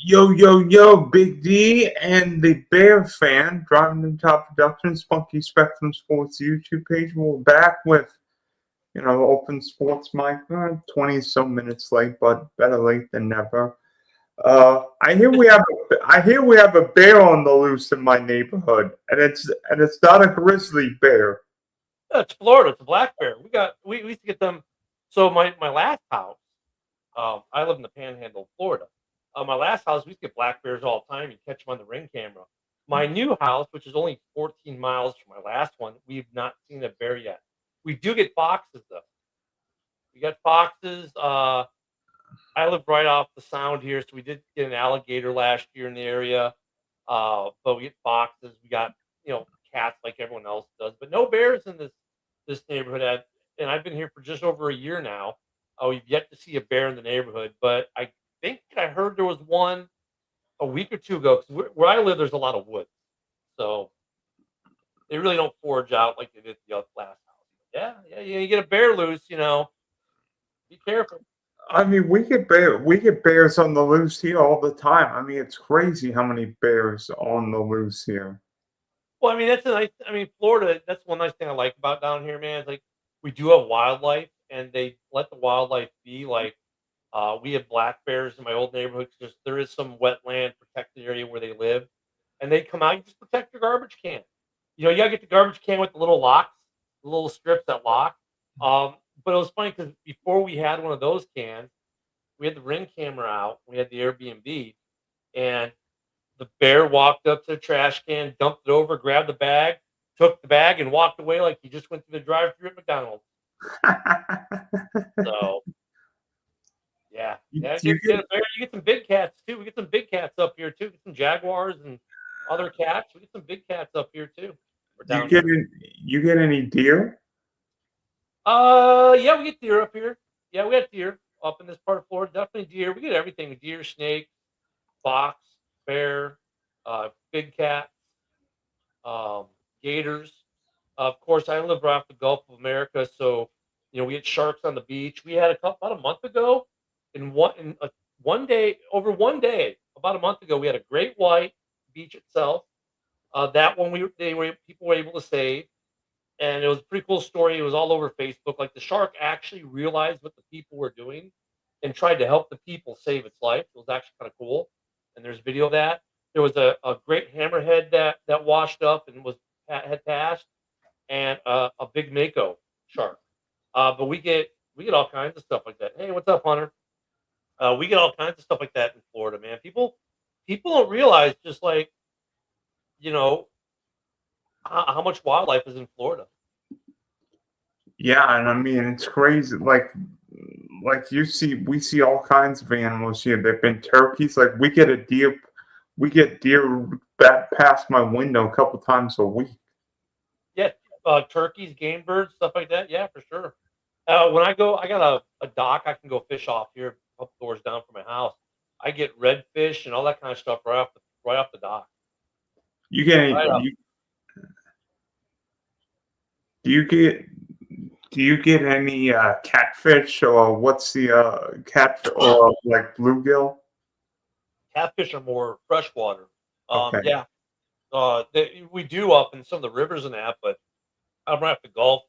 Yo, yo, yo, Big D and the Bear fan, driving the top productions, Funky Spectrum Sports YouTube page. We're back with, open sports mic. 20 some minutes late, but better late than never. I hear we have a bear on the loose in my neighborhood, and it's not a grizzly bear. Yeah, it's Florida. It's a black bear. We used to get them. So my last house, I live in the Panhandle, of Florida. My last house, we used to get black bears all the time. You catch them on the Ring camera. My new house, which is only 14 miles from my last one, we've not seen a bear yet. We do get foxes though. We got foxes. I live right off the Sound here, so we did get an alligator last year in the area. But we get foxes. We got cats like everyone else does, but no bears in this neighborhood. And I've been here for just over a year now. We've yet to see a bear in the neighborhood, but I think I heard there was one a week or two ago. Because where I live, there's a lot of woods, so they really don't forage out like they did the last house. Yeah, you get a bear loose, be careful. I mean, we get bears on the loose here all the time. I mean, it's crazy how many bears on the loose here. Well, I mean, that's a nice. I mean, Florida. That's one nice thing I like about down here, man. It's like we do have wildlife, and they let the wildlife be. Like, we have black bears in my old neighborhood because there is some wetland protected area where they live, and they come out. You just protect your garbage can. You gotta get the garbage can with the little locks, the little strips that lock. But it was funny because before we had one of those cans, we had the Ring camera out. We had the Airbnb, and the bear walked up to the trash can, dumped it over, grabbed the bag, took the bag, and walked away like he just went through the drive-through at McDonald's. So, yeah, yeah, Do you get get a bear. You get some big cats too. We get some big cats up here too. Get some jaguars and other cats. We get some big cats up here too. We're do you down get here. any, you get any deer? Yeah, we get deer up here. Yeah, we got deer up in this part of Florida. Definitely deer. We get everything: deer, snake, fox, bear, big cat, um, gators. Of course, I live right off the Gulf of America, so we had sharks on the beach. We had a couple about a month ago. One day, over one day, about a month ago, we had a great white beach itself. That one people were able to save, and it was a pretty cool story. It was all over Facebook. Like the shark actually realized what the people were doing and tried to help the people save its life. It was actually kind of cool, and there's video of that. There was a great hammerhead that washed up and had passed, and a big mako shark. But we get all kinds of stuff like that. Hey, what's up, Hunter? We get all kinds of stuff like that in Florida, man. People don't realize just like you know how much wildlife is in Florida. Yeah, and I mean it's crazy. Like we see all kinds of animals here. There've been turkeys. Like we get deer that past my window a couple times a week. Yeah, turkeys, game birds, stuff like that. Yeah, for sure. When I got a dock I can go fish off here, a couple doors down from my house. I get redfish and all that kind of stuff right off the dock. You get any, Right off. you, do you get do you get any catfish or what's the cat or like bluegill? Catfish are more freshwater. Okay. Yeah, we do up in some of the rivers and that, but I'm right off the Gulf,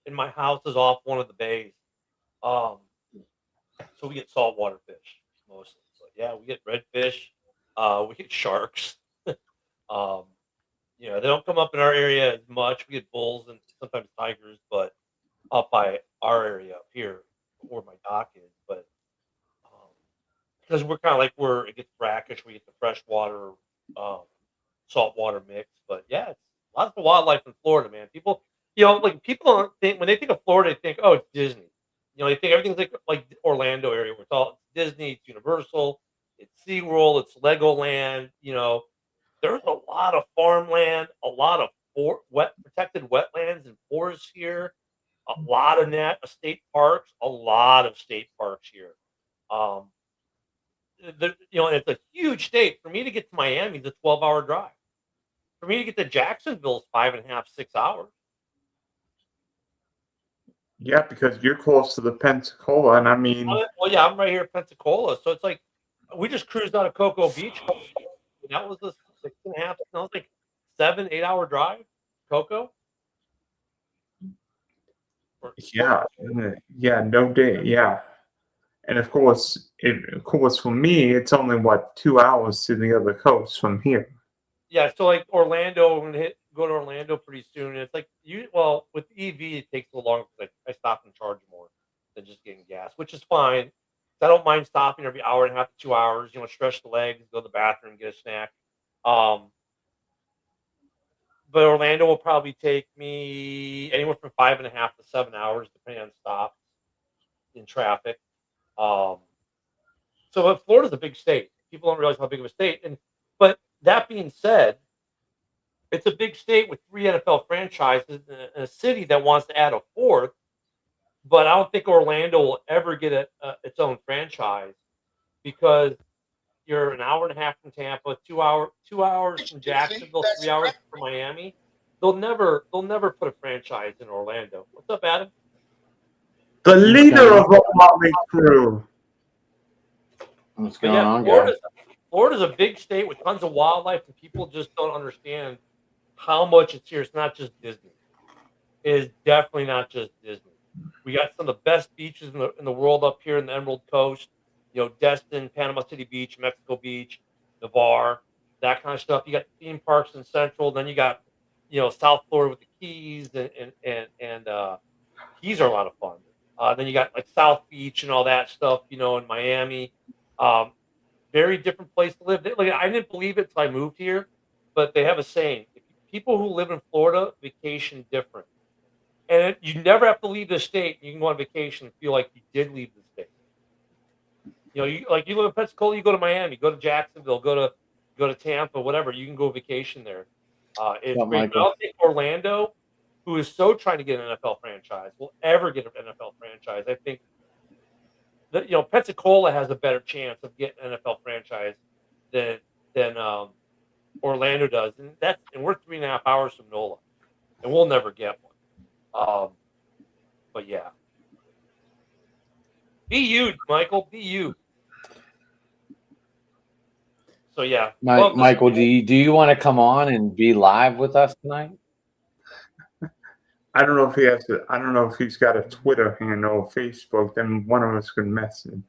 and my house is off one of the bays. Um, so we get saltwater fish mostly. But yeah, we get redfish. We get sharks. Um, they don't come up in our area as much. We get bulls and sometimes tigers, but up by our area up here where my dock is. But um, because we're kind of like where it gets brackish, we get the freshwater, um, saltwater mix. But yeah, it's lots of wildlife in Florida, man. Like people don't think when they think of Florida, they think, oh, it's Disney. They think everything's like Orlando area where it's Disney, it's Universal, it's SeaWorld, it's Legoland. There's a lot of farmland, a lot of protected wetlands and forests here, a lot of state parks, a lot of state parks here. Um, and it's a huge state. For me to get to Miami is a 12-hour drive. For me to get to Jacksonville is 5.5, 6 hours. Yeah, because you're close to the Pensacola, and I mean, Well, yeah, I'm right here in Pensacola, so it's like We just cruised out of Cocoa Beach. That was a 6.5. That was like 7-8 hour drive. Cocoa. Yeah, yeah, no day, yeah. And of course, for me, it's only what 2 hours to the other coast from here. Yeah, so like Orlando, we're gonna go to Orlando pretty soon. And it's like with EV, it takes a little longer because I stop and charge more than just getting gas, which is fine. I don't mind stopping every hour and a half to 2 hours. Stretch the legs, go to the bathroom, get a snack. Um, but Orlando will probably take me anywhere from 5.5 to 7 hours, depending on stops in traffic. Um, but Florida's a big state. People don't realize how big of a state. But that being said, it's a big state with 3 NFL franchises and a city that wants to add a fourth. But I don't think Orlando will ever get its own franchise because you're an hour and a half from Tampa, 2 hours from Jacksonville, 3 hours from Miami. They'll never put a franchise in Orlando. What's up, Adam? The leader of the Motley Crew. What's going on, guys? Florida's a big state with tons of wildlife, and people just don't understand how much it's here. It's not just Disney. It is definitely not just Disney. We got some of the best beaches in the world up here in the Emerald Coast. Destin, Panama City Beach, Mexico Beach, Navarre, that kind of stuff. You got theme parks in Central. Then you got, South Florida with the Keys, and Keys are a lot of fun. Then you got like South Beach and all that stuff, in Miami. Very different place to live. Like, I didn't believe it until I moved here, but they have a saying: people who live in Florida vacation different. And you never have to leave the state. You can go on vacation and feel like you did leave the state. You live in Pensacola, you go to Miami, go to Jacksonville, go to Tampa, whatever. You can go vacation there. It's great. But I don't think Orlando, who is so trying to get an NFL franchise, will ever get an NFL franchise. I think that Pensacola has a better chance of getting an NFL franchise than Orlando does, and we're 3.5 hours from NOLA, and we'll never get one. But yeah. Be you, Michael. Be you. So yeah. Michael, do you want to come on and be live with us tonight? I don't know if he has to. I don't know if he's got a Twitter handle or Facebook. Then one of us can message.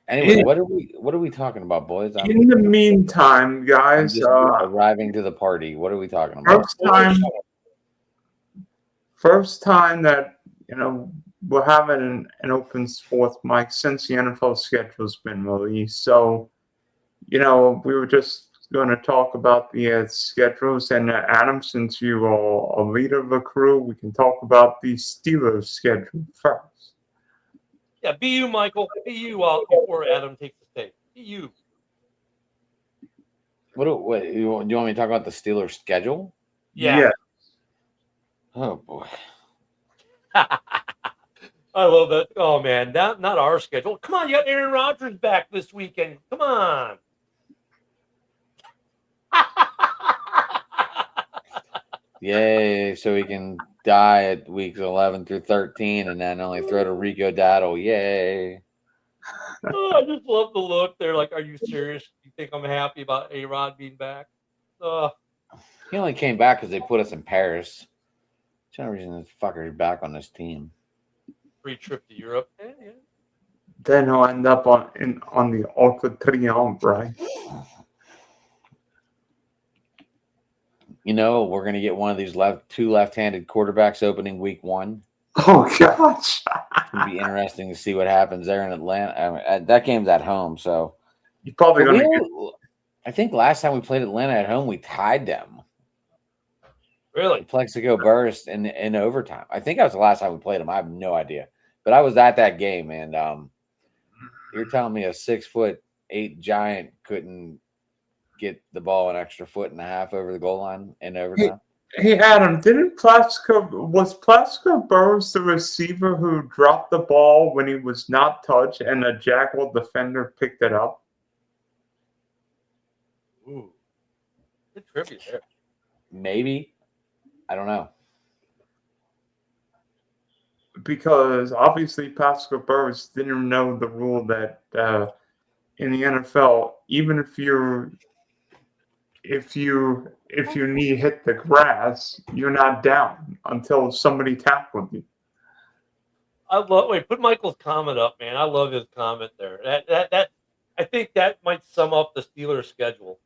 Anyway, what are we talking about, boys? In the meantime, guys, arriving to the party. What are we talking about? First time that we're having an open sports mic since the NFL schedule's been released. So, we were just going to talk about the schedules. And Adam, since you are a leader of the crew, we can talk about the Steelers schedule first. Yeah, be you, Michael. Be you before Adam takes the stage. Be you. What do you want me to talk about the Steelers schedule? Yeah. Oh boy. I love that. Oh man, not our schedule. Come on, you got Aaron Rodgers back this weekend. Come on. Yay! So he can die at weeks 11 through 13, and then only throw to Rico Dowdle. Yay! I just love the look. They're like, "Are you serious? You think I'm happy about A-Rod being back?" He only came back because they put us in Paris. There's no reason this fucker's back on this team. Free trip to Europe. Yeah. Then he'll end up on the Arc de Triomphe, right? We're going to get one of these two left-handed quarterbacks opening week 1. Oh, gosh. It'll be interesting to see what happens there in Atlanta. I mean, that game's at home, so you're probably going to I think last time we played Atlanta at home, we tied them. Really? Plexico burst in overtime. I think that was the last time we played them. I have no idea. But I was at that game, and you're telling me a 6'8" giant couldn't get the ball an extra 1.5 feet over the goal line in overtime? Hey Adam, was Plaxico Burress the receiver who dropped the ball when he was not touched and a Jaguar defender picked it up? Ooh. Good trivia there. Maybe. I don't know. because obviously Pascal Burris didn't know the rule that in the NFL, even if your knee hit the grass, you're not down until somebody tackled you. Put Michael's comment up, man. I love his comment there. That I think that might sum up the Steelers' schedule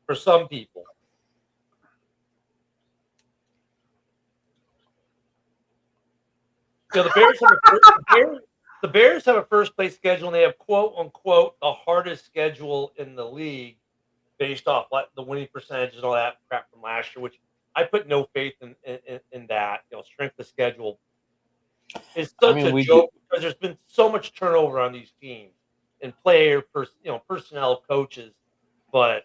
for some people. You know, the Bears have a first place schedule, and they have quote unquote the hardest schedule in the league based off the winning percentages and all that crap from last year, which I put no faith in that. You know, strength of schedule is such a joke because there's been so much turnover on these teams and personnel, coaches. But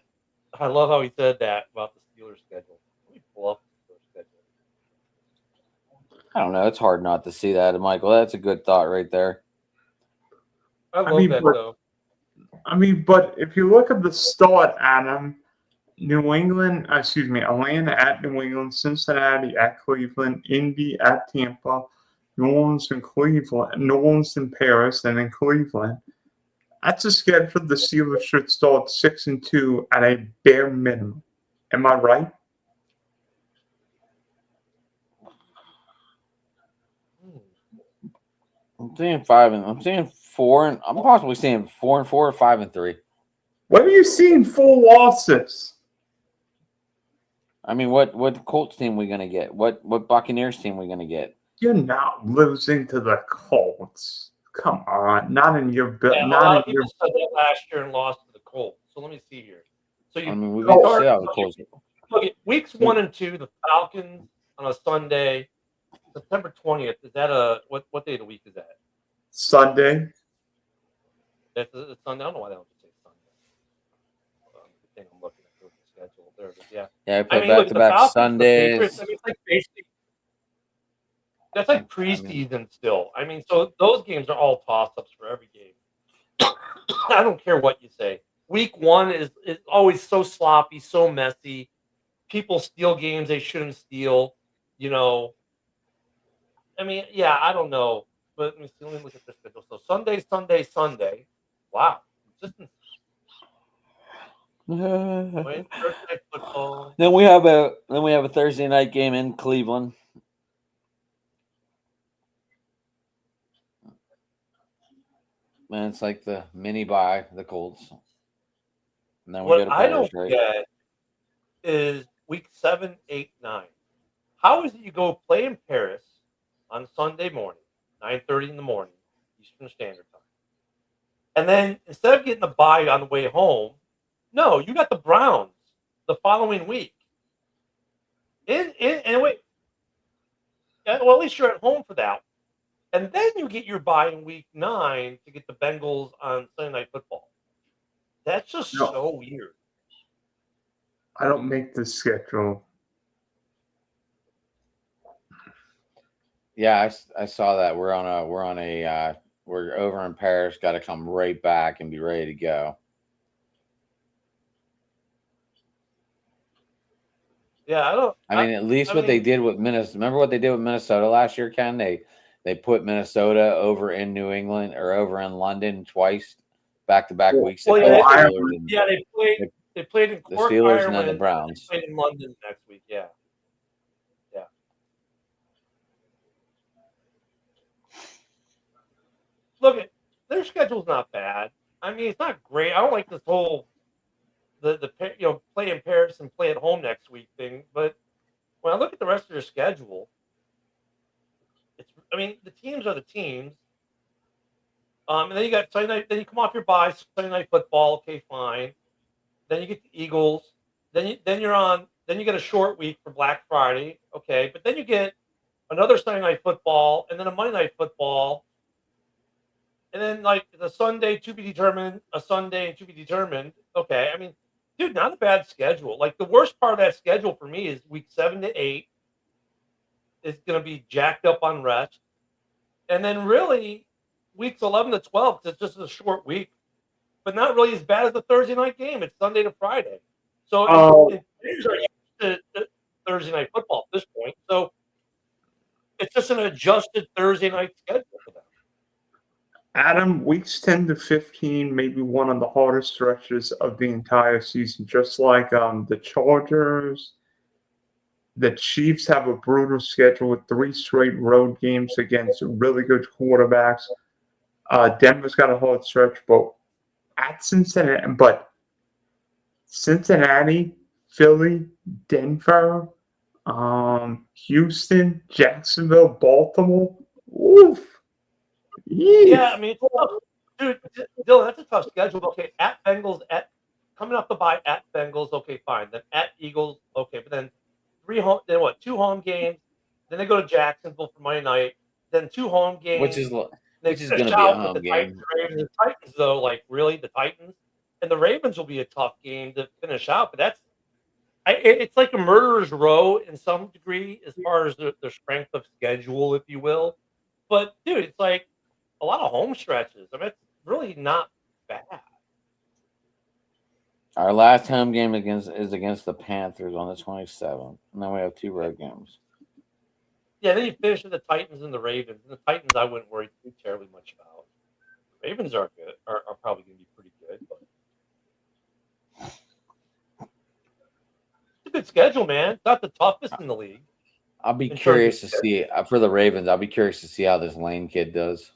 I love how he said that about the Steelers' schedule. Let me pull up the Steelers' schedule. I don't know. It's hard not to see that, Michael. That's a good thought right there. I love that, though. I mean, but if you look at the start, Adam, Atlanta at New England, Cincinnati at Cleveland, Indy at Tampa, New Orleans and Cleveland, New Orleans and Paris, and then Cleveland. That's a schedule the Steelers should start 6-2 at a bare minimum. Am I right? I'm seeing 5 and I'm seeing 4 and I'm possibly seeing 4-4 or 5-3. What are you seeing? 4 losses. I mean, what Colts team we gonna get? What Buccaneers team we gonna get? You're not losing to the Colts. Come on, not in your bill. Yeah, a lot of people said that last year and lost to the Colts. So let me see here. So we can see how the Colts. Look at weeks 1 and 2, the Falcons on a Sunday, September 20th. Is that what day of the week is that? Sunday. That's a Sunday. I don't know why they don't just say Sunday. I think I'm looking at the schedule. There it is. Yeah. Yeah, I put back-to-back Sundays. I mean, it's like basically that's like preseason still. I mean, so those games are all toss-ups for every game. I don't care what you say. Week 1 is always so sloppy, so messy. People steal games they shouldn't steal. You know. I mean, yeah, I don't know. But let me look at the schedule. So Sunday. Wow. Thursday football. Then we have a Thursday night game in Cleveland. Man, it's like the mini bye, the Colts. And then we what I don't get is week 7, 8, 9. How is it you go play in Paris on Sunday morning, 9:30 in the morning, Eastern Standard Time, and then instead of getting the bye on the way home, no, you got the Browns the following week. Well, at least you're at home for that. And then you get your bye in week 9 to get the Bengals on Sunday Night Football. That's just so weird. I don't make the schedule. Yeah, I saw that. We're over in Paris. Got to come right back and be ready to go. Yeah, I mean, at least what they did with Minnesota. Remember what they did with Minnesota last year, Ken? They put Minnesota over in New England or over in London twice, back-to-back weeks. Well, they played in the Cork, Steelers, Ireland, and then the Browns. They played in London next week. Yeah. Look, their schedule's not bad. I mean, it's not great. I don't like this whole play in Paris and play at home next week thing. But when I look at the rest of their schedule, the teams are the teams. And then you got Sunday night. Then you come off your bye, Sunday Night Football. Okay, fine. Then you get the Eagles. Then you get a short week for Black Friday. Okay, but then you get another Sunday Night Football, and then a Monday Night Football. And then, like, the Sunday to be determined, a Sunday to be determined. Okay, I mean, dude, not a bad schedule. Like, the worst part of that schedule for me is week 7 to 8 is going to be jacked up on rest. And then, really, weeks 11 to 12, it's just a short week, but not really as bad as the Thursday night game. It's Sunday to Friday. So, players are used to Thursday Night Football at this point. So, it's just an adjusted Thursday night schedule for them. Adam, weeks 10 to 15 may be one of the hardest stretches of the entire season, just like the Chargers. The Chiefs have a brutal schedule with 3 straight road games against really good quarterbacks. Denver's got a hard stretch, but Cincinnati, Philly, Denver, Houston, Jacksonville, Baltimore. Oof. Yeah, I mean, it's tough. Dude, Dylan, that's a tough schedule. Okay, at Bengals, coming off the bye at Bengals, okay, fine. Then at Eagles, okay, but then 2 home games. Then they go to Jacksonville for Monday night. Then 2 home games. which is They going finish to be a out with home the game. Titans, Ravens. The Titans, though, like really, the Titans and the Ravens will be a tough game to finish out. But it's like a murderer's row in some degree as far as the strength of schedule, if you will. But dude, it's like a lot of home stretches. I mean, it's really not bad. Our last home game is against the Panthers on the 27th, and then we have 2 road games. Yeah, then you finish with the Titans and the Ravens. And the Titans, I wouldn't worry too terribly much about. The Ravens are good, are probably going to be pretty good. But it's a good schedule, man. It's not the toughest in the league. I'll be curious to see for the Ravens. I'll be curious to see how this Lane kid does.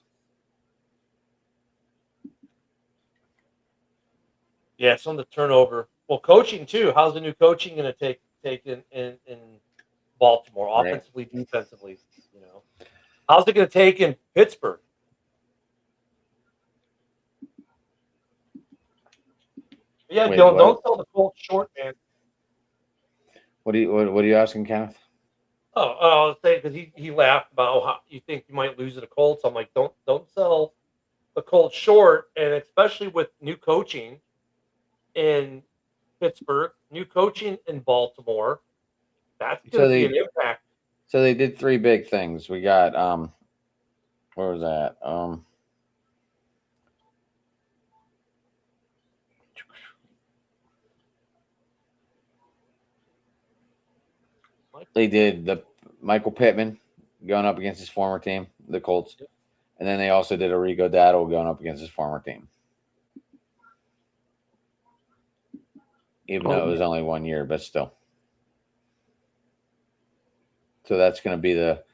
Yeah, some of the turnover. Well, coaching too. How's the new coaching going to take in Baltimore, Right. offensively, defensively? You know, how's it going to take in Pittsburgh? Yeah, Wait, Dylan, what? don't sell the Colts short, man. What are you asking, Kenneth? Oh, I was saying because he laughed about how you think you might lose to the Colts. I'm like, don't sell the Colts short, and especially with new coaching in Pittsburgh, new coaching in Baltimore, that's going to be an impact. So they did 3 big things. We got where was that? They did the Michael Pittman going up against his former team, the Colts, and then they also did a Rico Dowdle going up against his former team. Even though it was only 1 year, but still. So that's going to be the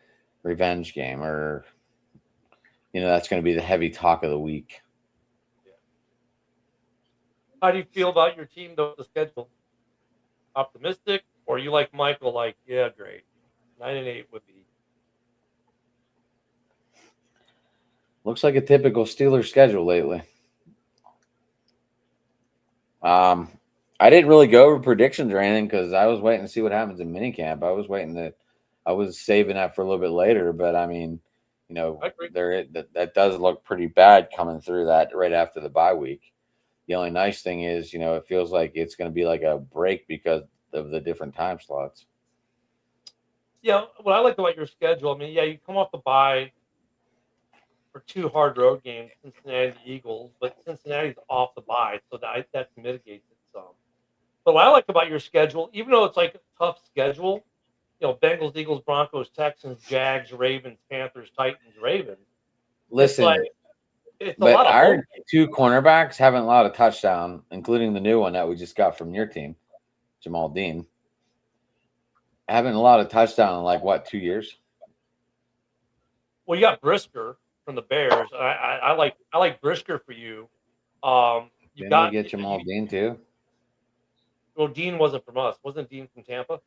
revenge game, or that's going to be the heavy talk of the week. How do you feel about your team, though, the schedule? Optimistic, or you like Michael? Like, yeah, great, 9-8 would be. Looks like a typical Steelers schedule lately. I didn't really go over predictions or anything because I was waiting to see what happens in minicamp. I was saving that for a little bit later, but I mean, that does look pretty bad coming through that right after the bye week. The only nice thing is, it feels like it's going to be like a break because of the different time slots. Yeah, what I like about your schedule, I mean, yeah, you come off the bye for 2 hard road games, Cincinnati and the Eagles, but Cincinnati's off the bye, so that mitigates it some. But what I like about your schedule, even though it's like a tough schedule, Bengals, Eagles, Broncos, Texans, Jags, Ravens, Panthers, Titans, Ravens. Listen, it's but a lot of our 2 cornerbacks haven't allowed a touchdown, including the new one that we just got from your team, Jamal Dean. Haven't allowed a touchdown in like what, 2 years? Well, you got Brisker from the Bears. I like Brisker for you. You Didn't we get Jamal Dean too? Well, Dean wasn't from us. Wasn't Dean from Tampa?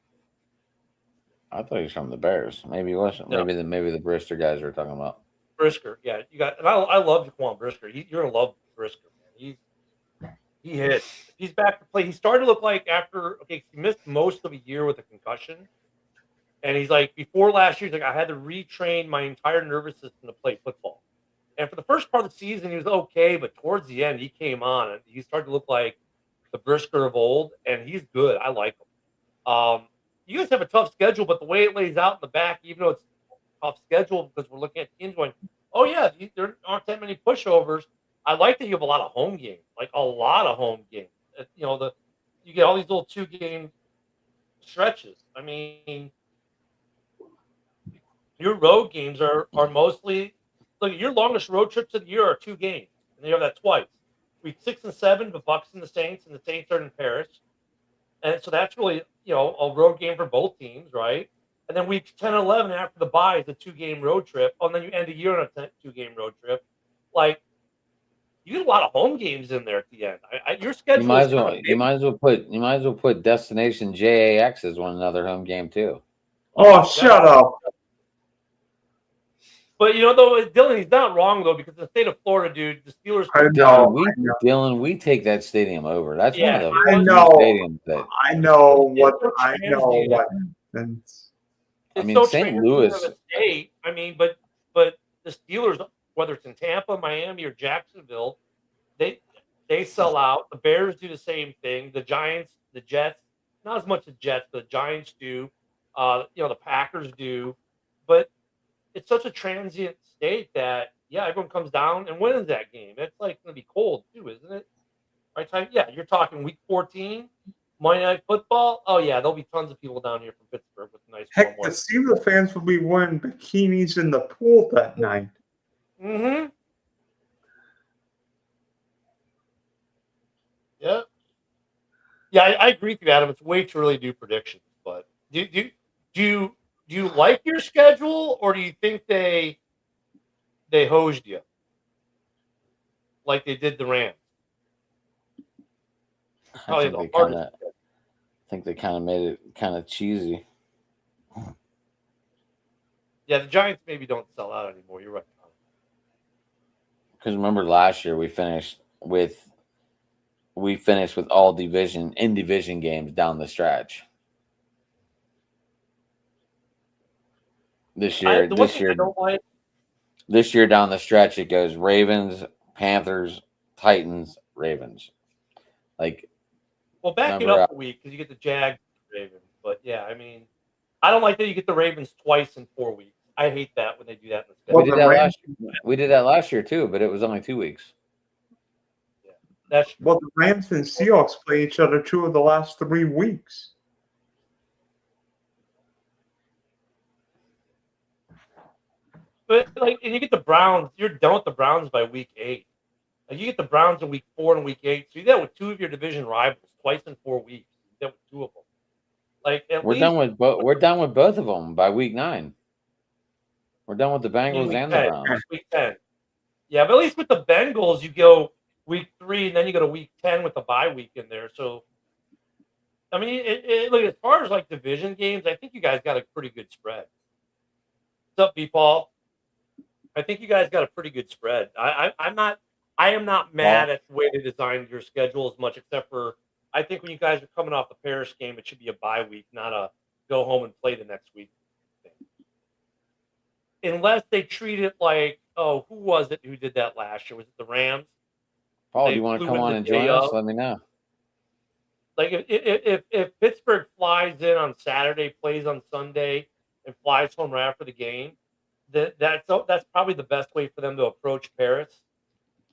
I thought he was from the Bears. Maybe he wasn't. No. Maybe the Brister guys were talking about. Brisker, yeah. You got, and I love Jaquan Brisker. You're in love with Brisker, man. He hits. He's back to play. He started to look like he missed most of a year with a concussion. And he's like, before last year, he's like, I had to retrain my entire nervous system to play football. And for the first part of the season, he was okay, but towards the end, he came on and he started to look like the Brisker of old, and he's good. I like him. You guys have a tough schedule, but the way it lays out in the back, even though it's a tough schedule because we're looking at teams going, oh, yeah, there aren't that many pushovers. I like that you have a lot of home games, like a lot of home games. You get all these little 2-game stretches. I mean, Your road games are mostly look. Your longest road trips of the year are 2 games, and you have that twice. Week 6 and 7, the Bucks and the Saints are in Paris, and so that's really a road game for both teams, right? And then week 10 and 11 after the bye is a 2-game road trip. Oh, and then you end the year on a 2-game road trip. Like you get a lot of home games in there at the end. Your schedule. You might as well put Destination JAX as one another home game too. Oh, shut up. But though Dylan, he's not wrong though, because the state of Florida, dude, the Steelers. I know. Dylan, we take that stadium over. That's one of the stadiums that I know what happens. It's so St. Louis. State. I mean, but the Steelers, whether it's in Tampa, Miami, or Jacksonville, they sell out. The Bears do the same thing. The Giants, the Jets, not as much the Jets, but the Giants do. The Packers do. But it's such a transient state that everyone comes down and wins that game. It's like going to be cold too, isn't it? Right? Yeah, you're talking week 14, Monday Night Football. Oh yeah, there'll be tons of people down here from Pittsburgh with nice. Heck, the Steelers fans will be wearing bikinis in the pool that night. Mm-hmm. Yeah. Yeah, I agree with you, Adam. It's way too early to do predictions, but do you like your schedule, or do you think they hosed you like they did the Rams? I think they kind of made it kind of cheesy. Yeah, the Giants maybe don't sell out anymore. You're right. Because remember last year we finished with all division games down the stretch. This year down the stretch it goes Ravens, Panthers, Titans, Ravens. Well, back it up a week because you get the Jags, Ravens. But yeah, I mean, I don't like that you get the Ravens twice in 4 weeks. I hate that when they do that. We did that last year too, but it was only 2 weeks. Yeah, the Rams and Seahawks play each other 2 of the last 3 weeks. But and you get the Browns. You're done with the Browns by week 8. You get the Browns in week 4 and week 8. So you do that with 2 of your division rivals twice in 4 weeks. You do that with 2 of them. We're done with both of them by week 9. We're done with the Bengals and the Browns. Week 10. Yeah, but at least with the Bengals, you go week 3 and then you go to week 10 with the bye week in there. So, I mean, look, as far as division games, I think you guys got a pretty good spread. What's up, B-Paul? I think you guys got a pretty good spread. I am not mad at the way they designed your schedule as much, except for I think when you guys are coming off the Paris game, it should be a bye week, not a go home and play the next week thing. Unless they treat it like, who was it who did that last year? Was it the Rams? Paul, do you want to come on and join us? Let me know. If Pittsburgh flies in on Saturday, plays on Sunday, and flies home right after the game, that's probably the best way for them to approach Paris.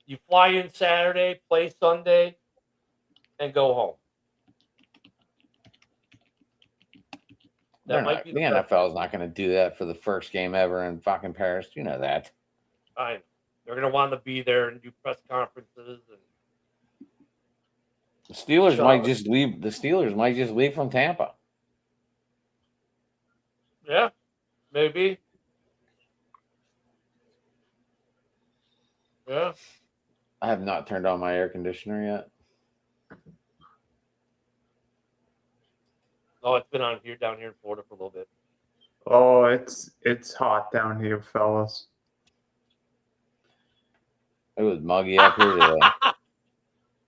You fly in Saturday, play Sunday, and go home. The NFL is not going to do that for the first game ever in fucking Paris. You know that. I know. They're going to want to be there and do press conferences. And the Steelers might just leave. The Steelers might just leave from Tampa. Yeah, maybe. Yeah. I have not turned on my air conditioner yet. Oh, it's been on down here in Florida for a little bit. Oh, it's hot down here, fellas. It was muggy up here today.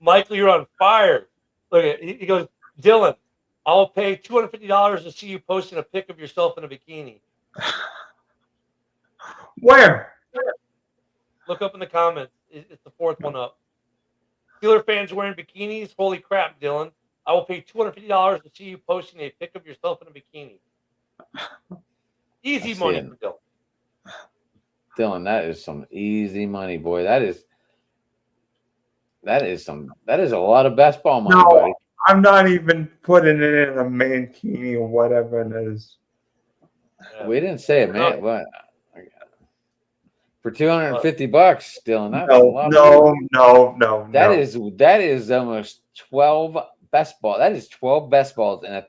Michael, you're on fire. Look at he goes, Dylan, I'll pay $250 to see you posting a pic of yourself in a bikini. Where? Look up in the comments. It's the 4th one up. Steeler fans wearing bikinis. Holy crap, Dylan. I will pay $250 to see you posting a pic of yourself in a bikini. Easy money for Dylan. Dylan, that is some easy money, boy. That is a lot of best ball money, buddy. I'm not even putting it in a mankini or whatever it is. We didn't say it, man. What? For $250, Dylan, that's a No, lot. no. That is almost 12 best ball. That is 12 best balls and a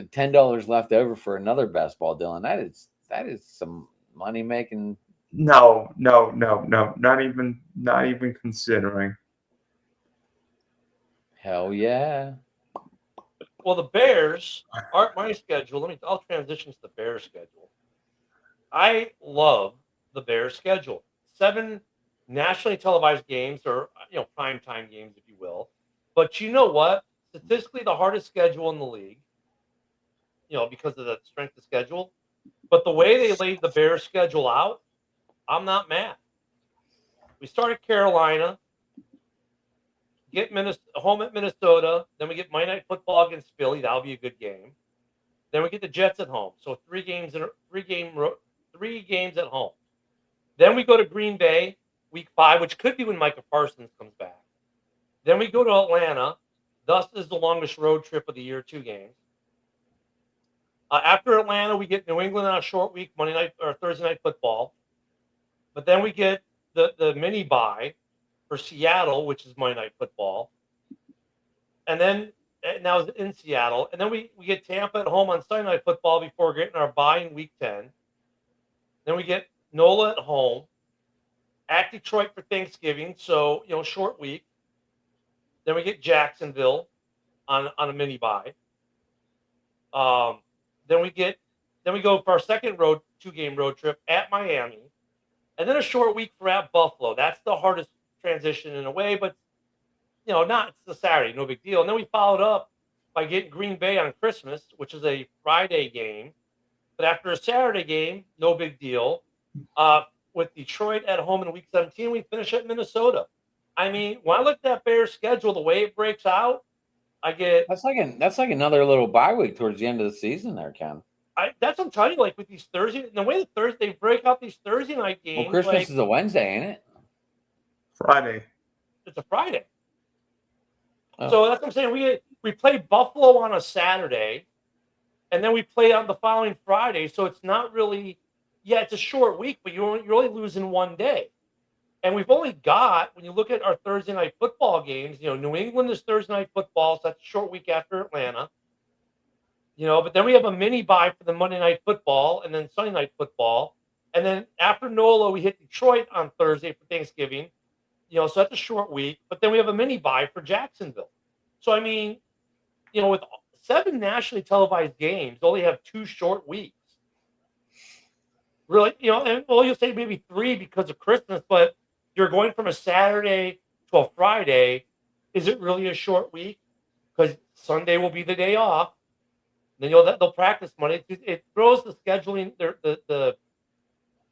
$10 left over for another best ball, Dylan. That is some money making. No. Not even considering. Hell yeah. Well, the Bears aren't my schedule. I'll transition to the Bears schedule. I love the Bears schedule. 7 nationally televised games, or primetime games, if you will. But you know what? Statistically, the hardest schedule in the league. Because of the strength of schedule. But the way they laid the Bears schedule out, I'm not mad. We start at Carolina, get home at Minnesota, then we get Monday Night Football against Philly. That'll be a good game. Then we get the Jets at home. So 3 games at home. Then we go to Green Bay, week 5, which could be when Micah Parsons comes back. Then we go to Atlanta. Thus is the longest road trip of the year, 2 games. After Atlanta, we get New England on a short week, Monday night or Thursday Night Football. But then we get the mini bye for Seattle, which is Monday Night Football. And then now it's in Seattle. And then we get Tampa at home on Sunday Night Football before getting our bye in week 10. Then we get NOLA at home, at Detroit for Thanksgiving, so short week. Then we get Jacksonville on a mini bye. Then we go for our second 2-game road trip at Miami, and then a short week for at Buffalo. That's the hardest transition in a way, but not. It's the Saturday, no big deal. And then we followed up by getting Green Bay on Christmas, which is a Friday game. But after a Saturday game, no big deal. With Detroit at home in week 17, we finish at Minnesota. I mean, when I look at that Bears schedule, the way it breaks out, I get that's like another little bye week towards the end of the season there, Ken. That's what I'm telling you, like with these Thursday, the way they break out these Thursday night games. Well, Christmas is a Wednesday, ain't it? Friday. It's a Friday. Oh. So that's what I'm saying. We play Buffalo on a Saturday, and then we play on the following Friday. So it's not really, it's a short week, but you're only losing 1 day. And we've only got, when you look at our Thursday Night Football games, New England is Thursday Night Football, so that's a short week after Atlanta. But then we have a mini bye for the Monday Night Football and then Sunday Night Football. And then after NOLA, we hit Detroit on Thursday for Thanksgiving. So that's a short week. But then we have a mini bye for Jacksonville. So, I mean, with 7 nationally televised games, only have 2 short weeks. Really, and you'll say maybe 3 because of Christmas, but you're going from a Saturday to a Friday. Is it really a short week? Because Sunday will be the day off. Then they'll practice Monday. It throws the scheduling, the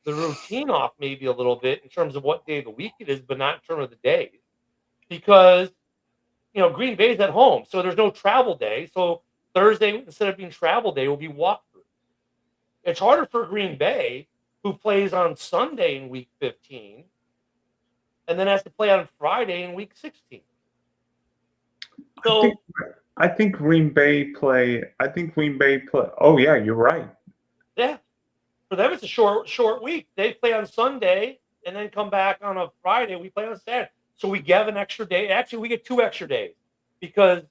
routine off maybe a little bit in terms of what day of the week it is, but not in terms of the days. Because Green Bay's at home, so there's no travel day. So Thursday, instead of being travel day, will be walkthrough. It's harder for Green Bay, who plays on Sunday in week 15, and then has to play on Friday in week 16. So I think Green Bay play. Oh yeah, you're right. Yeah, for them it's a short week. They play on Sunday and then come back on a Friday. We play on Saturday, so we get an extra day. Actually, we get 2 extra days because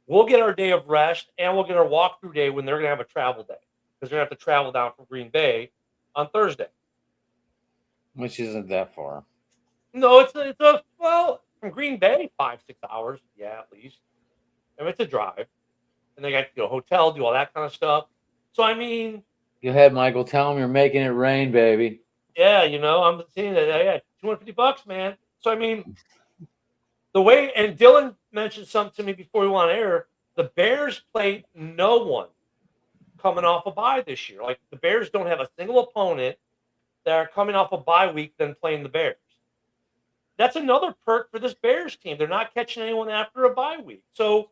we'll get our day of rest and we'll get our walkthrough day when they're going to have a travel day because they're going to have to travel down from Green Bay on Thursday. Which isn't that far. No, it's from Green Bay 5-6 hours, at least. And it's a drive, and they got hotel, do all that kind of stuff. So I mean, go ahead, Michael. Tell them you're making it rain, baby. Yeah, I'm seeing that. $250, man. So I mean, the way, and Dylan mentioned something to me before we went on air. The Bears played no one coming off a bye this year. Like the Bears don't have a single opponent that are coming off a bye week than playing the Bears. That's another perk for this Bears team. They're not catching anyone after a bye week. So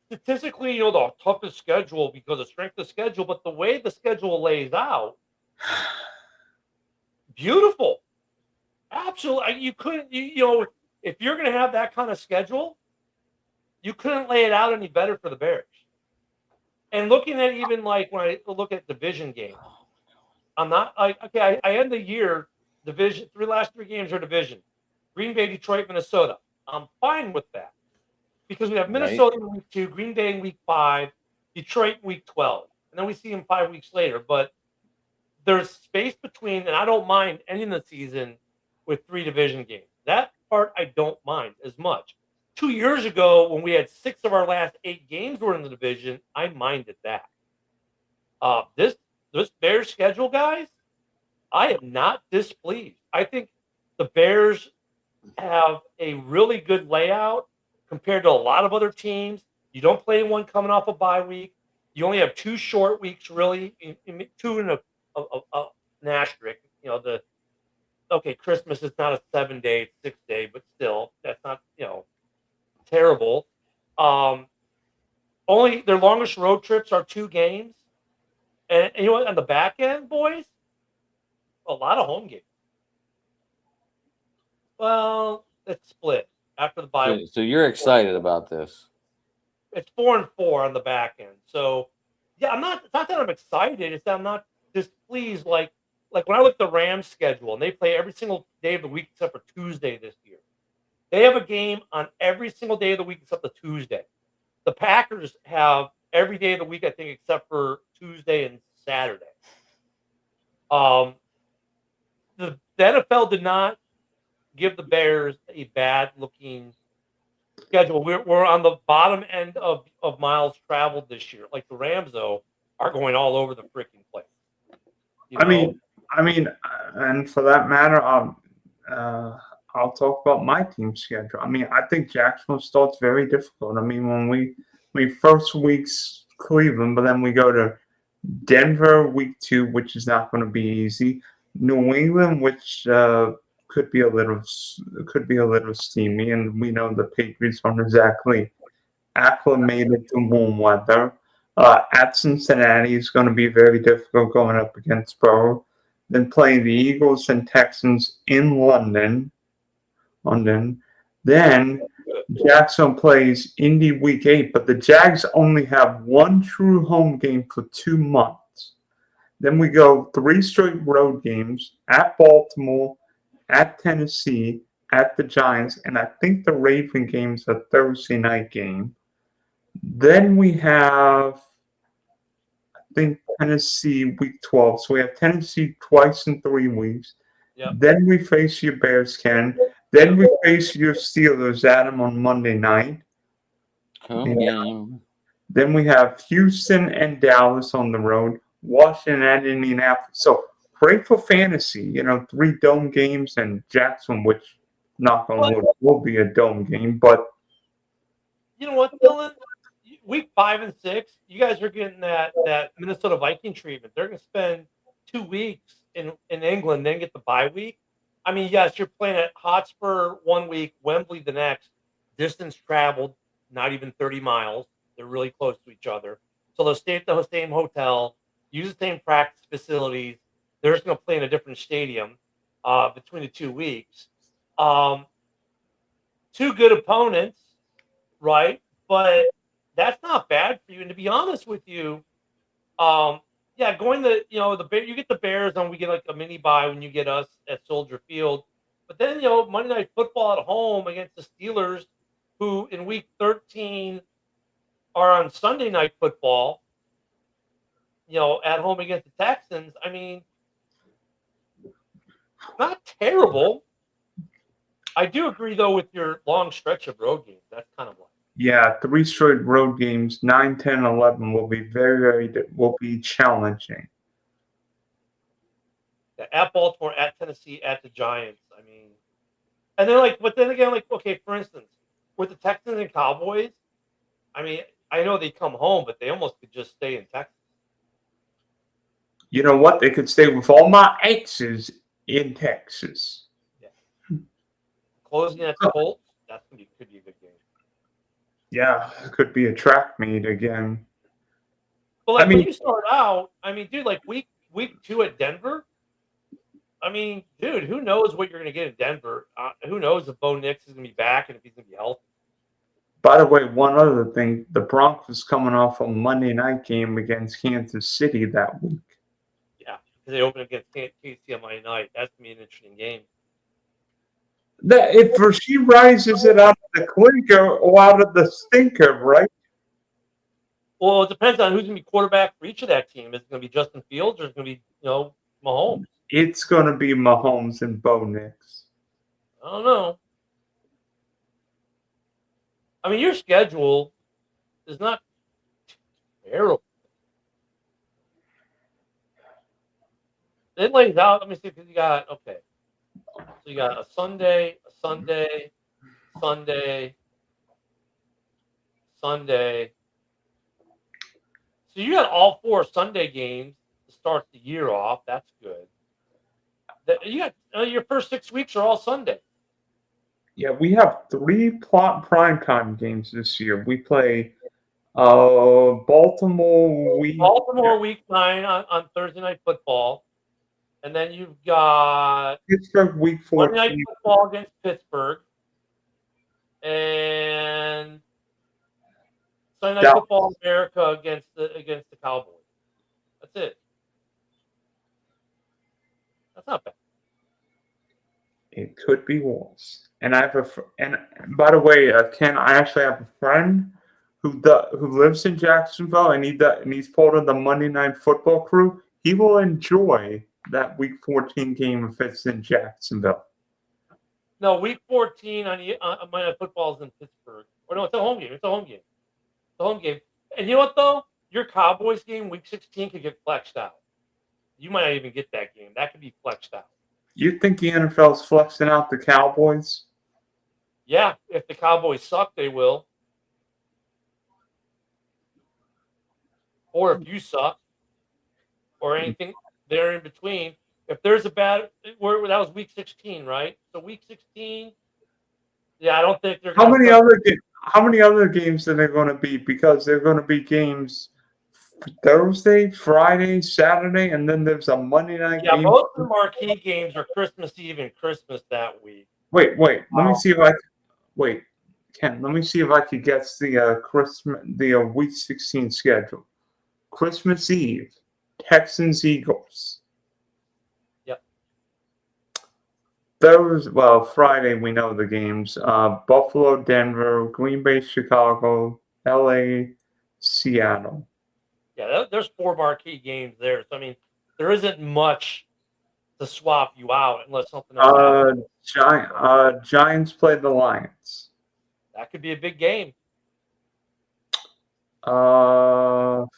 statistically, the toughest schedule because of strength of schedule, but the way the schedule lays out, beautiful. Absolutely. You couldn't, if you're going to have that kind of schedule, you couldn't lay it out any better for the Bears. And looking at even like when I look at division games, I'm not like okay. I end the year division. Last three games are division. Green Bay, Detroit, Minnesota. I'm fine with that because we have Right. Minnesota in week 2, Green Bay in week 5, Detroit in week 12, and then we see them 5 weeks later. But there's space between, and I don't mind ending the season with 3 division games. That part I don't mind as much. 2 years ago, when we had 6 of our last 8 games were in the division, I minded that. This Bears schedule, guys, I am not displeased. I think the Bears have a really good layout compared to a lot of other teams. You don't play one coming off a bye week. You only have 2 short weeks, really, 2 and an asterisk. Christmas is not a 7-day, it's 6-day, but still, that's not terrible. Only their longest road trips are 2 games, and you know what? On the back end, boys, a lot of home games. Well, it's split after the bye. So you're excited about this? It's 4-4 on the back end. So, yeah, I'm not. It's not that I'm excited. It's that I'm not displeased. Like when I look at the Rams schedule, and they play every single day of the week except for Tuesday this year. They have a game on every single day of the week except the Tuesday. The Packers have every day of the week, I think, except for Tuesday and Saturday. The NFL did not give the Bears a bad-looking schedule. We're on the bottom end of miles traveled this year. Like the Rams, though, are going all over the freaking place. I mean, and for that matter, I'll talk about my team's schedule. I mean, I think Jacksonville starts very difficult. I mean, when we first week's Cleveland, but then we go to Denver week 2, which is not going to be easy. New England, which could be a little steamy, and we know the Patriots aren't exactly acclimated to warm weather. At Cincinnati is going to be very difficult going up against Burrow. Then playing the Eagles and Texans in London. Then Jackson plays Indy week 8, but the Jags only have one true home game for 2 months. Then we go 3 straight road games at Baltimore, at Tennessee, at the Giants, and I think the Raven game's a Thursday night game. Then we have, I think, Tennessee week 12. So we have Tennessee twice in 3 weeks. Yep. Then we face your Bears, Ken. Then we face your Steelers, Adam, on Monday night. Game. Then we have Houston and Dallas on the road, Washington and Indianapolis. So great for fantasy, 3 dome games, and Jackson, which, knock on wood, will be a dome game. But you know what, Dylan? Week 5 and 6, you guys are getting that Minnesota Viking treatment. They're going to spend 2 weeks in England, then get the bye week. I mean, yes, you're playing at Hotspur 1 week, Wembley the next. Distance traveled, not even 30 miles. They're really close to each other. So they'll stay at the same hotel, use the same practice facilities. They're just going to play in a different stadium between the 2 weeks. 2 good opponents, right? But that's not bad for you. And to be honest with you, going to you get the Bears, and we get like a mini bye when you get us at Soldier Field. But then Monday Night Football at home against the Steelers, who in week 13 are on Sunday Night Football. At home against the Texans. I mean, not terrible. I do agree though with your long stretch of road games. That's kind of like. Yeah, 3 straight road games, 9, 10, 11 will be will be challenging. At Baltimore, at Tennessee, at the Giants. I mean, and then okay, for instance, with the Texans and Cowboys, I mean, I know they come home, but they almost could just stay in Texas. You know what? They could stay with all my exes in Texas. Yeah. Closing at the Colts, could be a good game. Yeah, it could be a track meet again. But when you start out, I mean, dude, like week 2 at Denver. I mean, dude, who knows what you're going to get in Denver? Who knows if Bo Nix is going to be back and if he's going to be healthy? By the way, one other thing, the Broncos coming off a Monday night game against Kansas City that week. Yeah, because they open against KC on Monday night. That's gonna be an interesting game. If Rasheed rises it out of the clinker or out of the stinker, right? Well, it depends on who's gonna be quarterback for each of that team. Is it gonna be Justin Fields or is it gonna be Mahomes? It's going to be Mahomes and Bo Nix. I don't know. I mean, your schedule is not terrible. It lays out. Let me see if you got okay. So you got a Sunday, Sunday. So you got all 4 Sunday games to start the year off. That's good. You got your first 6 weeks are all Sunday. Yeah, we have 3 primetime games this year. We play Baltimore week 9 on Thursday Night Football. And then you've got Pittsburgh week 14. Monday Night Football against Pittsburgh. And Sunday Night Football America against the Cowboys. That's it. That's not bad. It could be worse. And and by the way, Ken, I actually have a friend who lives in Jacksonville, and he's part of the Monday Night Football crew. He will enjoy that Week 14 game if it's in Jacksonville. No, Week 14 on Monday Night Football is in Pittsburgh. Or no, it's a home game. It's a home game. And you know what though? Your Cowboys game, Week 16, could get flexed out. You might not even get that game. That could be flexed out. You think the NFL's flexing out the Cowboys? Yeah, if the Cowboys suck, they will. Or if you suck, or anything there in between. If there's a bad, that was Week 16, right? So Week 16, yeah, I don't think they're. How many other games are there going to be? Because they're going to be games Thursday, Friday, Saturday, and then there's a Monday night game. Yeah, most of the marquee games are Christmas Eve and Christmas that week. Wait. Let me see if I Ken. Let me see if I could guess the Week 16 schedule. Christmas Eve, Texans Eagles. Yep. Friday we know the games. Buffalo, Denver, Green Bay, Chicago, LA, Seattle. Yeah, there's 4 marquee games there. So I mean, there isn't much to swap you out unless something else happens. Giants play the Lions. That could be a big game. Well,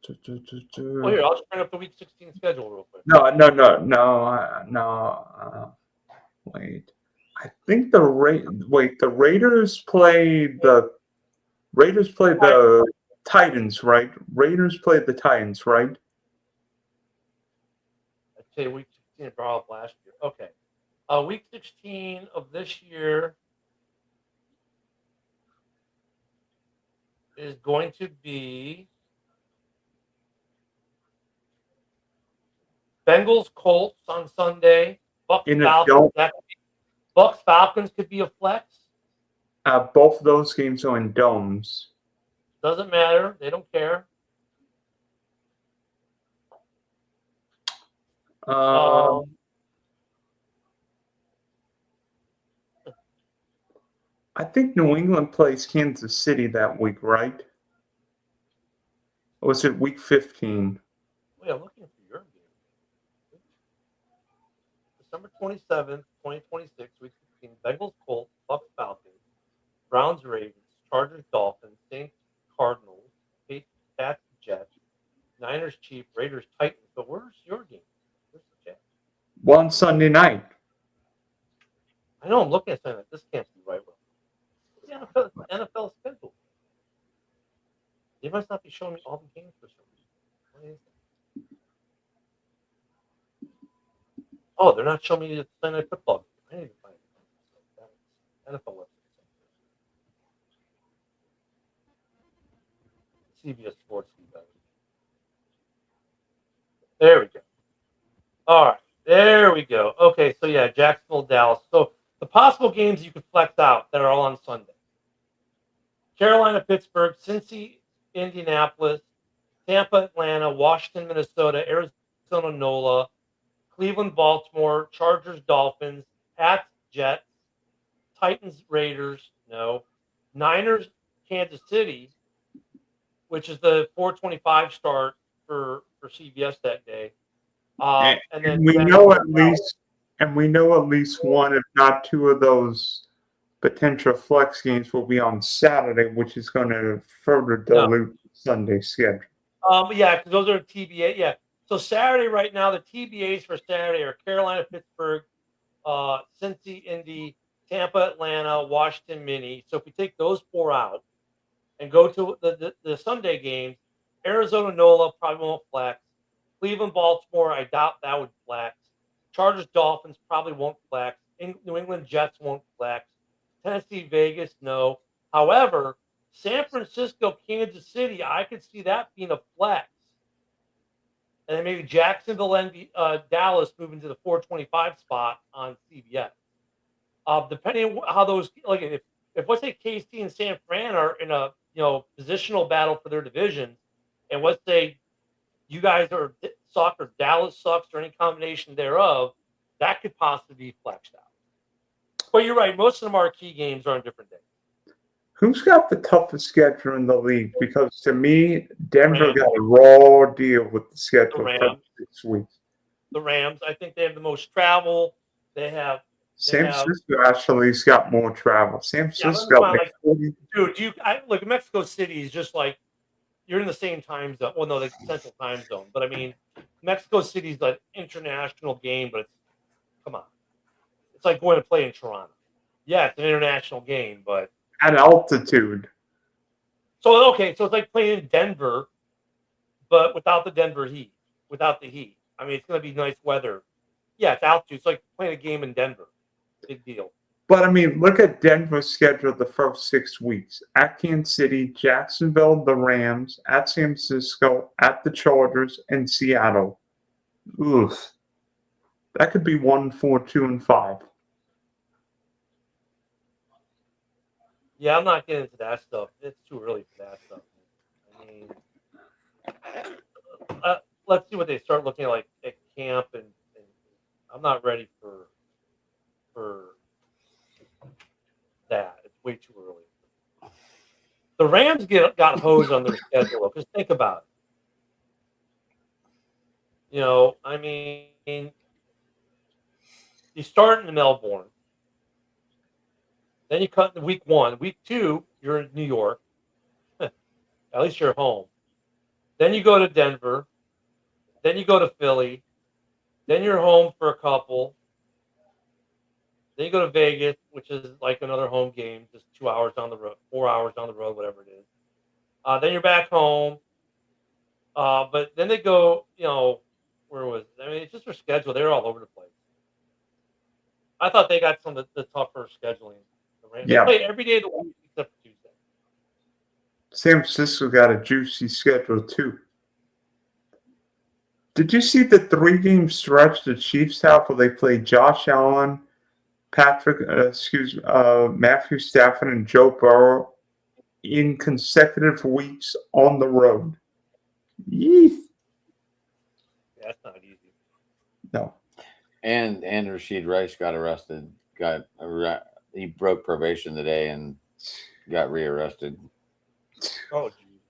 here, I'll just bring up the Week 16 schedule real quick. No. Wait. I think the Raiders play the Titans, right? Raiders played the Titans, right? I'd say Week 16 brought up last year. Okay. Week 16 of this year is going to be Bengals Colts on Sunday. Bucks Falcons could be a flex. Both of those games are in domes. Doesn't matter. They don't care. I think New England plays Kansas City that week, right? Or was it Week 15? Wait, I'm looking for your game. December 27th, 2026, Week 15. Bengals Colts, Bucks Falcons, Browns Ravens, Chargers Dolphins, Saints Cardinals, Pats Jets, Niners Chiefs, Raiders Titans. But where's your game? Where's the Jets? One Sunday night. I know I'm looking at something. This can't be right. The NFL schedule. They must not be showing me all the games for some reason. Oh, they're not showing me the Sunday Night Football game. I need to find it. NFL website. CBS Sports. There we go. All right. There we go. Okay, so yeah, Jacksonville, Dallas. So the possible games you could flex out that are all on Sunday. Carolina, Pittsburgh, Cincy, Indianapolis, Tampa, Atlanta, Washington, Minnesota, Arizona, NOLA, Cleveland, Baltimore, Chargers, Dolphins, Pats, Jets, Titans, Raiders, no, Niners, Kansas City, which is the 4:25 start for CBS that day. And then we know at least one, if not two, of those potential flex games will be on Saturday, which is going to further dilute Sunday schedule. Yeah, because those are TBA. Yeah, so Saturday right now, the TBAs for Saturday are Carolina, Pittsburgh, Cincy, Indy, Tampa, Atlanta, Washington, Mini. So if we take those four out and go to the Sunday games, Arizona, NOLA probably won't flex. Cleveland, Baltimore, I doubt that would flex. Chargers, Dolphins probably won't flex. New England Jets won't flex. Tennessee, Vegas, no. However, San Francisco, Kansas City, I could see that being a flex. And then maybe Jacksonville and Dallas moving to the 4:25 spot on CBS. Depending on how those, like if let's say KC and San Fran are in a positional battle for their division, and let's say you guys are suck or Dallas sucks or any combination thereof, that could possibly be flexed out. But you're right, most of the marquee games are on different days. Who's got the toughest schedule in the league? Because to me, Denver got a raw deal with the schedule for 6 weeks. The Rams, I think they have the most travel. They have San Francisco actually's got more travel. San Francisco, like 40. Dude, look, Mexico City is just like you're in the same time zone. Well, no, the central time zone. But I mean, Mexico City's an international game, but come on, it's like going to play in Toronto. Yeah, it's an international game, but at altitude. So it's like playing in Denver, but without the Denver heat, without the heat. I mean, it's going to be nice weather. Yeah, it's altitude. It's like playing a game in Denver. Big deal. But I mean, look at Denver's schedule the first 6 weeks: at Kansas City, Jacksonville, the Rams, at San Francisco, at the Chargers, and Seattle. Oof, that could be 1, 4, 2, and 5. Yeah, I'm not getting into that stuff. It's too early for that stuff. I mean, let's see what they start looking like at camp, and I'm not ready for that. It's way too early. The Rams got hosed on their schedule. Just think about it. I mean, you start in Melbourne. Then you cut in week 1. Week 2, you're in New York. At least you're home. Then you go to Denver. Then you go to Philly. Then you're home for a couple. Then you go to Vegas, which is like another home game, just 2 hours down the road, 4 hours down the road, whatever it is. Then you're back home. But then they go, where was it? I mean, it's just their schedule. They're all over the place. I thought they got some of the tougher scheduling. They play every day of the week except for Tuesday. San Francisco got a juicy schedule too. Did you see the 3-game stretch the Chiefs have where they played Josh Allen, Matthew Stafford, and Joe Burrow in consecutive weeks on the road? Yeesh. Yeah, that's not easy. No. And Rashid Rice got arrested. He broke probation today and got rearrested. Oh, geez.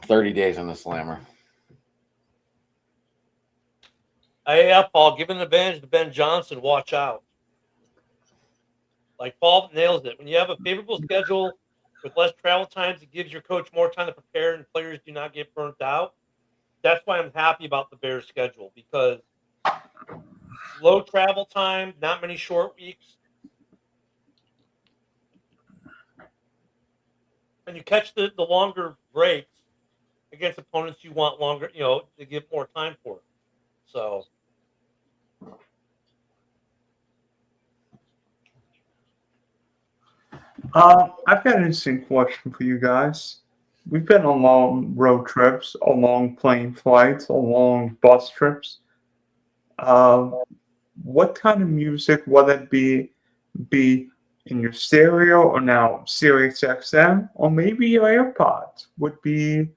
30 days on the slammer. Hey, Paul, give an advantage to Ben Johnson. Watch out. Like Paul nails it. When you have a favorable schedule with less travel times, it gives your coach more time to prepare and players do not get burnt out. That's why I'm happy about the Bears' schedule, because low travel time, not many short weeks. And you catch the longer breaks against opponents you want longer, to give more time for it. So. I've got an interesting question for you guys. We've been on long road trips, on long plane flights, on long bus trips. What kind of music, whether it be in your stereo, or now Sirius XM, or maybe your AirPods would be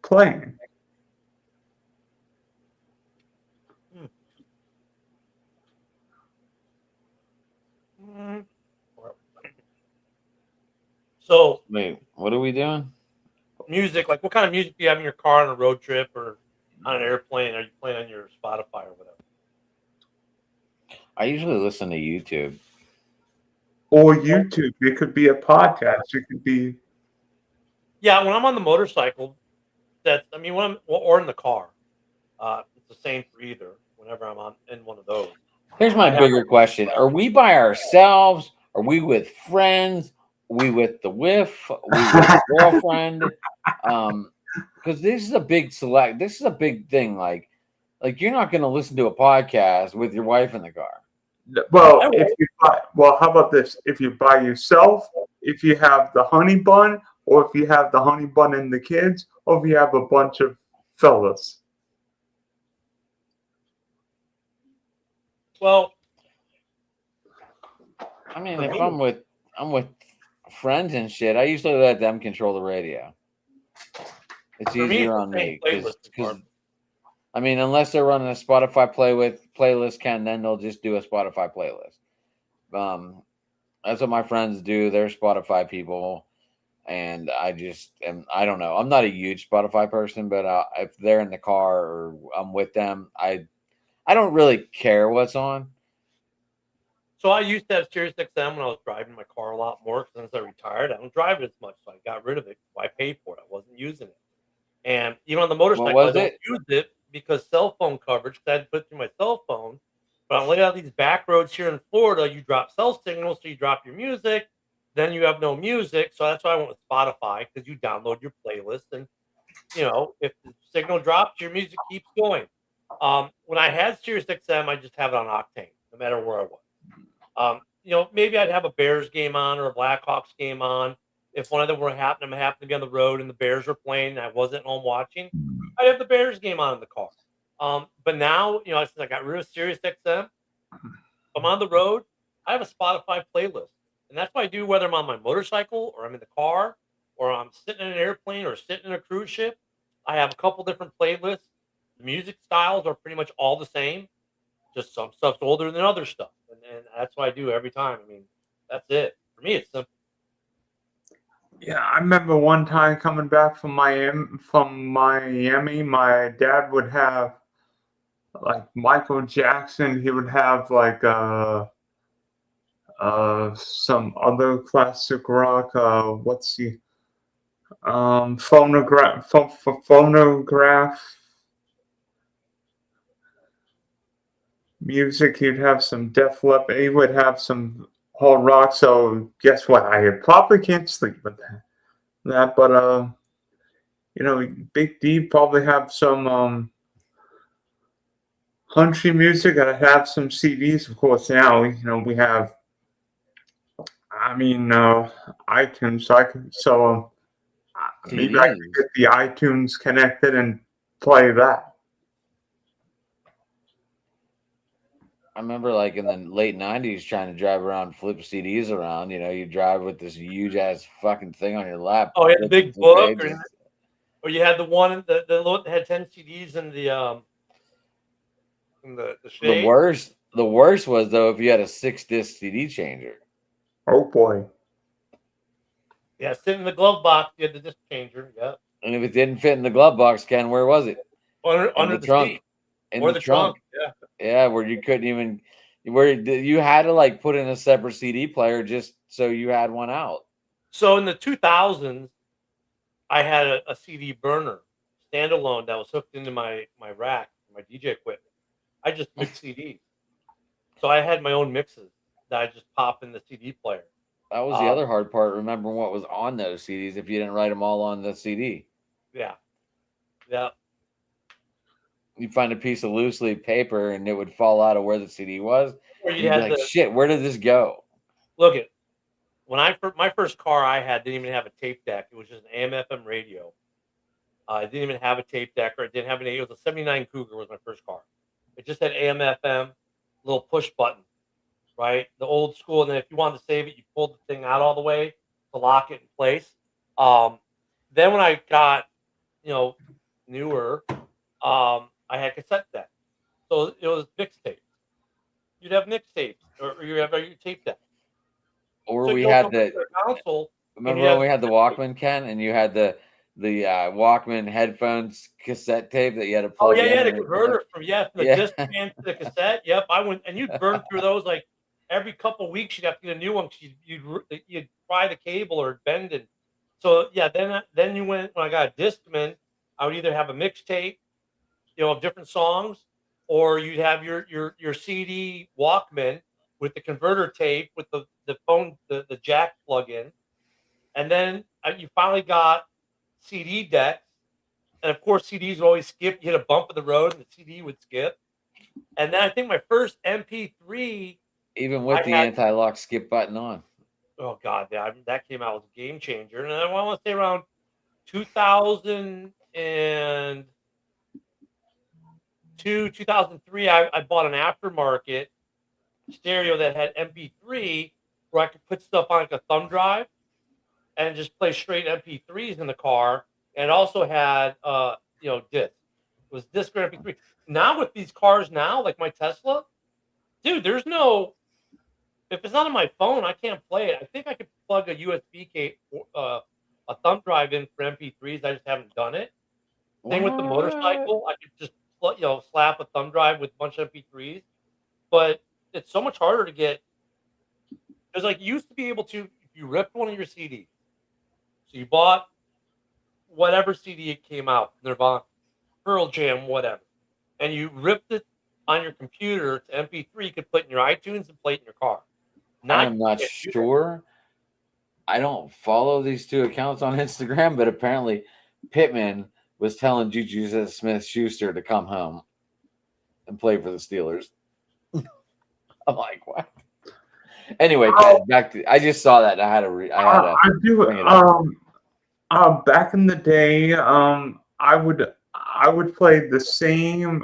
playing. Mm. So Wait, what are we doing? music, like what kind of music do you have in your car on a road trip or on an airplane? Are you playing on your Spotify or whatever? I usually listen to YouTube. Or YouTube. It could be a podcast. It could be. Yeah, when I'm on the motorcycle, when I'm or in the car, it's the same for either. Whenever I'm on in one of those, Here's my I have bigger question: are we by ourselves? Are we with friends? Are we with the whiff? Are we with a girlfriend? Because this is a big select. This is a big thing. Like you're not going to listen to a podcast with your wife in the car. Well, I if you buy, well, how about this? If you by yourself, if you have the honey bun, or if you have the honey bun and the kids, or if you have a bunch of fellas. well, I mean, for if me, I'm with friends and shit, I usually let them control the radio. It's for me, it's easier the on same me playlist. because I mean, unless they're running a Spotify playlist, then they'll just do a Spotify playlist. That's what my friends do. They're Spotify people, and I don't know. I'm not a huge Spotify person, but if they're in the car or I'm with them, I don't really care what's on. So I used to have Sirius XM when I was driving my car a lot more. 'Cause since I retired, I don't drive it as much, so I got rid of it. I paid for it. I wasn't using it, and even on the What motorcycle, I was don't it? use it because cell phone coverage. 'Cause I had to put it through my cell phone. But on laid out these back roads here in Florida, you drop cell signals, so you drop your music. Then you have no music, so that's why I went with Spotify because you download your playlist, and if the signal drops, your music keeps going. When I had Sirius XM, I just have it on Octane, no matter where I was. Maybe I'd have a Bears game on or a Blackhawks game on. If one of them happened to be on the road and the Bears were playing and I wasn't home watching, I'd have the Bears game on in the car. But now, since I got rid of Sirius XM, I'm on the road, I have a Spotify playlist. And that's what I do whether I'm on my motorcycle or I'm in the car or I'm sitting in an airplane or sitting in a cruise ship. I have a couple different playlists. The music styles are pretty much all the same, just some stuff's older than other stuff. And that's what I do every time. I mean, that's it. For me, it's simple. Yeah, I remember one time coming back from Miami, my dad would have like Michael Jackson. He would have like some other classic rock. What's the phonograph music. He'd have some Def Leppard. He would have some hard rock. So guess what? I probably can't sleep with that. But Big D probably have some country music. I have some CDs, of course. Now we have. I mean, iTunes. Maybe I could get the iTunes connected and play that. I remember like in the late '90s trying to drive around, flip CDs around. You drive with this huge ass fucking thing on your lap. Oh, you had the big flipping through book, pages. or you had the one the one that had 10 CDs in the The shade. worst was though if you had a 6-disc CD changer. Oh boy. Yeah, sitting in the glove box, you had the disc changer. Yeah, And if it didn't fit in the glove box, Ken, where was it? under the the trunk. seat In or the the trunk. Yeah. Yeah, where you couldn't even, where you had to like put in a separate CD player just so you had one out. So in the 2000s, I had a CD burner standalone that was hooked into my rack, my DJ equipment. I just mixed CDs. So I had my own mixes that I just pop in the CD player. That was the other hard part, remembering what was on those CDs if you didn't write them all on the CD. Yeah. Yeah. You'd find a piece of loose leaf paper and it would fall out of where the CD was. Or You'd be like, shit, where did this go? Look at when my first car I had didn't even have a tape deck. It was just an AM/FM radio. It didn't even have a tape deck, or it didn't have it was a '79 Cougar was my first car. It just had AM/FM, little push button. right? The old school, and then if you wanted to save it, you pulled the thing out all the way to lock it in place. Then when I got, newer, I had cassette deck. So it was mixtapes. You'd have mixtapes, or you have your tape deck. Or So we you had open up the your console. remember you when have we had the cassette tape. Walkman, Ken, and you had the Walkman headphones cassette tape that you had to Oh plug yeah, in. yeah, the and it- converter from the Yeah. disc man to the cassette. Yep, I went and you'd burn through those like every couple of weeks. You'd have to get a new one because you'd pry the cable or bend it. So yeah, then you went when I got a Discman. I would either have a mixtape, of different songs, or you'd have your CD Walkman with the converter tape with the phone the jack plug in, and then you finally got CD decks. And of course, CDs would always skip. You hit a bump in the road, and the CD would skip. And then I think my first MP3, Even with I the had. anti-lock skip button on. Oh God, that came out as a game changer. And then I want to say around 2002, 2003, I bought an aftermarket stereo that had MP3 where I could put stuff on like a thumb drive and just play straight MP3s in the car. And it also had disc. It was disc or MP3. Now with these cars now, like my Tesla, dude, there's no if it's not on my phone, I can't play it. I think I could plug a USB cable, a thumb drive in for MP3s. I just haven't done it. Same with the What? motorcycle. I could just slap a thumb drive with a bunch of MP3s, but it's so much harder to get. Because like you used to be able to, if you ripped one of your CDs, so you bought whatever CD it came out, Nirvana, Pearl Jam, whatever, and you ripped it on your computer to MP3, you could put it in your iTunes and play it in your car. Now I'm you not can't do that. sure. I don't follow these two accounts on Instagram, but apparently Pittman was telling Juju Smith-Schuster to come home and play for the Steelers. I'm like, what? Anyway, Ted, back to I just saw that. And I had to. I do. bring it up. Back in the day, I would play the same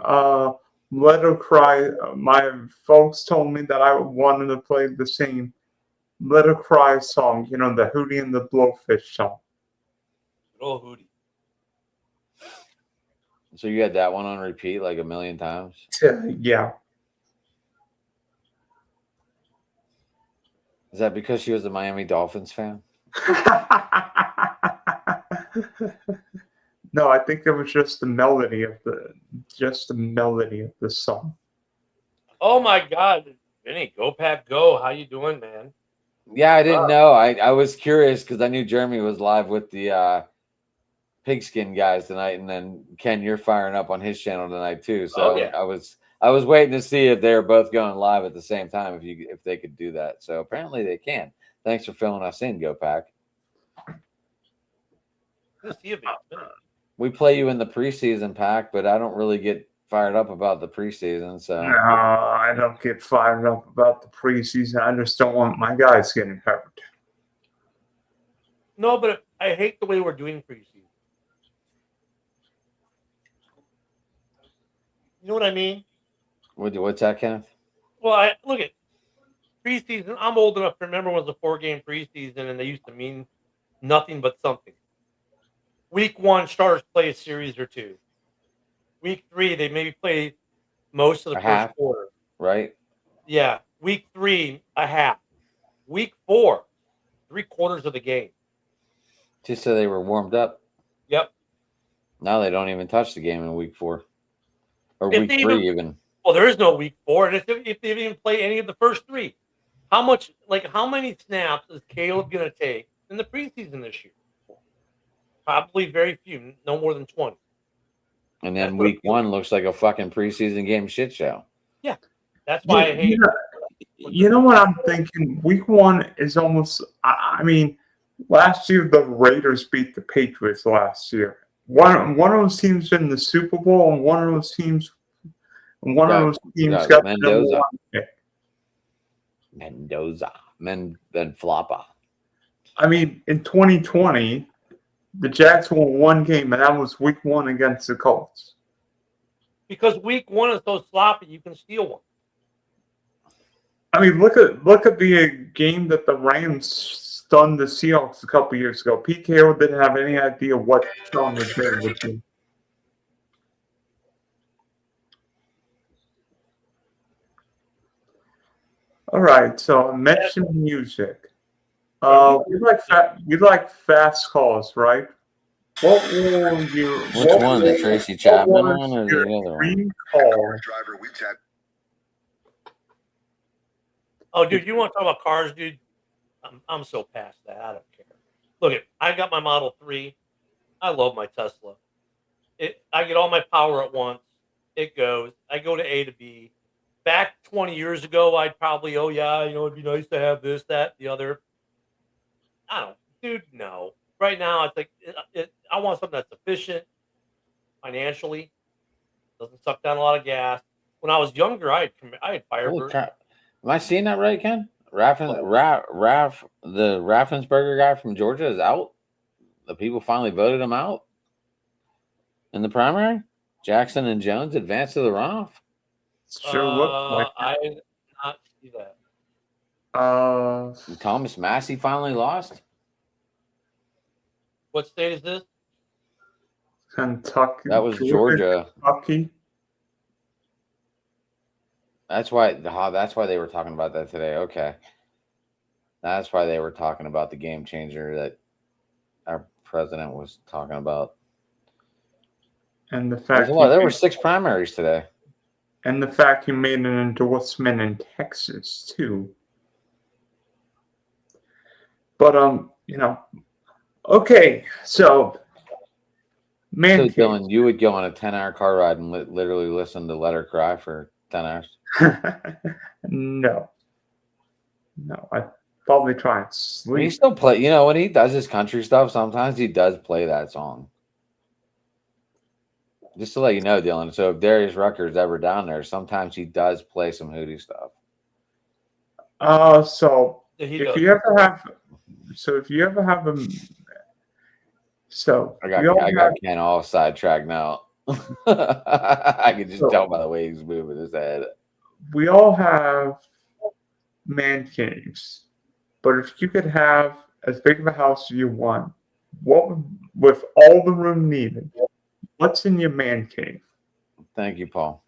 Let Her Cry. My folks told me that I wanted to play the same Let Her Cry song. You know, the Hootie and the Blowfish song. Oh, Hootie. So you had that one on repeat like a million times? Yeah. Is that because she was a Miami Dolphins fan? No, I think it was just the melody of the song. Oh my God, Vinny, go Pack, go! How you doing, man? Yeah, I didn't know. I was curious because I knew Jeremy was live with the Pigskin guys tonight, and then Ken, you're firing up on his channel tonight too. So yeah. I was waiting to see if they were both going live at the same time, if they could do that. So apparently they can. Thanks for filling us in, Go Pack. Good to see you, Vinny. We play you in the preseason pack, but I don't really get fired up about the preseason. So No, I don't get fired up about the preseason. I just don't want my guys getting hurt. No, but I hate the way we're doing preseason. You know what I mean? what's that, Kenneth? Well, I look at preseason. I'm old enough to remember when it was a 4-game preseason, and they used to mean nothing but something. Week 1, starters play a series or two. Week 3, they maybe play most of the first quarter. Right? Yeah. Week 3, a half. Week 4, 3/4 of the game. Just so they were warmed up. Yep. Now they don't even touch the game in week 4. Or If week they 3 even. Well, there is no week 4. And if they even play any of the first 3, how many snaps is Caleb going to take in the preseason this year? Probably very few, no more than 20. And then week 1 looks like a fucking preseason game shit show. Yeah. That's why I hate You know what I'm thinking? Week 1 is almost, I mean, last year the Raiders beat the Patriots last year. One of those teams in the Super Bowl, and one of those teams got Mendoza. the Mendoza. I mean, in 2020, the Jags won one game, and that was week 1 against the Colts. because week 1 is so sloppy, you can steal one. I mean, look at the game that the Rams stunned the Seahawks a couple years ago. Pete Carroll didn't have any idea what Sean McVay would do. All right, so mention music. We like fast calls, right? What were your Which one? The Tracy Chapman one or the other one? dream call? Oh, dude, you want to talk about cars, dude? I'm so past that. I don't care. Look, I got my Model 3. I love my Tesla. I get all my power at once. It goes. I go to A to B. Back 20 years ago, I'd probably, oh yeah, it'd be nice to have this, that, the other. I don't, dude. No. Right now, it's like I want something that's efficient financially, doesn't suck down a lot of gas. When I was younger, I had Holy Firebird. crap. Am I seeing that right, Ken? The Raffensperger guy from Georgia is out. The people finally voted him out in the primary. Jackson and Jones advanced to the runoff. Sure looks like I did not see that. And Thomas Massey finally lost. What state is this? Kentucky. That was Georgia. Kentucky. That's why they were talking about that today. Okay. That's why they were talking about the game changer that our president was talking about. And the fact There were 6 primaries today. And the fact you made an endorsement in Texas too. But okay, so man, So Dylan, you would go on a 10-hour car ride and literally listen to Let Her Cry for 10 hours? No, I probably try and He sleep. still play. When he does his country stuff, sometimes he does play that song. Just to let you know, Dylan. So if Darius Rucker's ever down there, sometimes he does play some Hootie stuff. So Yeah, he if does. you ever have a, so I got Ken all sidetracked now. I can just tell by the way he's moving his head. We all have man caves, but if you could have as big of a house as you want, with all the room needed, what's in your man cave? Thank you, Paul.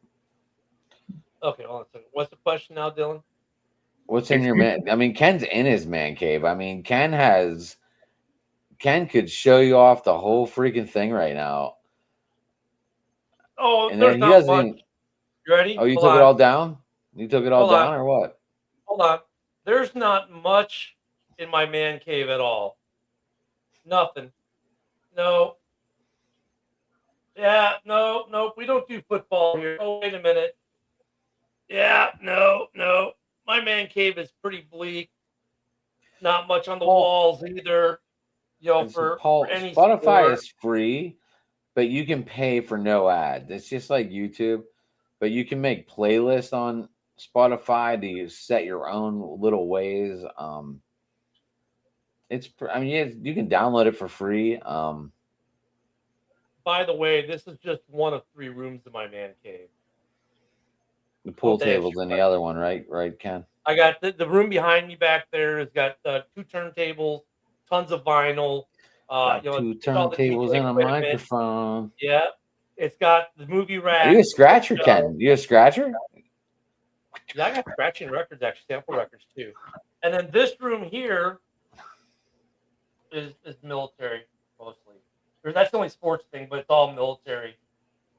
Okay, hold on a second. What's the question now, Dylan? What's in your man? I mean, Ken's in his man cave. I mean, Ken could show you off the whole freaking thing right now. Oh, And there's then he not doesn't much. even. You ready? Oh, you Hold took on. it all down? You took it all Hold down on. or what? Hold on. There's not much in my man cave at all. Nothing. No. Yeah, no. We don't do football here. Oh, wait a minute. Yeah, no. My man cave is pretty bleak. Not much on the walls either. For any Spotify sport. is free, but you can pay for no ads. It's just like YouTube, but you can make playlists on Spotify to set your own little ways. You can download it for free. By the way, this is just one of 3 rooms in my man cave. The pool Okay, table's in the other one, right? Right, Ken? I got the room behind me back there has got 2 turntables, tons of vinyl. 2 all the turntables DJ and a equipment. microphone. Yeah, it's got the movie rack. Are you a scratcher, Ken? You a scratcher? Yeah, I got scratching records, actually, sample records too. And then this room here is military mostly. That's the only sports thing, but it's all military.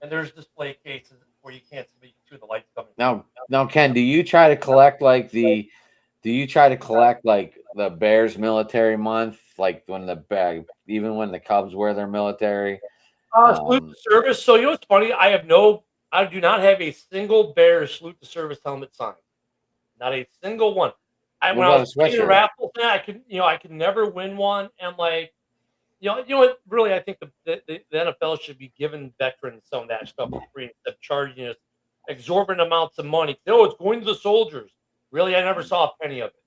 And there's display cases where you can't see to the lights coming. Now, Ken, do you try to collect like the Bears military month, like even when the Cubs wear their military? Salute to service. So what's funny? I do not have a single Bears salute to service helmet sign. Not a single one. When I was playing the raffle thing, I could never win one. And you know what? Really, I think the NFL should be giving veterans some of that stuff for free instead of charging us exorbitant amounts of money. It's going to the soldiers. Really, I never saw a penny of it.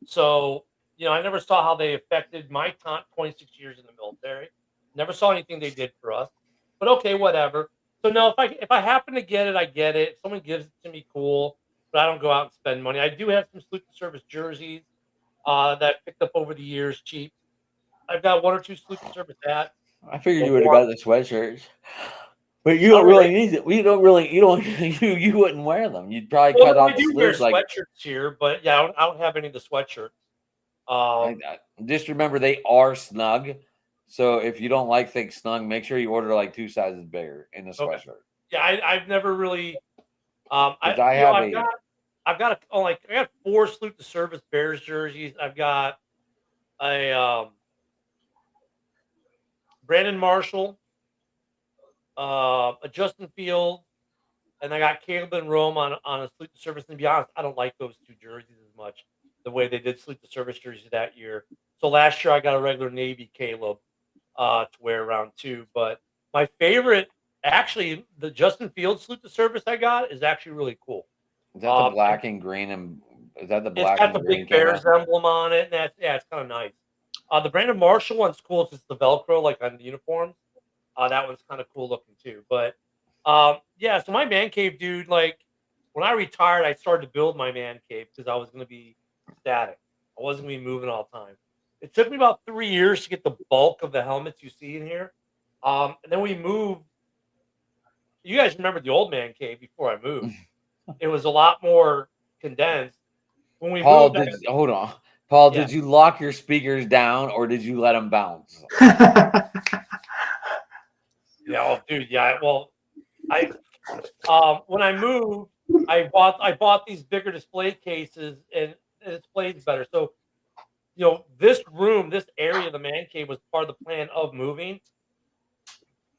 So, I never saw how they affected my 26 years in the military. Never saw anything they did for us. But okay, whatever. So now, if I happen to get it, I get it. If someone gives it to me, cool. but I don't go out and spend money. I do have some Salute to Service jerseys that I picked up over the years cheap. I've got 1 or 2 Salute to Service hats. I figured you Well, would have one- got the sweatshirts, but you Oh, don't really? really need it. You don't really. You don't. You wouldn't wear them. You'd probably cut Well, out we the do wear sleeves. Like sweatshirts here, but yeah, I don't have any of the sweatshirts. just remember, they are snug. So if you don't like things snug, make sure you order like 2 sizes bigger in the Okay. sweatshirt. Yeah, I've never really. 'Cause I have I've got I got 4 Salute to Service Bears jerseys. I've got a Brandon Marshall, a Justin Field, and I got Caleb and Rome on a Salute to Service. And to be honest, I don't like those 2 jerseys as much the way they did Salute to Service jerseys that year. So last year I got a regular Navy Caleb to wear around too. But my favorite, actually, the Justin Fields Salute to Service I got is actually really cool. Is that the black and green and is that the black It's got and the green big Bears emblem on it, and it's kind of nice. The Brandon Marshall one's cool. It's the Velcro like on the uniforms. That one's kind of cool looking too. But yeah, so my man cave, dude. Like when I retired, I started to build my man cave because I was going to be static. I wasn't going to be moving all the time. It took me about 3 years to get the bulk of the helmets you see in here, and then we moved. You guys remember the old man cave before I moved? It was a lot more condensed. When we Paul, moved, hold on. Paul, Yeah. did you lock your speakers down or did you let them bounce? Yeah, oh, dude, yeah. Well, I when I moved, I bought these bigger display cases and it displays better. So, this room, this area of the man cave was part of the plan of moving.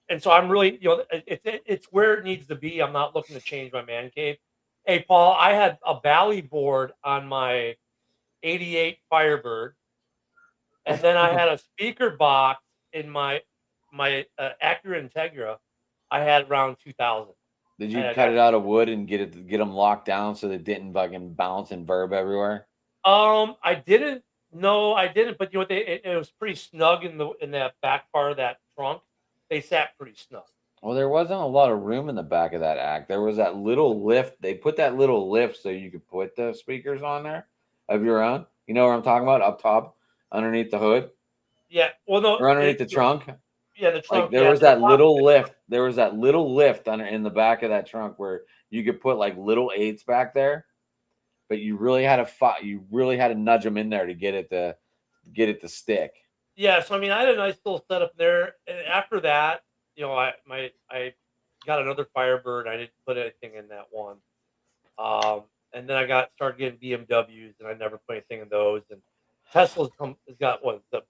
And so I'm really, it's where it needs to be. I'm not looking to change my man cave. Hey, Paul, I had a Bally board on my 88 Firebird, and then I had a speaker box in my Acura Integra. I had around 2000. Did you I cut it out of wood and get them locked down so they didn't fucking bounce and verb everywhere? I didn't. No, I didn't. But you know what? It was pretty snug in that back part of that trunk. They sat pretty snug. Well, there wasn't a lot of room in the back of that act. There was that little lift. They put that little lift so you could put the speakers on there of your own. You know what I'm talking about? Up top, underneath the hood. Yeah. Well, no. Or underneath the trunk. Yeah, the trunk. Like there was that little lift. There was that little lift in the back of that trunk where you could put like little eights back there, but you really had to nudge them in there to get it to stick. Yeah. So I mean, I had a nice little setup there. And after that, I got another Firebird. I didn't put anything in that one. And then I started getting BMWs, and I never put anything in those. And Tesla's has got the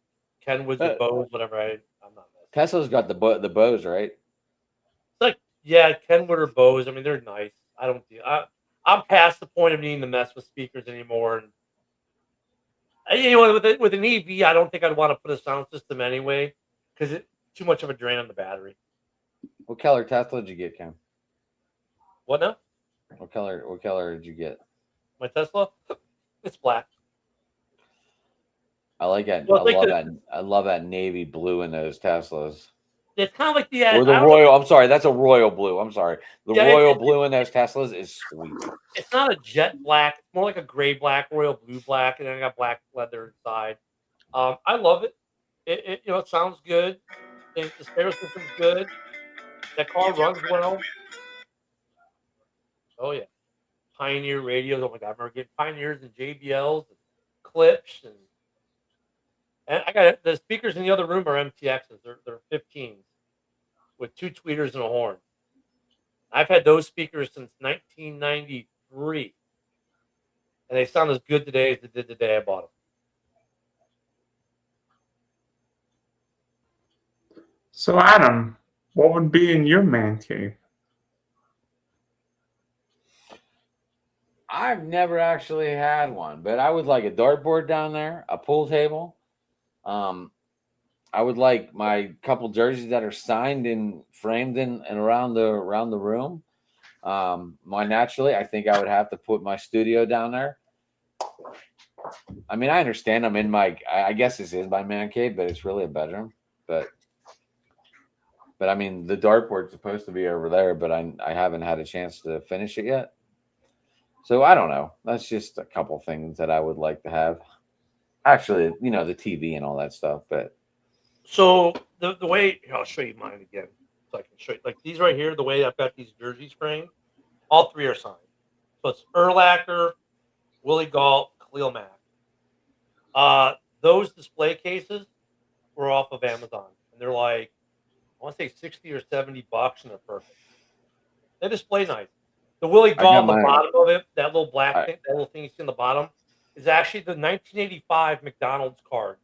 Kenwoods or Bose, whatever. I'm not. Tesla's got the Bose, right? It's like, yeah, Kenwood or Bose. I mean, they're nice. I don't do. I'm past the point of needing to mess with speakers anymore. And with an EV, I don't think I'd want to put a sound system anyway because it's too much of a drain on the battery. What color Tesla did you get, Cam? What now? What color did you get? My Tesla? It's black. I like that. Well, I love that navy blue in those Teslas. It's kind of like or the royal. I'm sorry, that's a royal blue. I'm sorry. The royal blue in those Teslas is sweet. It's not a jet black. It's more like a gray black, royal blue black, and then I got black leather inside. I love it. It sounds good. The stereo system's good. That car runs well. Oh yeah, Pioneer radios. Oh my god, I remember getting Pioneers and JBLs and Clips and I got the speakers in the other room are MTXs. They're 15s with 2 tweeters and a horn. I've had those speakers since 1993, and they sound as good today as they did the day I bought them. So, Adam, what would be in your man cave? I've never actually had one, but I would like a dartboard down there, a pool table. I would like my couple jerseys that are signed and framed and around the room. Naturally, I think I would have to put my studio down there. I mean, I understand I'm in I guess this is my man cave, but it's really a bedroom. But I mean, the dartboard's supposed to be over there, but I haven't had a chance to finish it yet. So I don't know. That's just a couple things that I would like to have. Actually, the TV and all that stuff. But So the way here, I'll show you mine again, so I can show you like these right here. The way I've got these jerseys framed, all three are signed. So it's Urlacher, Willie Galt, Khalil Mack. Those display cases were off of Amazon, and they're like I want to say $60 or $70, and they're perfect. They display nice. The Willie I got Galt, the mine. bottom of it, that little black I- thing, that little thing you see on the bottom, is actually the 1985 McDonald's card.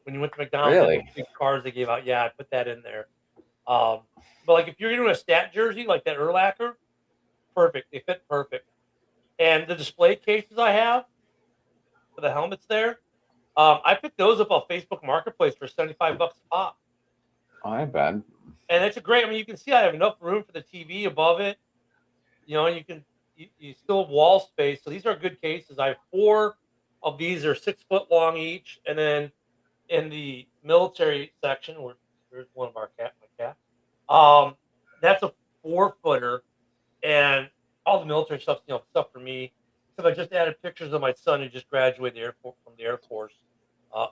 When you went to McDonald's, they had Really? those big cards they gave out. Yeah, I put that in there. But like if you're doing a stat jersey like that Urlacher, perfect. They fit perfect. And the display cases I have for the helmets there, I picked those up on Facebook Marketplace for $75 a pop. I ain't bad. And it's a great. I mean, you can see I have enough room for the TV above it. And you still have wall space. So these are good cases. I have 4 of these. Are 6 foot long each, and then in the military section, where there's one of my cat. That's a 4-footer, and all the military stuff, stuff for me. Because I just added pictures of my son who just graduated from the Air Force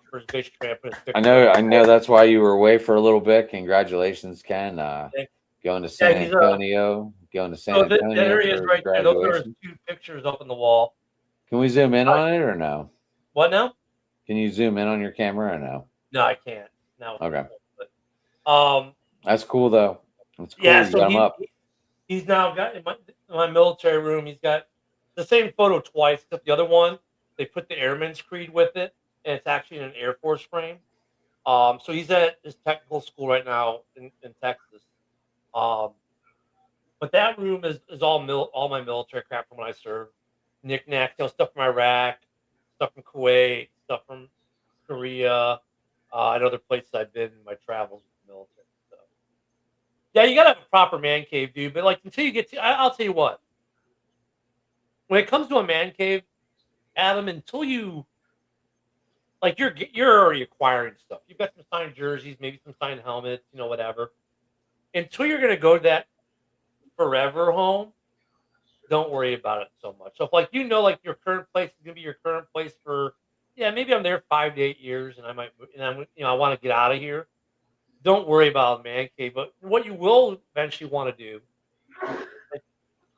for his basic training. I know that's why you were away for a little bit. Congratulations, Ken. Going to San Antonio. Going to San Antonio. There he is right there. Those are graduation. 2 pictures up on the wall. Can we zoom in on it or no? What now? Can you zoom in on your camera or no? No, I can't. No. Okay. But, That's cool though. That's cool. yeah, You so got 'em up. he's now got in my military room. He's got the same photo twice, except the other one they put the Airman's Creed with it, and it's actually in an Air Force frame. So he's at his technical school right now in Texas. But that room is all my military crap from when I served. Knickknacks, stuff from Iraq, stuff from Kuwait, stuff from Korea, and other places I've been in my travels with the military. So. Yeah, you gotta have a proper man cave, dude. But like until you get to, I'll tell you what. When it comes to a man cave, Adam, until you like you're already acquiring stuff. You've got some signed jerseys, maybe some signed helmets, whatever. Until you're gonna go to that forever home, don't worry about it so much. So if like like your current place is gonna be your current place for maybe I'm there 5 to 8 years and I want to get out of here. Don't worry about a man cave. But what you will eventually want to do, like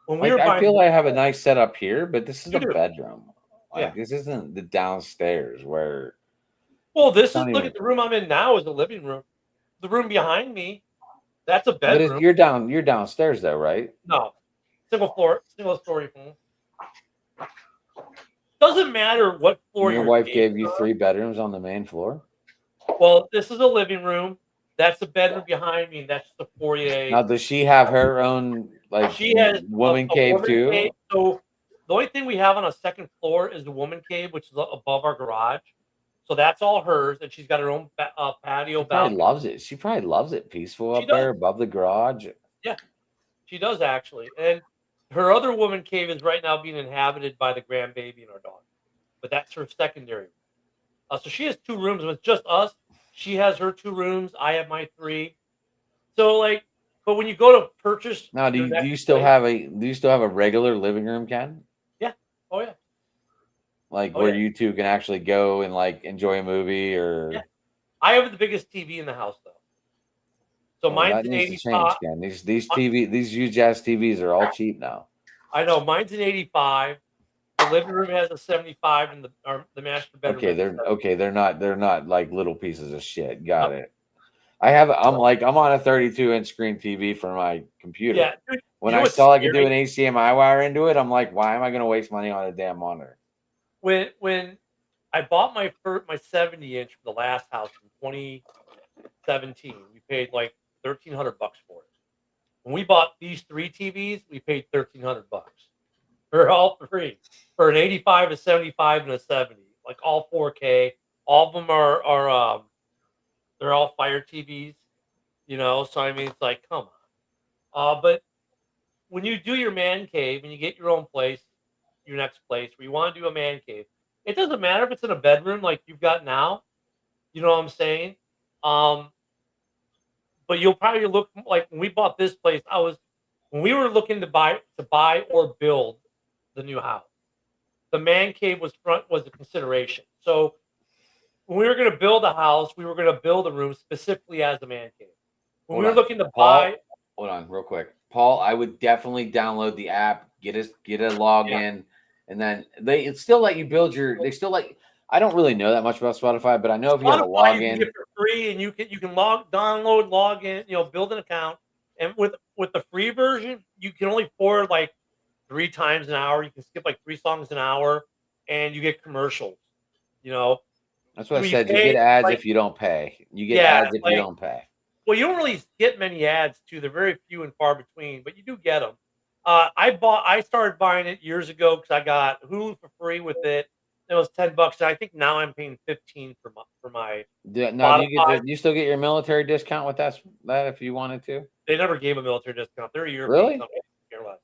when we were I buying, feel I have a nice setup here, but this is You a do. bedroom. This isn't the downstairs where. well, this is Don't look even- at the room I'm in now is a living room. The room behind me, that's a But bedroom. you're downstairs though, right? No, single story home. Doesn't matter what floor Your your wife gates gave you are. 3 bedrooms on the main floor. Well, this is a living room. That's a bedroom behind me. And that's the foyer. Now, does she have her own She has woman a cave woman too? cave. So the only thing we have on a second floor is the woman cave, which is above our garage. So that's all hers, and she's got her own patio. She probably balcony. loves it. She probably loves it. Peaceful She up there does. above the garage. She does actually, and her other woman cave is right now being inhabited by the grandbaby and our dog, but that's her secondary. So she has 2 rooms with just us. She has her 2 rooms. I have my 3. So but when you go to purchase, Now, do your you next still place- have a regular living room, Ken? Oh yeah. Like Oh, where yeah. you two can actually go and enjoy a movie or. Yeah. I have the biggest TV in the house though. So Well, mine's that an needs to change, 85. Ken. These huge ass TVs are all cheap now. I know mine's an 85. The living room has a 75, and the master bedroom. Okay, has a 70. they're not like little pieces of shit. Got it. I'm on a 32-inch screen TV for my computer. Yeah. Dude, When you know I what's saw I could do scary? an HDMI wire into it, I'm like, why am I going to waste money on a damn monitor? When I bought my 70-inch for the last house in 2017, we paid like $1,300 for it. When we bought these 3 TVs, we paid $1,300 for all 3, for an 85, a 75, and a 70, like all 4K. All of them are they're all Fire TVs, So I mean, it's like, come on. But when you do your man cave and you get your own place, your next place where you want to do a man cave, it doesn't matter if it's in a bedroom like you've got now. You know what I'm saying? But you'll probably look like when we bought this place. When we were looking to buy or build the new house, the man cave was a consideration. So when we were going to build a house, we were going to build a room specifically as a man cave. When we were looking to buy, hold on, real quick, Paul. I would definitely download the app, get a login, and then it's still let you build your. They still like. I don't really know that much about Spotify, but I know if you have a Spotify, you login, can get for free, and you can download, log in, build an account, and with the free version, you can only forward like 3 times an hour. You can skip like 3 songs an hour, and you get commercials. That's what I you said. You pay, get ads like- if you don't pay. You get Yeah, ads if you don't pay. Well, you don't really get many ads too. They're very few and far between, but you do get them. I started buying it years ago because I got Hulu for free with it. It was $10, and I think now I'm paying 15 for my. Yeah, now do Spotify. you still get your military discount with that if you wanted to? They never gave a military discount. They're a European Really? company. Care less.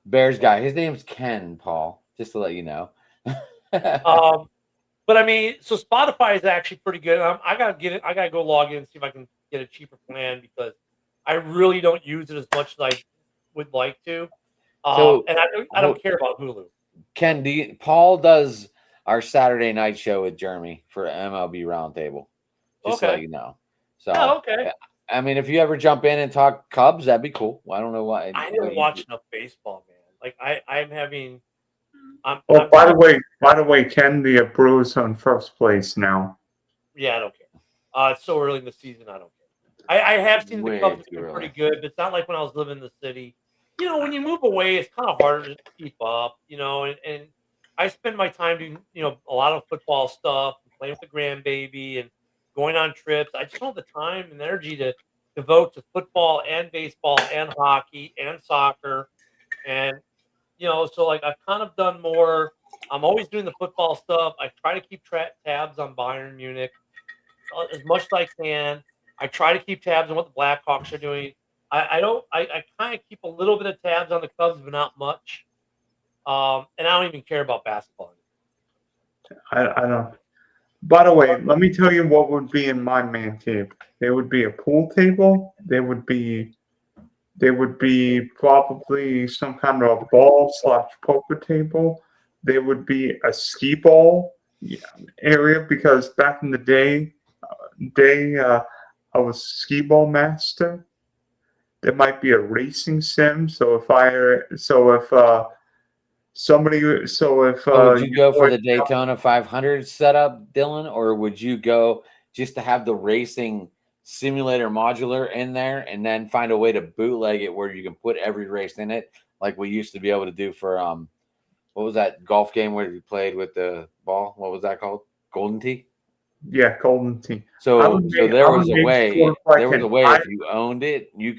Bears guy. His name's Ken, Paul. Just to let you know. But I mean, so Spotify is actually pretty good. I gotta get it. I gotta go log in and see if I can get a cheaper plan because I really don't use it as much as I would like to. And I don't care about Hulu. Ken, Paul does our Saturday night show with Jeremy for MLB Roundtable. Just to let you know. So, okay. I mean, if you ever jump in and talk Cubs, that'd be cool. I don't know why. I don't watch enough baseball, man. Like I'm having. By the way, Ken, the Brewers are in first place now. Yeah, I don't care. It's so early in the season, I don't care. I have seen the Cubs been pretty good, but it's not like when I was living in the city. When you move away, it's kind of harder to keep up. And I spend my time doing a lot of football stuff, playing with the grandbaby, and going on trips. I just don't have the time and energy to devote to football and baseball and hockey and soccer, and so like I've kind of done more. I'm always doing the football stuff. I try to keep tabs on Bayern Munich as much as I can. I try to keep tabs on what the Blackhawks are doing. I kind of keep a little bit of tabs on the Cubs, but not much. And I don't even care about basketball. I don't. By the way, let me tell you what would be in my man cave. There would be a pool table. There would be probably some kind of a ball/poker table. There would be a skee ball area because back in the day, I was a skee ball master. There might be a racing sim. So would you go for the Daytona 500 setup, Dylan, or would you go just to have the racing simulator modular in there and then find a way to bootleg it where you can put every race in it, like we used to be able to do for what was that golf game where you played with the ball? What was that called? Golden Tee? Yeah, Golden Tee. So there was a way. If you owned it, you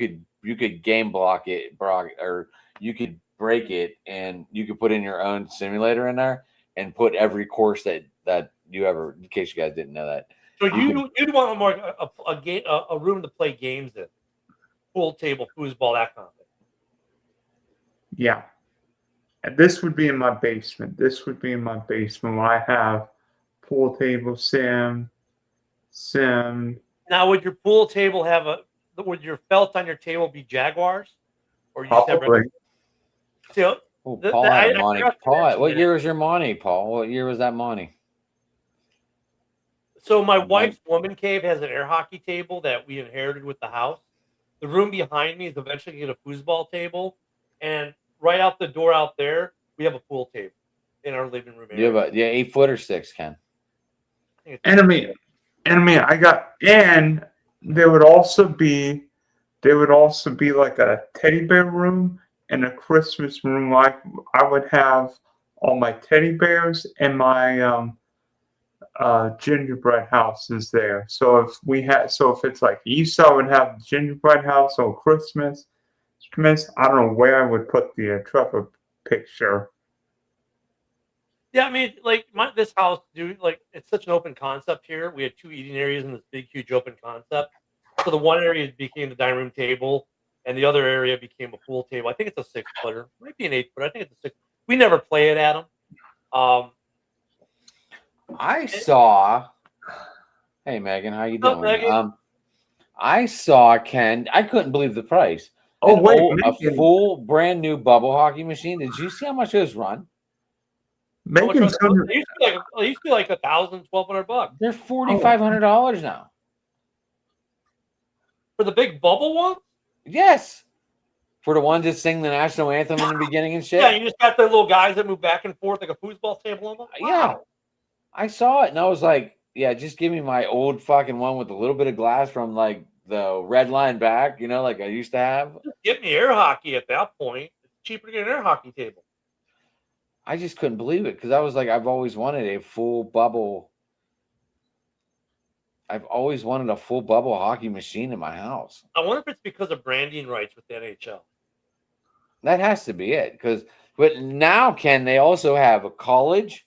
could game block it, or you could break it, and you could put in your own simulator in there and put every course that you ever. In case you guys didn't know that. So you'd want more a room to play games in, pool table, foosball, that kind of thing. Yeah, and this would be in my basement. Where I have pool table, sim. Now, would your pool table would your felt on your table be Jaguars, or you Probably. So, Paul had a Monty. Paul, what year was your Monty, Paul? What year was that Monty? So my wife's woman cave has an air hockey table that we inherited with the house. The room behind me is eventually going to get a foosball table, and right out the door out there, we have a pool table in our living room area. You have 8 foot or 6, Ken? Enemy. I got, and there would also be like a teddy bear room and a Christmas room. I would have all my teddy bears and my gingerbread houses there. So if it's like Easter, I would have the gingerbread house, or Christmas. I don't know where I would put the Trevor picture. Yeah, I mean, like this house, dude, like it's such an open concept here. We had 2 eating areas in this big, huge open concept. So the one area became the dining room table, and the other area became a pool table. I think it's a 6-footer, might be an 8-footer. I think it's a 6. We never play it, Adam. I saw. Hey, Megan, how you doing? Megan? I saw Ken. I couldn't believe the price. Oh wait, a full brand new bubble hockey machine. Did you see how much it was run? How much are Megan's they? gonna. They used to be like $1,000, $1,200 They're $4,500 now. for the big bubble ones. Yes. For the ones that sing the national anthem in the beginning and shit. Yeah, you just got the little guys that move back and forth like a foosball table on them. Yeah. I saw it and I was like, yeah, just give me my old fucking one with a little bit of glass from like the red line back, like I used to have. Just get me air hockey at that point. It's cheaper to get an air hockey table. I just couldn't believe it because I was like, I've always wanted a full bubble. I've always wanted a full bubble hockey machine in my house. I wonder if it's because of branding rights with the NHL. That has to be it. But now, Ken, they also have a college.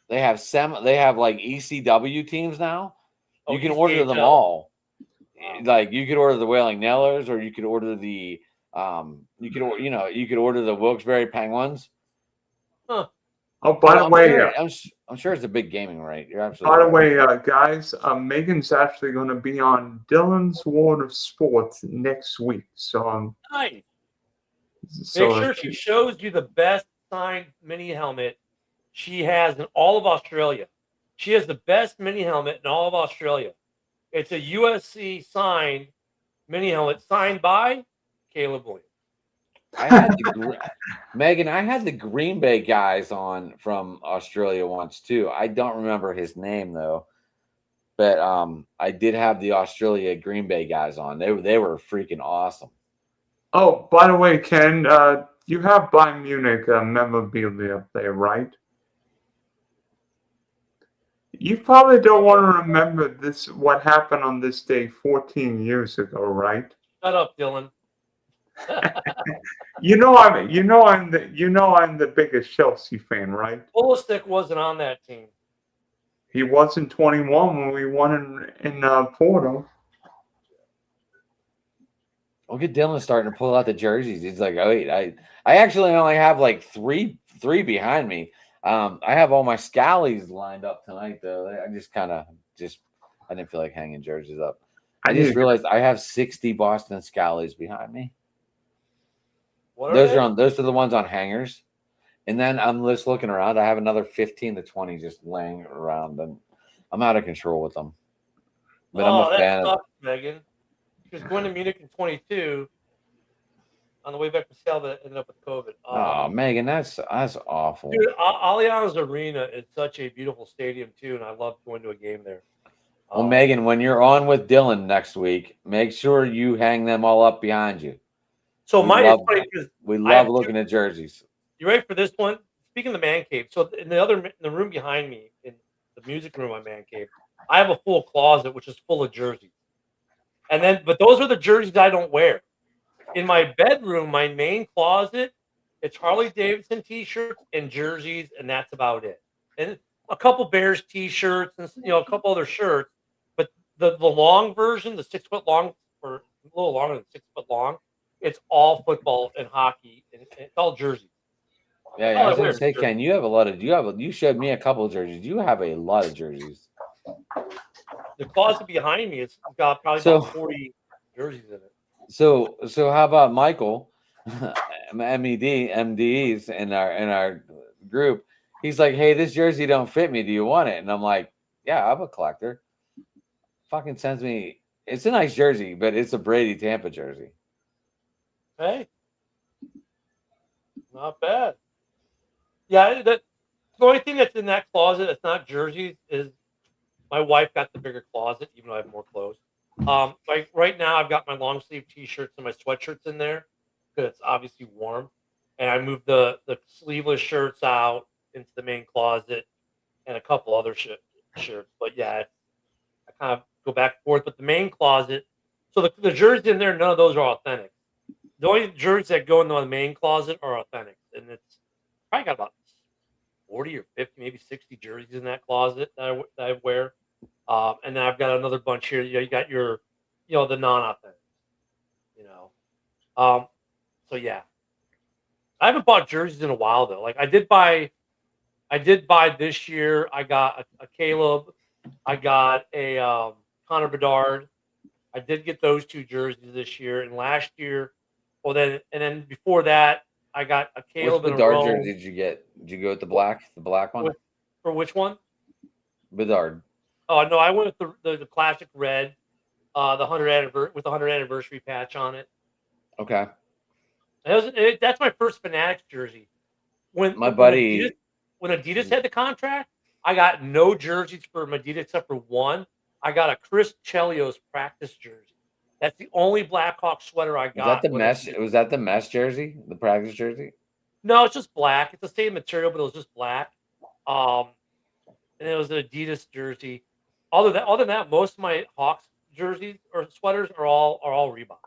They have like ECW teams now. Oh, You can order them ECHL. all. Wow. Like you could order the Wailing Nailers, or you could order the you could order the Wilkes-Barre Penguins. Huh. Oh, by the way, I'm sure it's a big gaming rate. You're absolutely by the right. way, guys, Megan's actually going to be on Dylan's World of Sports next week. So, Nice. so Make sure she shows you the best signed mini helmet she has in all of Australia. She has the best mini helmet in all of Australia. It's a USC signed mini helmet signed by Caleb Williams. Megan, I had the Green Bay guys on from Australia once too. I don't remember his name though, but I did have the Australia Green Bay guys on. They were freaking awesome. Oh, by the way, Ken, you have Bayern Munich memorabilia up there, right? You probably don't want to remember what happened on this day 14 years ago, right? Shut up, Dylan. I'm the biggest Chelsea fan, right? Pulisic wasn't on that team. He wasn't 21 when we won in Porto. Look at Dylan starting to pull out the jerseys. He's like, oh wait, I actually only have like three behind me. I have all my Scallies lined up tonight though. I just I didn't feel like hanging jerseys up. I just realized I have 60 Boston Scallies behind me. Those are the ones on hangers. And then I'm just looking around. I have another 15 to 20 just laying around, and I'm out of control with them. But I'm a fan of Megan. She was going to Munich in 22 on the way back from Seattle, but ended up with COVID. Oh, Megan, that's awful. Dude, Allianz Arena is such a beautiful stadium too, and I love going to a game there. Well, Megan, when you're on with Dylan next week, make sure you hang them all up behind you. So mine is funny because we love looking at jerseys. You ready for this one? Speaking of the man cave, so in the room behind me, in the music room, my man cave, I have a full closet which is full of jerseys. But those are the jerseys I don't wear. In my bedroom, my main closet, it's Harley Davidson T-shirts and jerseys, and that's about it. And a couple Bears T-shirts and a couple other shirts. But the long version, the 6 foot long, or a little longer than 6 foot long, it's all football and hockey, and it's all jerseys. Yeah, I was gonna say, Ken, you have a lot of. You showed me a couple of jerseys. You have a lot of jerseys. The closet behind me has got probably about 40 jerseys in it. So how about Michael, MDs in our group? He's like, hey, this jersey don't fit me. Do you want it? And I'm like, yeah, I'm a collector. Fucking sends me. It's a nice jersey, but it's a Brady Tampa jersey. Hey, not bad. Yeah, the only thing that's in that closet that's not jerseys is my wife got the bigger closet, even though I have more clothes. Like right now, I've got my long sleeve T-shirts and my sweatshirts in there because it's obviously warm, and I moved the sleeveless shirts out into the main closet and a couple other shirts. But yeah, I kind of go back and forth. But the main closet, so the jerseys in there, none of those are authentic. The only jerseys that go into the main closet are authentic, and it's probably got about 40 or 50, maybe 60 jerseys in that closet that I wear. And then I've got another bunch here. You got your, the non-authentic. So yeah, I haven't bought jerseys in a while though. Like I did buy this year. I got a Caleb. I got a Connor Bedard. I did get those 2 jerseys this year, and last year. Well, then before that, I got a Which Caleb and a Bedard Rome. jersey did you get? Did you go with the black one? With- For which one? Bedard. Oh no, I went with the classic red, the 100th anniversary patch on it. Okay. That's my first Fanatics jersey. When Adidas had the contract, I got no jerseys for Adidas except for one. I got a Chris Chelios practice jersey. That's the only Blackhawks sweater I got. Was that the mesh jersey? The practice jersey? No, it's just black. It's the same material, but it was just black. And it was an Adidas jersey. Other than that, most of my Hawks jerseys or sweaters are all Reebok.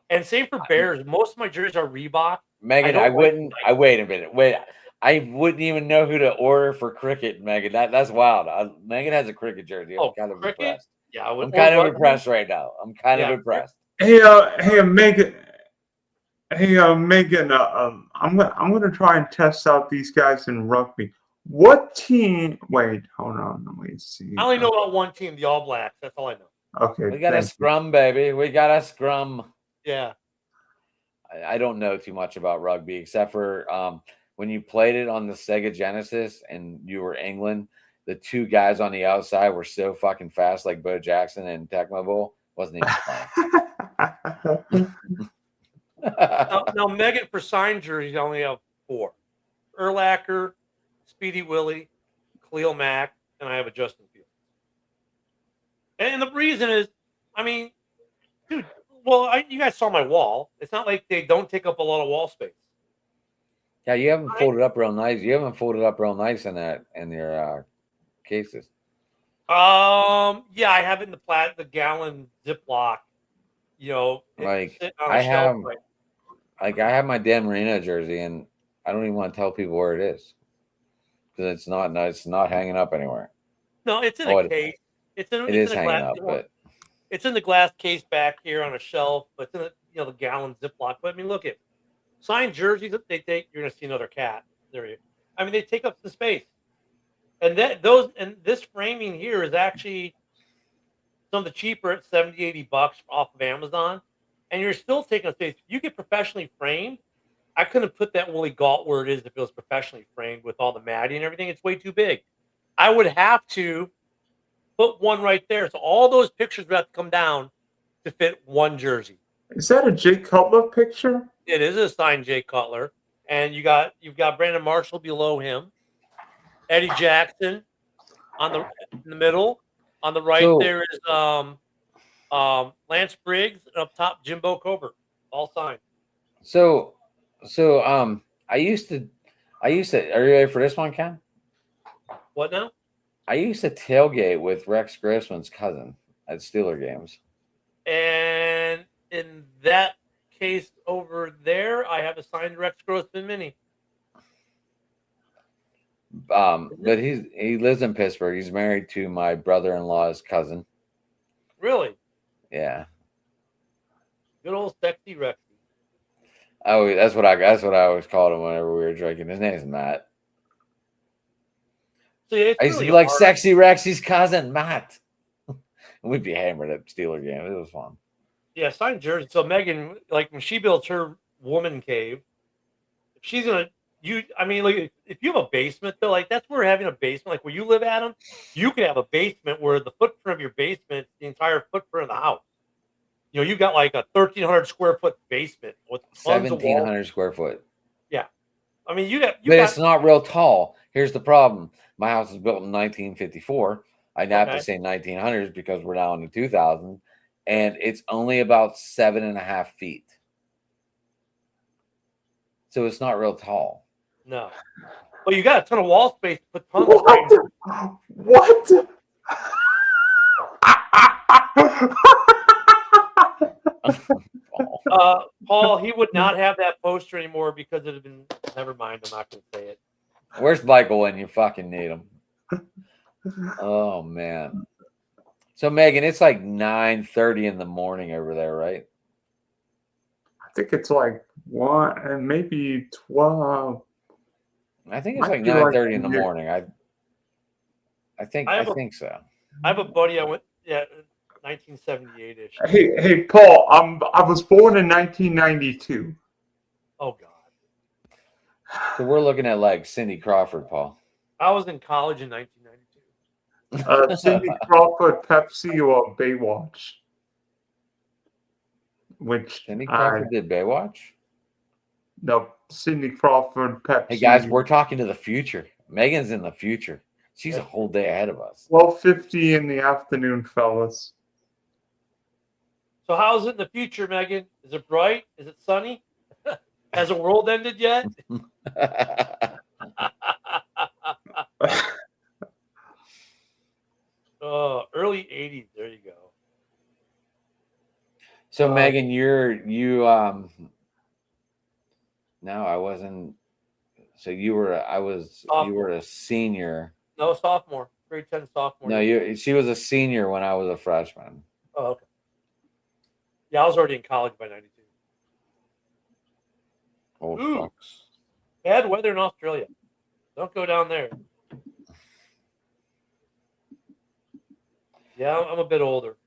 And same for Bears. Most of my jerseys are Reebok. Megan, wait a minute. Wait. I wouldn't even know who to order for cricket, Megan. That's wild. Megan has a cricket jersey. I'm kind of cricket? impressed. Yeah, I'm kind of impressed right now. I'm kind of impressed. Hey, Megan. Hey, Megan. I'm gonna try and test out these guys in rugby. What team? Wait, hold on. Let me see. I only know about one team, the All Blacks. That's all I know. Okay. We got a scrum, baby. We got a scrum. Yeah. I don't know too much about rugby except for when you played it on the Sega Genesis and you were England, the two guys on the outside were so fucking fast, like Bo Jackson and Tecmo Bowl. Wasn't even fun. now, Megan, for signed jerseys, I only have 4. Urlacher, Speedy Willie, Khalil Mack, and I have a Justin Fields. And the reason is, I mean, dude, you guys saw my wall. It's not like they don't take up a lot of wall space. Yeah, you haven't folded up real nice. You haven't folded up real nice in your cases. Yeah, I have it in the gallon Ziploc. I have my Dan Marino jersey, and I don't even want to tell people where it is because it's not hanging up anywhere. No, it's in a case. It is hanging up, but it's in the glass case back here on a shelf. But it's in the gallon Ziploc. But I mean, look at signed jerseys that they take. You're gonna see another cat. They take up the space. And this framing here is actually some of the cheaper at $70-$80 off of Amazon, and you're still taking a space. You get professionally framed. I couldn't put that Willie Galt where it is if it was professionally framed with all the matting and everything. It's way too big. I would have to put one right there, so all those pictures would have to come down to fit one jersey. Is that a Jay Cutler picture? It is a signed Jay Cutler, and you've got Brandon Marshall below him. Eddie Jackson in the middle. On the right, there is Lance Briggs, and up top Jimbo Covert, all signed. So I used to. Are you ready for this one, Ken? What now? I used to tailgate with Rex Grossman's cousin at Steeler games. And in that case over there, I have a signed Rex Grossman mini. But he lives in Pittsburgh. He's married to my brother-in-law's cousin. Really? Yeah. Good old sexy Rexy. Oh, that's what I always called him whenever we were drinking. His name's Matt. So I used to be like sexy Rexy's cousin, Matt. We'd be hammered at Steeler games. It was fun. Yeah, signed jersey. So Megan, like when she builds her woman cave, she's gonna. If you have a basement though, like that's where having a basement, like where you live, Adam, you could have a basement where the footprint of your basement, the entire footprint of the house. You got like a 1,300 square foot basement with 1,700 square foot. Yeah, but it's not real tall. Here's the problem: my house was built in 1954. I'd have to say 1900s because we're now in the 2000s, and it's only about 7.5 feet. So it's not real tall. No. Well, you got a ton of wall space to put tons of things. What? Paul, he would not have that poster anymore because it had been. Never mind, I'm not going to say it. Where's Michael when you fucking need him? Oh man. So Megan, it's like 9:30 in the morning over there, right? I think it's like 1 and maybe 12. I think it's like 9:30 in the morning. I think so. I have a buddy. 1978-ish. Hey, Paul. I was born in 1992. Oh God. So we're looking at like Cindy Crawford, Paul. I was in college in 1992. Cindy Crawford, Pepsi, or Baywatch? Which Cindy Crawford did Baywatch. no, Cindy Crawford, Pepsi. Hey guys, we're talking to the future. Megan's in the future. She's a whole day ahead of us. 12:50 in the afternoon, fellas. So how's it in the future, Megan? Is it bright? Is it sunny? Has the world ended yet? Early 80s. There you go. So Megan, no, I wasn't. So you were a senior. No, sophomore. Grade 10 sophomore. No, she was a senior when I was a freshman. Oh, okay. Yeah, I was already in college by 92. Oh, Ooh. fucks. Bad weather in Australia. Don't go down there. Yeah, I'm a bit older.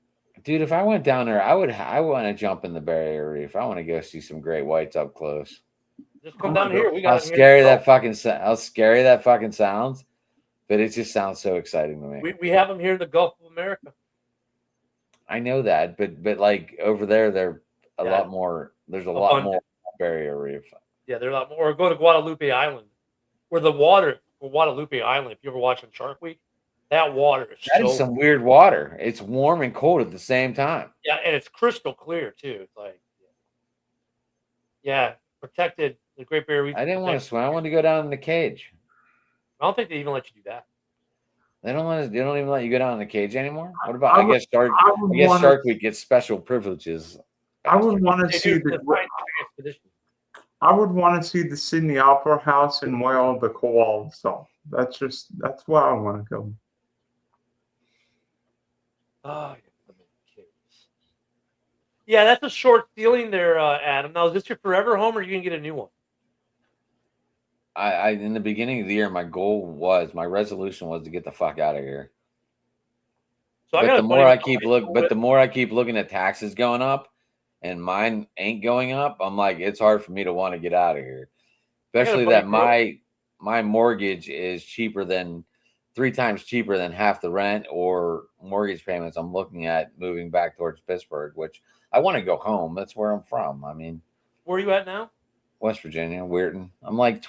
Dude, if I went down there, I want to jump in the Barrier Reef. I want to go see some great whites up close. Just come down here. We got How scary that fucking sounds, but it just sounds so exciting to me. We have them here in the Gulf of America. I know that, but like over there, they're a lot more. There's a lot more Barrier Reef. Yeah, they're a lot more. Or go to Guadalupe Island, where the water for Guadalupe Island. If you ever watching Shark Week, that water is some weird water. It's warm and cold at the same time. Yeah, and it's crystal clear too. It's like, yeah, protected. The Great Barrier Reef. I didn't want to swim. I wanted to go down in the cage. I don't think they even let you do that. They don't even let you go down in the cage anymore. What about? I guess Shark Week gets special privileges. I would want to see I would want to see the Sydney Opera House and Whale the Koala. So that's where I want to go. Oh, yeah, that's a short ceiling there, Adam. Now, is this your forever home, or are you gonna get a new one? I in the beginning of the year, my resolution was to get the fuck out of here. So but the more I keep looking at taxes going up, and mine ain't going up, I'm like, it's hard for me to want to get out of here. Especially that my mortgage is three times cheaper than half the rent or mortgage payments. I'm looking at moving back towards Pittsburgh, which I want to go home. That's where I'm from. I mean, where are you at now? West Virginia, Weirton. I'm like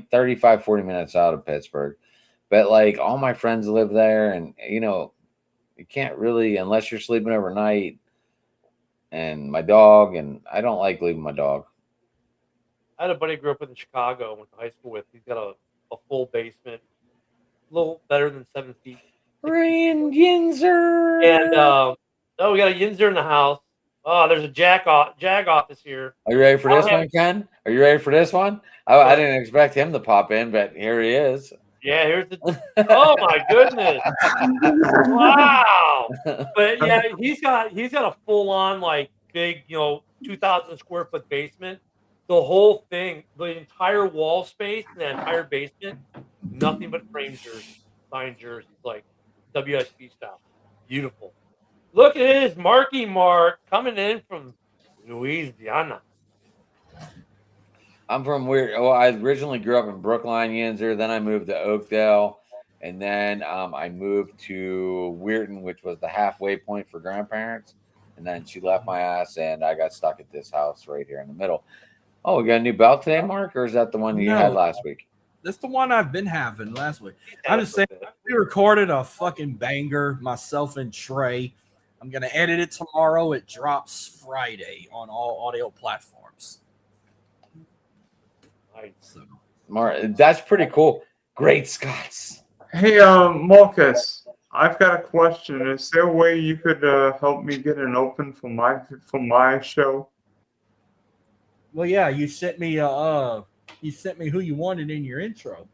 35, 40 minutes out of Pittsburgh. But like all my friends live there, and you can't really, unless you're sleeping overnight. And my dog, and I don't like leaving my dog. I had a buddy I grew up with in Chicago, went to high school with. He's got a full basement, a little better than 7 feet. Ryan Yinzer. And we got a Yinzer in the house. Oh, there's a Jag office here. Are you ready for this one, Ken? Are you ready for this one? I didn't expect him to pop in, but here he is. Yeah, here's the. Oh my goodness! Wow. But yeah, he's got a full on like big 2,000 square foot basement. The whole thing, the entire wall space, in that entire basement, nothing but frame jerseys, signed jerseys, like WSB style. Beautiful. Look at his Marky Mark coming in from Louisiana. I'm from I originally grew up in Brookline, Yinzer. Then I moved to Oakdale. And then I moved to Weirton, which was the halfway point for grandparents. And then she left my ass, and I got stuck at this house right here in the middle. Oh, we got a new belt today, Mark? Or is that the one you had last week? That's the one I've been having last week. I'm just saying, we recorded a fucking banger, myself and Trey. I'm going to edit it tomorrow. It drops Friday on all audio platforms. So, Mark, that's pretty cool. Great Scots. Hey, Marcus, I've got a question. Is there a way you could help me get an open for my show? Well, yeah, you sent me who you wanted in your intro.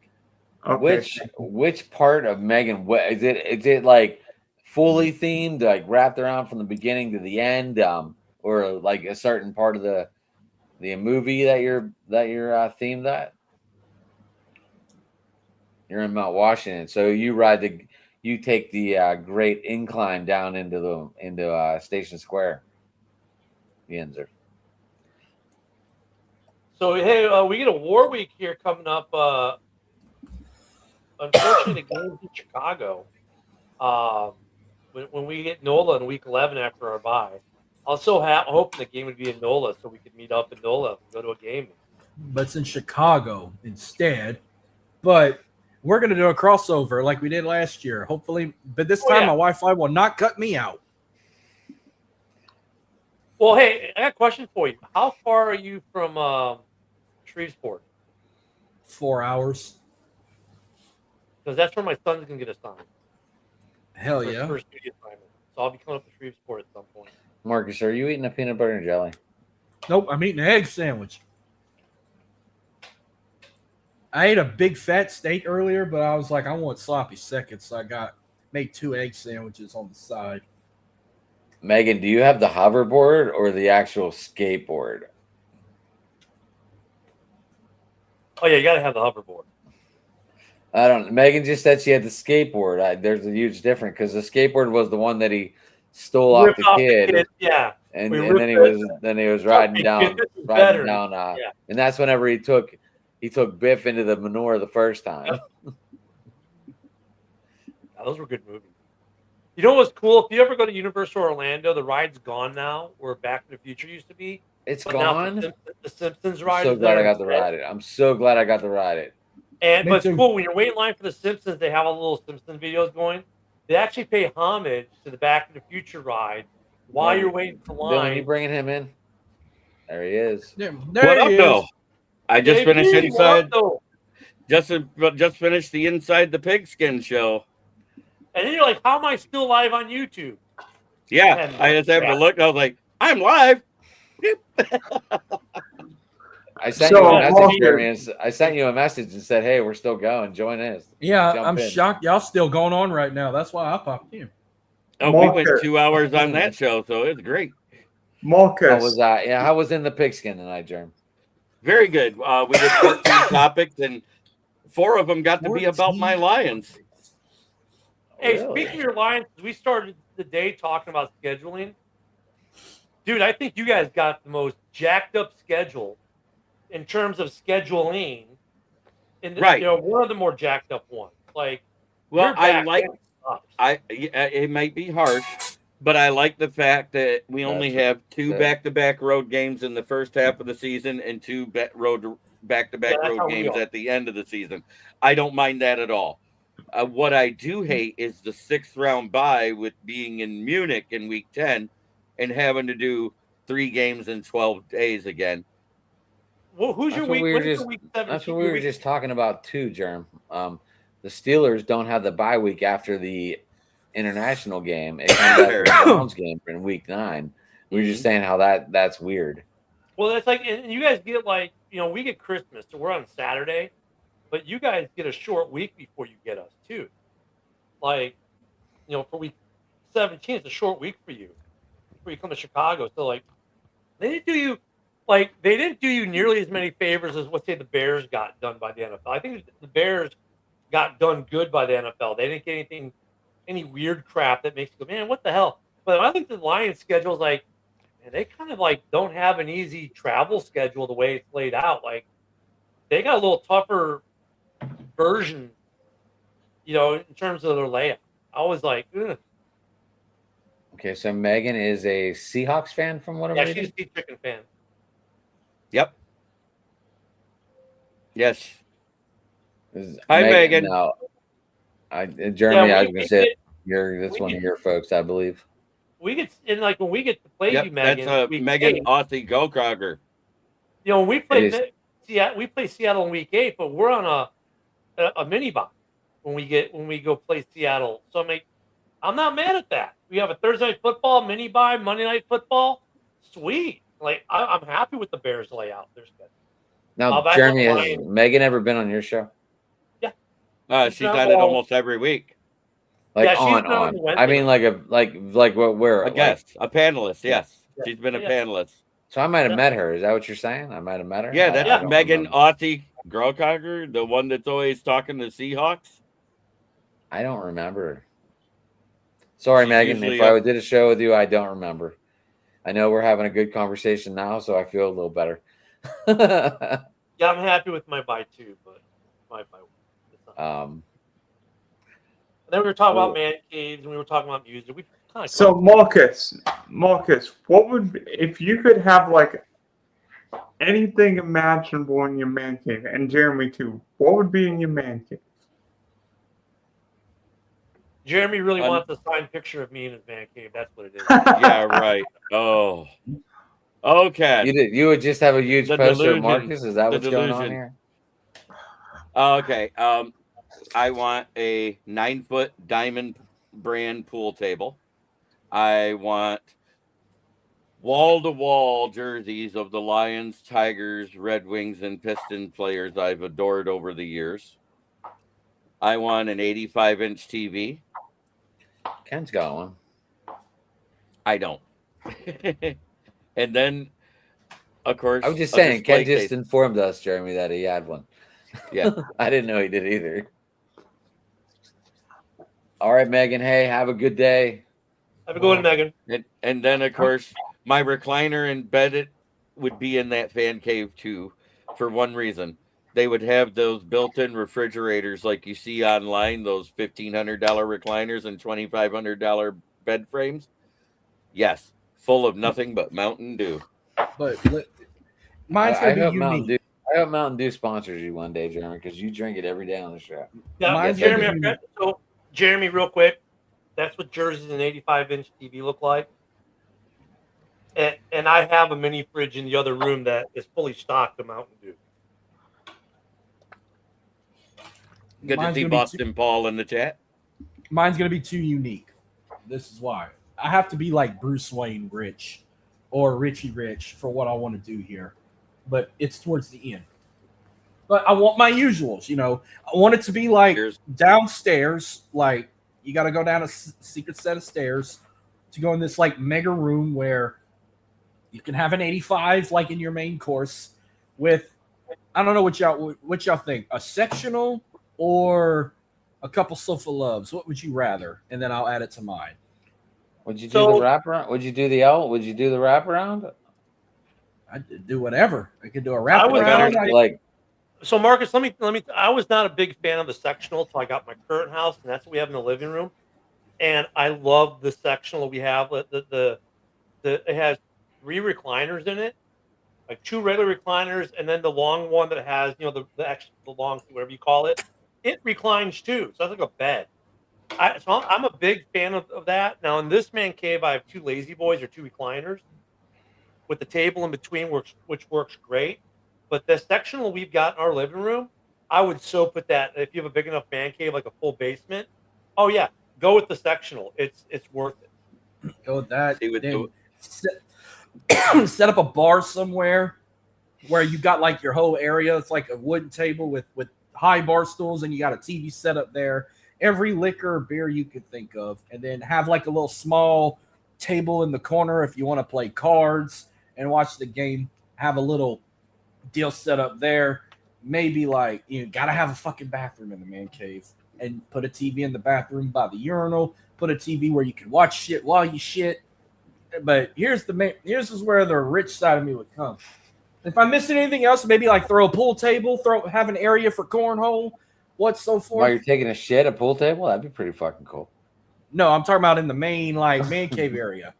Okay. Which part of Megan? What is it? Is it like fully themed, like wrapped around from the beginning to the end, or like a certain part of the movie that you're themed at? You're in Mount Washington, so you take the great incline down into Station Square, Yinzer. So hey, we get a War Week here coming up. Unfortunately, the game's in Chicago. When we get NOLA in week 11 after our bye, I was so hoping the game would be in NOLA so we could meet up in NOLA and go to a game. But it's in Chicago instead. But we're going to do a crossover like we did last year. Hopefully, but this time my Wi-Fi will not cut me out. Well, hey, I got a question for you. How far are you from Shreveport? 4 hours. Because that's where my son's going to get assigned. Hell for his yeah. first duty assignment. So I'll be coming up to Shreveport at some point. Marcus, are you eating a peanut butter and jelly? Nope, I'm eating an egg sandwich. I ate a big fat steak earlier, but I was like, I want sloppy seconds, so I made 2 egg sandwiches on the side. Megan, do you have the hoverboard or the actual skateboard? Oh yeah, you got to have the hoverboard. I don't. Megan just said she had the skateboard. There's a huge difference because the skateboard was the one that he stole off the kid. Yeah, and We then he was riding down, Yeah. and that's whenever he took Biff into the manure the first time. Yeah, those were good movies. You know what's cool? If you ever go to Universal Orlando, the ride's gone now, where Back to the Future used to be. It's But now gone. The Simpsons ride. I'm so is glad there I got to instead. ride it. I'm so glad I got to ride it. And Me but it's too. cool when you're waiting in line for the Simpsons. They have all the little Simpson videos going. They actually pay homage to the Back to the Future ride while you're waiting for Dylan, you line. bringing him in? There he is. There What up, he though? is. I just Hey, finished dude, inside. Waldo. Just finished the Inside the Pigskin show. And then you're like, how am I still live on YouTube? Yeah, And- I just have yeah. to look. I was like, I'm live. I sent So, you a message, Walter- Jeremy. I sent you a message and said, "Hey, we're still going. Join us." Yeah, Jump I'm in. shocked y'all still going on right now. That's why I popped in. Oh, we went Marcus. 2 hours on that show, so it's great. Marcus, How was that? Yeah, how was in the pigskin tonight, Jeremy? Very good. We did 14 topics, and 4 of them got to be about my Lions. Hey, Really? speaking of your Lions, we started the day talking about scheduling. Dude, I think you guys got the most jacked up schedule in terms of scheduling. Right. You know, one of the more jacked up ones. Like, Well, your I back like. end sucks. It might be harsh, but I like the fact that we only have 2 back-to-back road games in the first half of the season and 2 back-to-back Yeah, that's how road we games are. at the end of the season. I don't mind that at all. What I do hate is the 6th round bye with being in Munich in week 10 and having to do 3 games in 12 days again. Well, who's your That's what week? we were When's your just- week 17? That's what we were just talking about too, Jerm. The Steelers don't have the bye week after the international game. It comes after the Browns game in week 9. We were just saying how that's weird. Well, it's like, and you guys get like, you know, we get Christmas, so we're on Saturday, but you guys get a short week before you get us too. Like, you know, for week 17, it's a short week for you before you come to Chicago. So like, they didn't do you nearly as many favors as let's say the Bears got done by the NFL. I think the Bears got done good by the NFL. They didn't get any weird crap that makes you go, man, what the hell? But I think the Lions schedule is like, and they kind of like don't have an easy travel schedule the way it's laid out. Like they got a little tougher version, you know, in terms of their layout. I was like, ugh. Okay, so Megan is a Seahawks fan from what I'm Yeah, reading? she's a Sea Chicken fan. Yep. Yes. Is Hi, Megan. No, Jeremy, Yeah, I was we going to say get- that's we one get- of your folks, I believe. We get and like when we get to play you, Yep. Megan. That's week Megan 8, Aussie Goldcrogger. you know, when we play It is. Seattle, we play Seattle in week 8, but we're on a mini bye when we go play Seattle. So I'm not mad at that. We have a Thursday night football, mini bye, Monday night football. Sweet. Like I'm happy with the Bears layout. They're good. Now, back Jeremy, to has Lions. Megan ever been on your show? She's on it almost every week. Like Yeah, she's on. been on the Wednesday I mean, like what? Where? A Like, guest, a panelist. Yes, Yeah. she's been a Yeah. panelist. so I might have Yeah. met her. Is that what you're saying? I might have met her. Yeah, I that's don't Megan remember. Aussie Goldcrogger, the one that's always talking to Seahawks. I don't remember. Sorry, She's Megan. usually If I up- did a show with you, I don't remember. I know we're having a good conversation now, so I feel a little better. Yeah, I'm happy with my buy too, but my buy. And then we were talking about man caves and we were talking about music. We kind of So Marcus, what would if you could have like anything imaginable in your man cave, and Jeremy too? What would be in your man cave? Jeremy really wants a signed picture of me in his man cave. That's what it is. Yeah, right. Oh, okay. You would just have a huge The poster delusion. of Marcus? Is that The what's going on delusion. here? Okay. I want a 9-foot diamond brand pool table. I want wall-to-wall jerseys of the Lions, Tigers, Red Wings, and Piston players I've adored over the years. I want an 85-inch TV. Ken's got one. I don't. And then, of course, I was just a saying, display Ken just case. informed us, Jeremy, that he had one. Yeah. I didn't know he did either. All right, Megan. Hey, have a good day. Have a good one, Megan. And then, of course, my recliner and bed would be in that fan cave too, for one reason. They would have those built-in refrigerators like you see online, those $1,500 recliners and $2,500 bed frames. Yes, full of nothing but Mountain Dew. But mine's I gonna hope be Mountain unique. Dew. I hope Mountain Dew sponsors you one day, Jeremy, because you drink it every day on the show. Yeah, Mine's Jeremy. gonna be unique. So, Jeremy, real quick, that's what jerseys and 85-inch TV look like. And I have a mini fridge in the other room that is fully stocked of Mountain Dew. Good Mine's to see gonna be Boston Paul in the chat. Mine's gonna be too unique. This is why I have to be like Bruce Wayne rich or Richie Rich for what I want to do here, but it's towards the end. But I want my usuals, you know. I want it to be like Here's downstairs, like you got to go down a secret set of stairs to go in this like mega room where you can have an 85 like in your main course with I don't know what y'all think, a sectional or a couple sofa loves. What would you rather? And then I'll add it to mine. Would you do So- the wraparound? Would you do the L? Would you do the wraparound? I'd do whatever. I could do a I would wraparound. rather- Like, So, Marcus, let me. I was not a big fan of the sectional, so I got my current house, and that's what we have in the living room. And I love the sectional we have. The it has 3 recliners in it, like 2 regular recliners, and then the long one that has the long whatever you call it. It reclines too, so it's like a bed. I'm a big fan of that. Now in this man cave, I have 2 lazy boys or 2 recliners with the table in between, which works great. But the sectional we've got in our living room, I would so put that if you have a big enough man cave, like a full basement. Oh yeah, go with the sectional. It's worth it. Go with that. See what Then set up a bar somewhere where you got like your whole area. It's like a wooden table with high bar stools, and you got a TV set up there. Every liquor or beer you could think of, and then have like a little small table in the corner if you want to play cards and watch the game. Have a little deal set up there. Maybe like gotta have a fucking bathroom in the man cave, and put a TV in the bathroom by the urinal. Put a TV where you can watch shit while you shit. But here's where the rich side of me would come. If I'm missing anything else, maybe like throw a pool table, have an area for cornhole, so while forth. you're taking a shit, a pool table, that'd be pretty fucking cool. No, I'm talking about in the main like man cave area.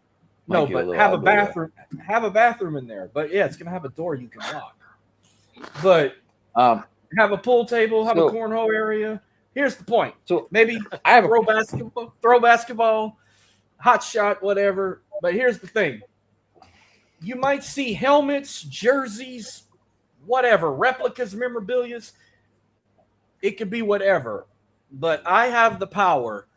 Might No, get a but little have a ugly, though. bathroom. Have a bathroom in there. But yeah, it's gonna have a door you can lock. But have a pool table, have So- a cornhole area. Here's the point. So Maybe I have a throw basketball, hot shot, whatever. But here's the thing. You might see helmets, jerseys, whatever, replicas, memorabilias. It could be whatever. But I have the power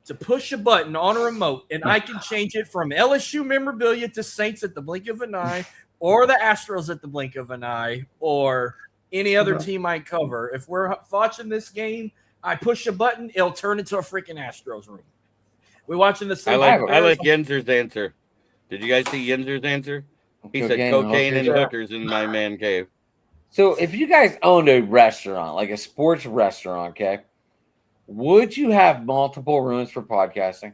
to push a button on a remote, and I can change it from LSU memorabilia to Saints at the blink of an eye, or the Astros at the blink of an eye, or any other team I cover. If we're watching this game, I push a button, it'll turn into a freaking Astros room. We're watching the I same. like Yenser's answer. Did you guys see Yenser's answer? He said cocaine and hookers in my man cave. So if you guys owned a restaurant, like a sports restaurant, okay, would you have multiple rooms for podcasting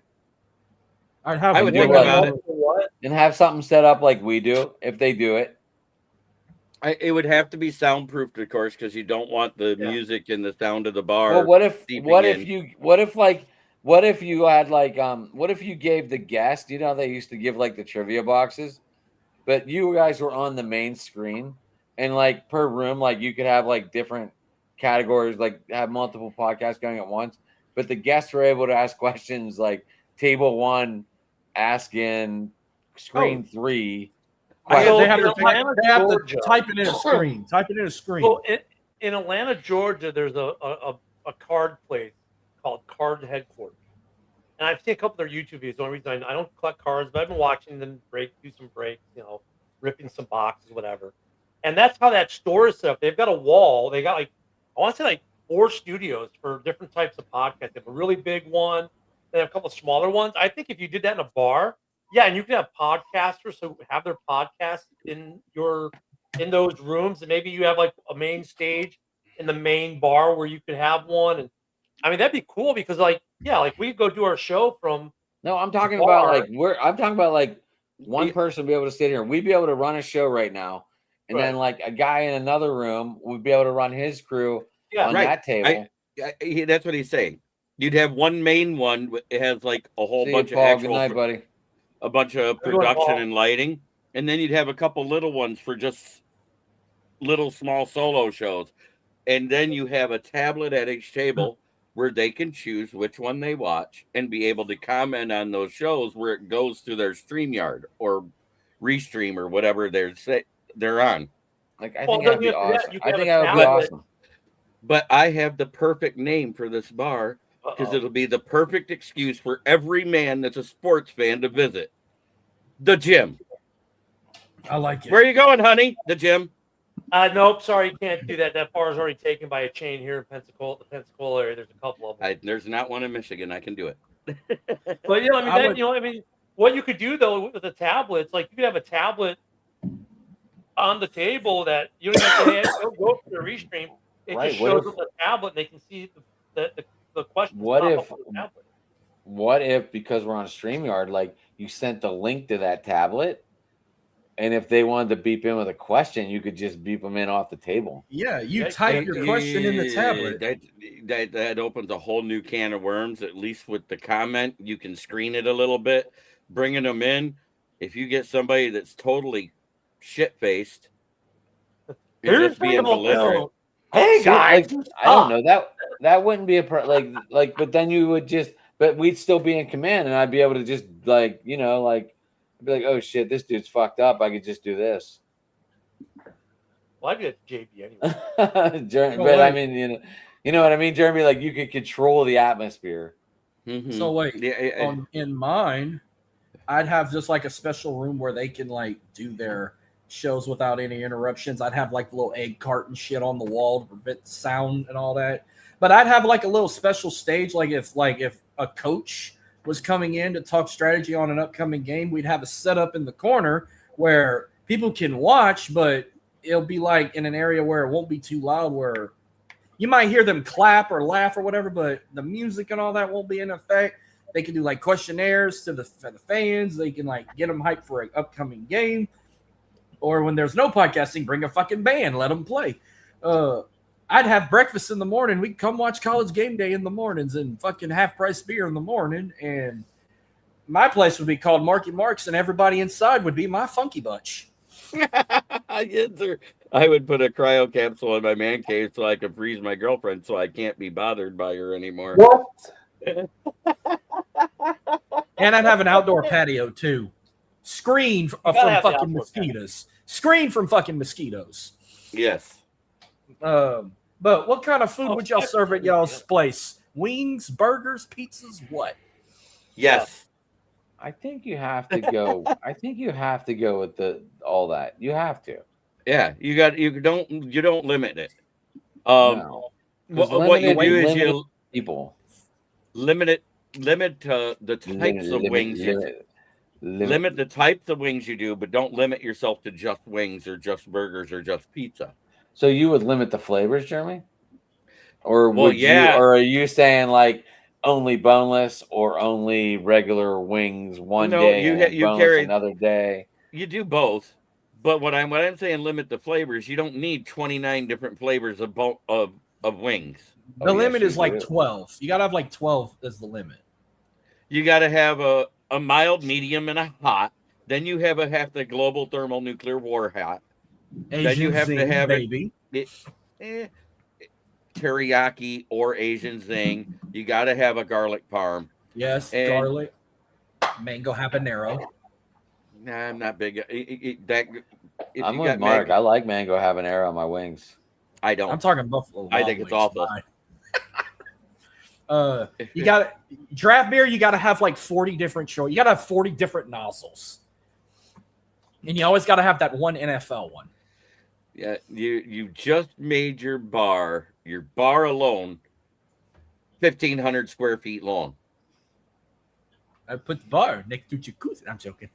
I'd have I would one think about it. and have something set up like we do if they do it? It would have to be soundproofed, of course, because you don't want the Yeah. music and the sound of the bar. Well, what if seeping what in. if you what if like what if you had like what if you gave the guest, you know, they used to give like the trivia boxes, but you guys were on the main screen and like per room, like you could have like different categories, like have multiple podcasts going at once, but the guests were able to ask questions like table 1 asking screen 3 I questions. They have, in to, Atlanta, they have Georgia. to type it in a screen. Type it in a screen. Well, in Atlanta, Georgia, there's a card place called Card Headquarters, and I've seen a couple of their YouTube videos. The only reason I don't collect cards, but I've been watching them do some breaks, ripping some boxes, whatever. And that's how that store is set up. They've got a wall. They got I want to say 4 studios for different types of podcasts. They have a really big one. They have a couple of smaller ones. I think if you did that in a bar, yeah, and you can have podcasters who have their podcasts in those rooms, and maybe you have like a main stage in the main bar where you could have one. And I mean, that'd be cool because we go do our show from. No, I'm talking bar. about I'm talking about like one person be able to sit here. We'd be able to run a show right now, and then like a guy in another room would be able to run his crew on Right. that table. That's what he's saying. You'd have one main one. It has like a whole See you, bunch of Paul. actual, Good night, buddy. a bunch of Good one, production Paul. and lighting, and then you'd have a couple little ones for just little small solo shows, and then you have a tablet at each table where they can choose which one they watch and be able to comment on those shows where it goes to their StreamYard or Restream or whatever they're on. Like I Well, think that'd be you have to- awesome. you I can think have that a would be tablet. awesome. But I have the perfect name for this bar because Uh-oh. it'll be the perfect excuse for every man that's a sports fan to visit the gym. I like it. Where are you going, honey? The gym. Nope, sorry, you can't do that. That bar is already taken by a chain here in Pensacola, the Pensacola area. There's a couple of them. There's not one in Michigan. I can do it. But I would- what you could do though with the tablets, like you could have a tablet on the table that you don't even have to go to the restream. It Right, just what shows if- up the tablet and they can see the questions. What pop if- up on the tablet. What if, because we're on StreamYard, like you sent the link to that tablet, and if they wanted to beep in with a question, you could just beep them in off the table. Yeah, you Yeah, type your question in the tablet. That opens a whole new can of worms. At least with the comment, you can screen it a little bit, bringing them in. If you get somebody that's totally shit faced, just being belligerent. Hey See, guys, like, I don't know that wouldn't be a but then you would but we'd still be in command, and I'd be able to just be like, oh shit, this dude's fucked up. I could just do this. well, I'd be at JB anyway. But I mean, you know what I mean, Jeremy. Like you could control the atmosphere. Mhm. So wait, Yeah, in mine, I'd have just like a special room where they can like do their shows without any interruptions. I'd have like little egg carton shit on the wall to prevent sound and all that. But I'd have like a little special stage, like if a coach was coming in to talk strategy on an upcoming game, we'd have a setup in the corner where people can watch, but it'll be like in an area where it won't be too loud, where you might hear them clap or laugh or whatever, but the music and all that won't be in effect. They can do like questionnaires for the fans. They can like get them hyped for an upcoming game. Or when there's no podcasting, bring a fucking band, let them play. I'd have breakfast in the morning. We'd come watch College Game Day in the mornings and fucking half-price beer in the morning. And my place would be called Marky Mark's, and everybody inside would be my funky bunch. I would put a cryo capsule in my man cave so I could freeze my girlfriend so I can't be bothered by her anymore. What? And I'd have an outdoor patio too. Screen from gotta have the fucking outdoor mosquitoes. Screen from fucking mosquitoes. Yes. But what kind of food Oh, would y'all fuck serve at yeah. y'all's place? Wings, burgers, pizzas, what? Yes. I think you have to go. I think you have to go with all that. You have to. Yeah. You don't limit it. No. What you do is limited you people limit the types of wings. Limit the types of wings you do, but don't limit yourself to just wings or just burgers or just pizza. So you would limit the flavors, Jeremy? Or Well, would yeah. you? Or are you saying like only boneless or only regular wings one No, day you and ha- you boneless carry- another day? You do both, But what I'm saying, limit the flavors. You don't need 29 different flavors of wings. The Oh, yes, limit you is like do. 12. You gotta have like 12 as the limit. You got to have a mild, medium, and a hot. Then you have the global thermal nuclear war hot. Asian you have to zing, have it- baby. Teriyaki or Asian zing. You got to have a garlic parm. Yes, And- garlic, mango habanero. Nah, I'm not big. If I'm you with got Mark. Meg- I like mango habanero on my wings. I don't. I'm talking Buffalo. I Wild think it's Wings, awful. You got draft beer. You got to have like 40 different choice. You got to have 40 different nozzles, and you always got to have that one NFL one. Yeah, you just made your bar alone, 1,500 square feet long. I put the bar next to jacuzzi. I'm joking.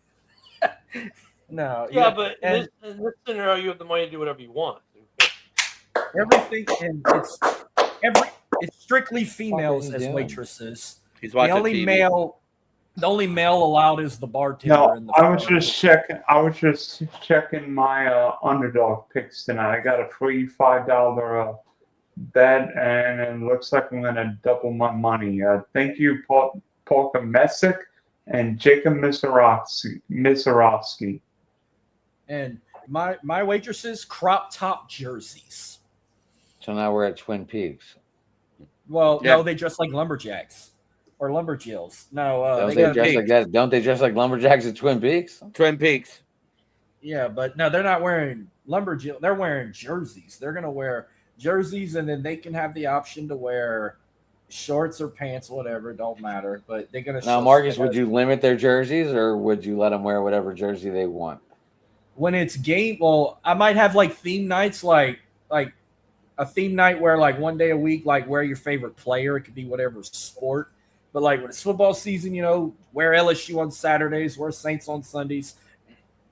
No, Yeah, but and in this scenario, you have the money to do whatever you want. everything, and it's strictly females you as doing? waitresses. He's The watching only TV. male allowed is the bartender. No, and the I was just checking my underdog picks tonight. I got a free $5 bet, and it looks like I'm gonna double my money. Thank you, Polka Messick and Jacob Misorowski. And my waitresses crop top jerseys. So now we're at Twin Peaks. Well, Yeah. no, they dress like lumberjacks or lumberjills. No, Don't they they got dress like that? Don't they dress like lumberjacks at Twin Peaks? Twin Peaks. yeah, but no, they're not wearing lumberjill. They're wearing jerseys. They're gonna wear jerseys, and then they can have the option to wear shorts or pants, whatever. Don't matter. But they're gonna. Now, show- Marcus, would you limit their jerseys, or would you let them wear whatever jersey they want? when it's game? Well, I might have like theme nights, like a theme night where like one day a week, like wear your favorite player. It could be whatever sport. But like when it's football season, wear LSU on Saturdays, wear Saints on Sundays.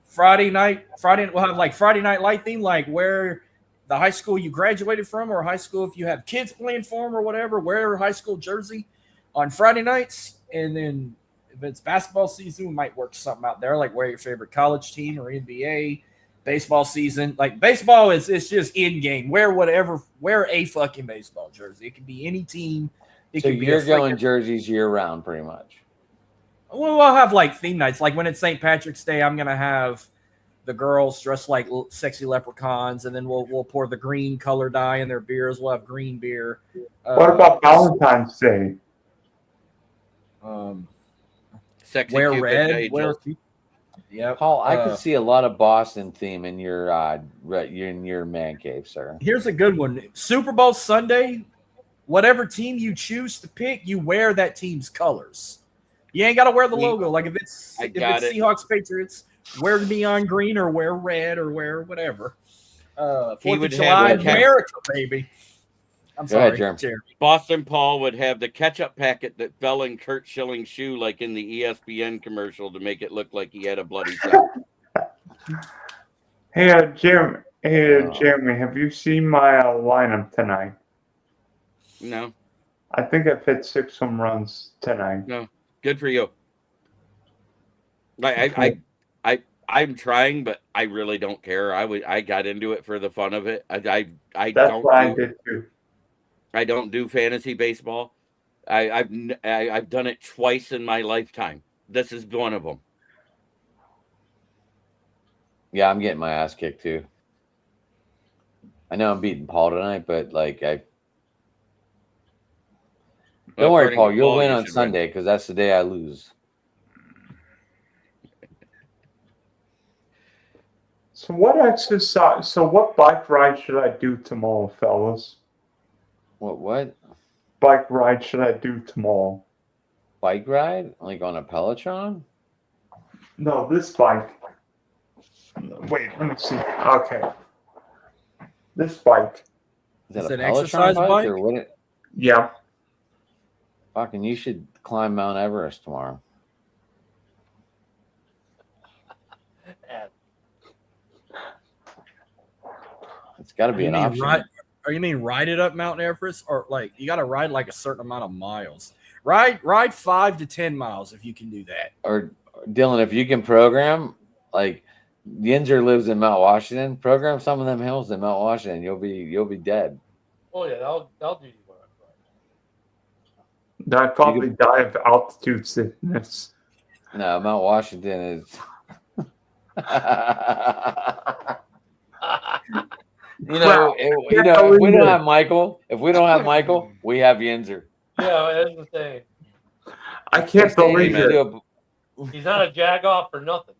Friday night we'll have like Friday night light theme, like wear the high school you graduated from, or high school if you have kids playing for them or whatever, wear a high school jersey on Friday nights. And then if it's basketball season, we might work something out there, like wear your favorite college team or NBA. Baseball season, like baseball it's just in game. Wear a fucking baseball jersey. It can be any team. It So could be you're a going freaking- jerseys year round, pretty much. Well, I'll have like theme nights. Like when it's St. Patrick's Day, I'm gonna have the girls dressed like sexy leprechauns, and then we'll pour the green color dye in their beers. We'll have green beer. What about Valentine's Day? Sexy Wear Cupid red. angels. Yeah, Paul, I could see a lot of Boston theme in your man cave, sir. Here's a good one. Super Bowl Sunday, whatever team you choose to pick, you wear that team's colors. You ain't got to wear the logo. Like if it's Seahawks Patriots, wear neon green or wear red or wear whatever. 4th of July, America, baby. I'm Go sorry, ahead, Jeremy. Boston Paul would have the ketchup packet that fell in Kurt Schilling's shoe, like in the ESPN commercial, to make it look like he had a bloody sack. Hey, Jeremy, have you seen my lineup tonight? No, I think I've hit 6 home runs tonight. good for you. I'm trying, but I really don't care. I got into it for the fun of it. I That's don't. what I did too. I don't do fantasy baseball. I've done it twice in my lifetime. This is one of them. Yeah, I'm getting my ass kicked too. I know I'm beating Paul tonight, but don't worry, Paul. You'll win on Sunday because that's the day I lose. So what bike ride should I do tomorrow, fellas? What? Bike ride should I do tomorrow? Bike ride? Like on a Peloton? No, this bike. Wait, let me see. Okay. This bike. Is that Is a it an Peloton exercise bike? or what? Yeah. Fucking, you should climb Mount Everest tomorrow. It's got to be an option. You mean ride it up Mount Everest, or like you got to ride like a certain amount of miles? Ride 5 to 10 miles if you can do that. Or Dylan, if you can program, like Yinzer lives in Mount Washington. Program some of them hills in Mount Washington. You'll be dead. Oh yeah, that'll do you well. I'd probably die of altitude sickness. No, Mount Washington is. If we don't have Michael, we have Yinzer. Yeah, that's insane. I can't believe it. He's not a jagoff for nothing.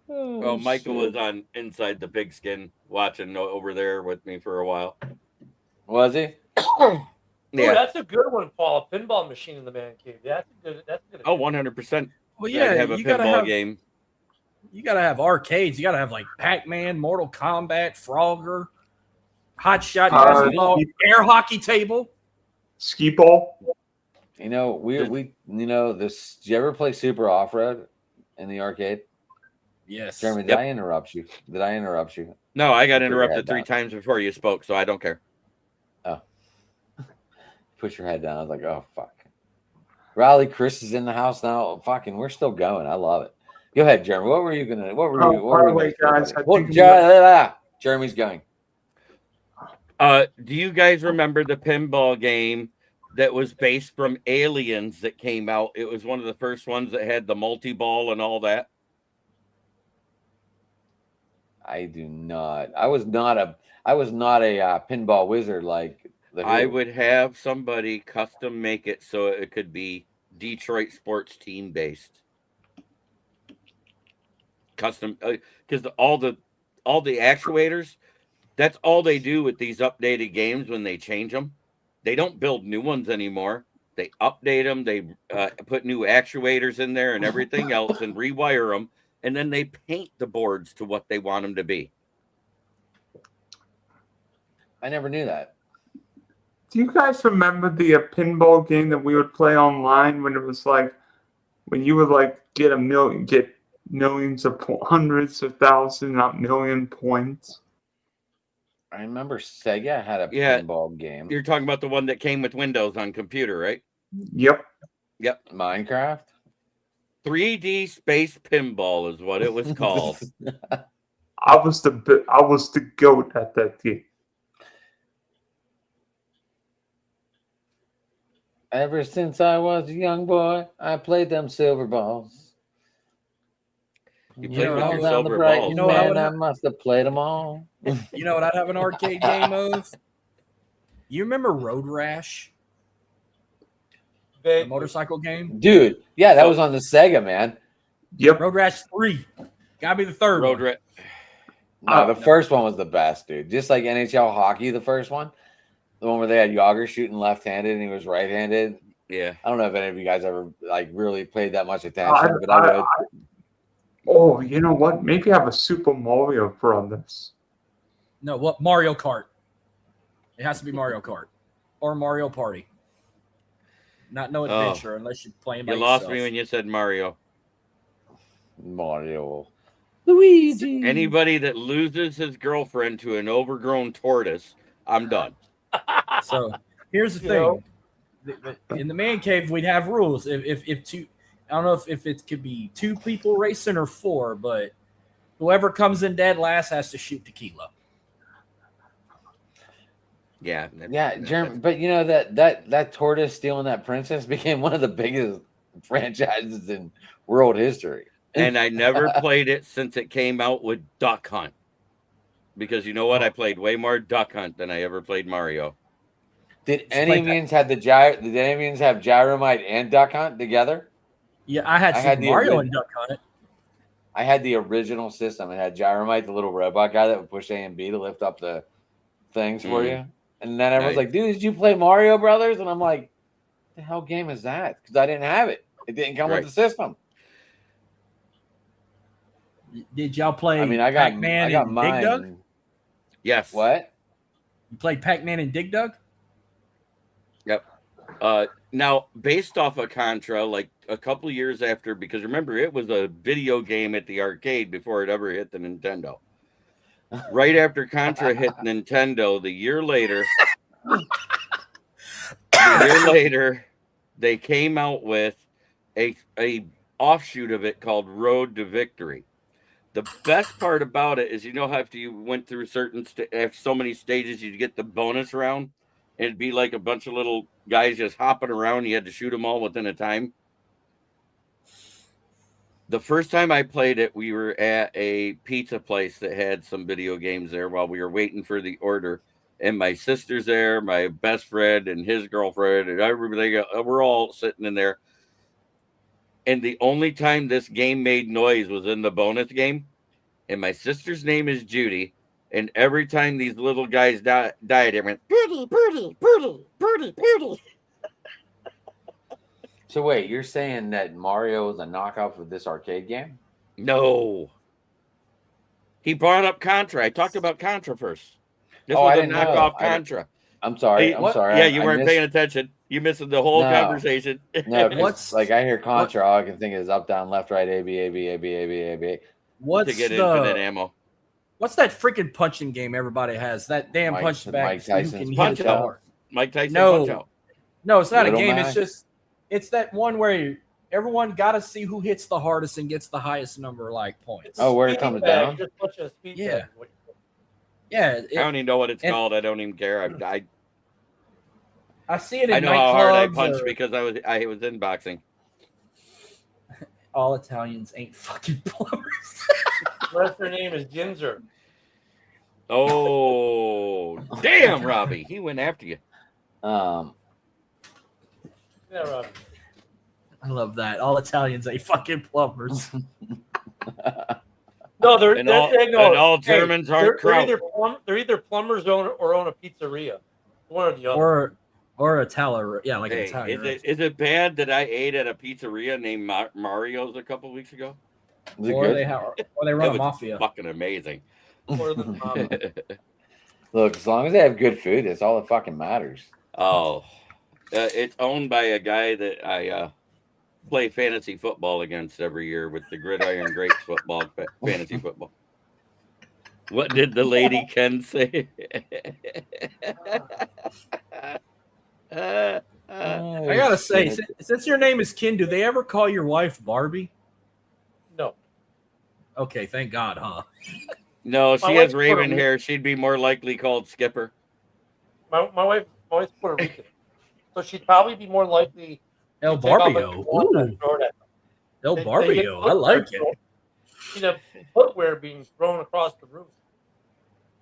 Well, Michael was on Inside the Pigskin watching over there with me for a while. Was he? Oh, that's a good one, Paul. A pinball machine in the man cave. That's a good. Oh, 100%. Well, yeah, I'd have a pinball game. You gotta have arcades. You gotta have like Pac-Man, Mortal Kombat, Frogger, Hot Shot, basketball, air hockey table, ski ball. You know, this. Did you ever play Super Off-Road in the arcade? Yes. Jeremy, did I interrupt you? No, I got interrupted 3 times before you spoke, so I don't care. Oh. Put your head down. I was like, oh, fuck. Riley, Chris is in the house now. Fucking, we're still going. I love it. Go ahead, Jeremy. What were you going to... Jeremy's going. Do you guys remember the pinball game that was based from Aliens that came out? It was one of the first ones that had the multi-ball and all that. I do not. I was not a pinball wizard like I would have somebody custom make it so it could be Detroit sports team based. Custom, because all the actuators, that's all they do with these updated games when they change them. They don't build new ones anymore. They update them. They put new actuators in there and everything else and rewire them. And then they paint the boards to what they want them to be. I never knew that. Do you guys remember the pinball game that we would play online when it was like, when you would like get millions of hundreds of thousands, not million points? I remember Sega had a pinball game. You're talking about the one that came with Windows on computer, right? Yep. Minecraft? 3D Space Pinball is what it was called. I was the GOAT at that game. Ever since I was a young boy, I played them silver balls. You played with your silver balls. You know what I must have played them all. You know what I'd have an arcade game of? You remember Road Rash? The motorcycle game? Dude, yeah, that was on the Sega, man. Yep. Road Rash 3. Gotta be the third one. No, the first one was the best, dude. Just like NHL hockey, the first one. The one where they had Yager shooting left-handed and he was right-handed. Yeah. I don't know if any of you guys ever like really paid that much attention, but I would. Oh, you know what? Maybe I have a Super Mario Brothers. No, what? Mario Kart. It has to be Mario Kart or Mario Party. Not no adventure unless you're playing by yourself. You lost me when you said Mario. Luigi. Anybody that loses his girlfriend to an overgrown tortoise, I'm done. So here's the thing. In the man cave, we'd have rules. If two, I don't know if it could be 2 people racing or 4, but whoever comes in dead last has to shoot tequila. Yeah, Jeremy, but you know that tortoise stealing that princess became one of the biggest franchises in world history. And I never played it since it came out with Duck Hunt. Because you know what? I played way more Duck Hunt than I ever played Mario. Did any Indians have Gyromite and Duck Hunt together? Yeah, I had Mario and Duck Hunt. I had the original system. It had Gyromite, the little robot guy that would push A and B to lift up the things for you. And then everyone's like, dude, did you play Mario Brothers? And I'm like, the hell game is that? Because I didn't have it. It didn't come with the system. Did y'all play Pac-Man and Dig Dug? Yes. What? You played Pac-Man and Dig Dug? Yep. Now, based off of Contra, like a couple of years after, because remember, it was a video game at the arcade before it ever hit the Nintendo. Right after Contra hit Nintendo, the year later, they came out with a offshoot of it called Road to Victory. The best part about it is, you know how after you went through after so many stages, you'd get the bonus round. It'd be like a bunch of little guys just hopping around. You had to shoot them all within a time. The first time I played it, we were at a pizza place that had some video games there while we were waiting for the order. And my sister's there, my best friend and his girlfriend, and everybody, we're all sitting in there. And the only time this game made noise was in the bonus game. And my sister's name is Judy. And every time these little guys died, it went, Birdie, birdie, birdie, birdie, birdie. So wait, you're saying that Mario is a knockoff of this arcade game? No. He brought up Contra. I talked about Contra first. This Oh, I was a didn't know. knockoff Contra. I'm sorry. Hey, I'm what? sorry. Yeah, you I weren't missed- paying attention. You missed the whole No. conversation. No, 'cause, What's- like I hear Contra, all I can think is up, down, left, right, A, B, A, B, A, B, A, B, A, B. What's to get infinite ammo. What's that freaking punching game everybody has? That damn Mike- punch back. Mike so you Tyson's can hit Punch it Out. hard. Mike Tyson No. Punch Out. No, it's not Little a game. Mac? It's that one where everyone got to see who hits the hardest and gets the highest number like points. Oh, where it Speeding comes bag, down? you just punch a speed Yeah. bag. Yeah, I don't even know what it's and- called. I don't even care. I see it in I know how hard I nightclubs punched or- because I was in boxing. all Italians ain't fucking plumbers. The rest of her name is Ginzer. Oh, damn, Robbie. He went after you. Um, Yeah, Rob. I love that. All Italians ain't fucking plumbers. No, they're And they're- all, they go, and all hey, Germans aren't kraut. they're either plumbers or own a pizzeria. One or the other. or a Italian, yeah, like an Hey, Italian. is it bad that I ate at a pizzeria named Mario's a couple weeks ago? is it or good? they run It a was mafia. fucking amazing. Or the Look, as long as they have good food, that's all that fucking matters. Oh, it's owned by a guy that I play fantasy football against every year with the Gridiron Greats fantasy football. What did the lady Ken say? I gotta say, since your name is Ken, do they ever call your wife Barbie? no. Okay, thank God, huh? No, My she has wife's raven Puerto hair. She'd be more likely called Skipper. My wife's Puerto Rican, so she'd probably be more likely. El to take off a Barbio. one Ooh, and throw it at them. El They get Barbio. I like footwear it. thrown- You'd have footwear being thrown across the room.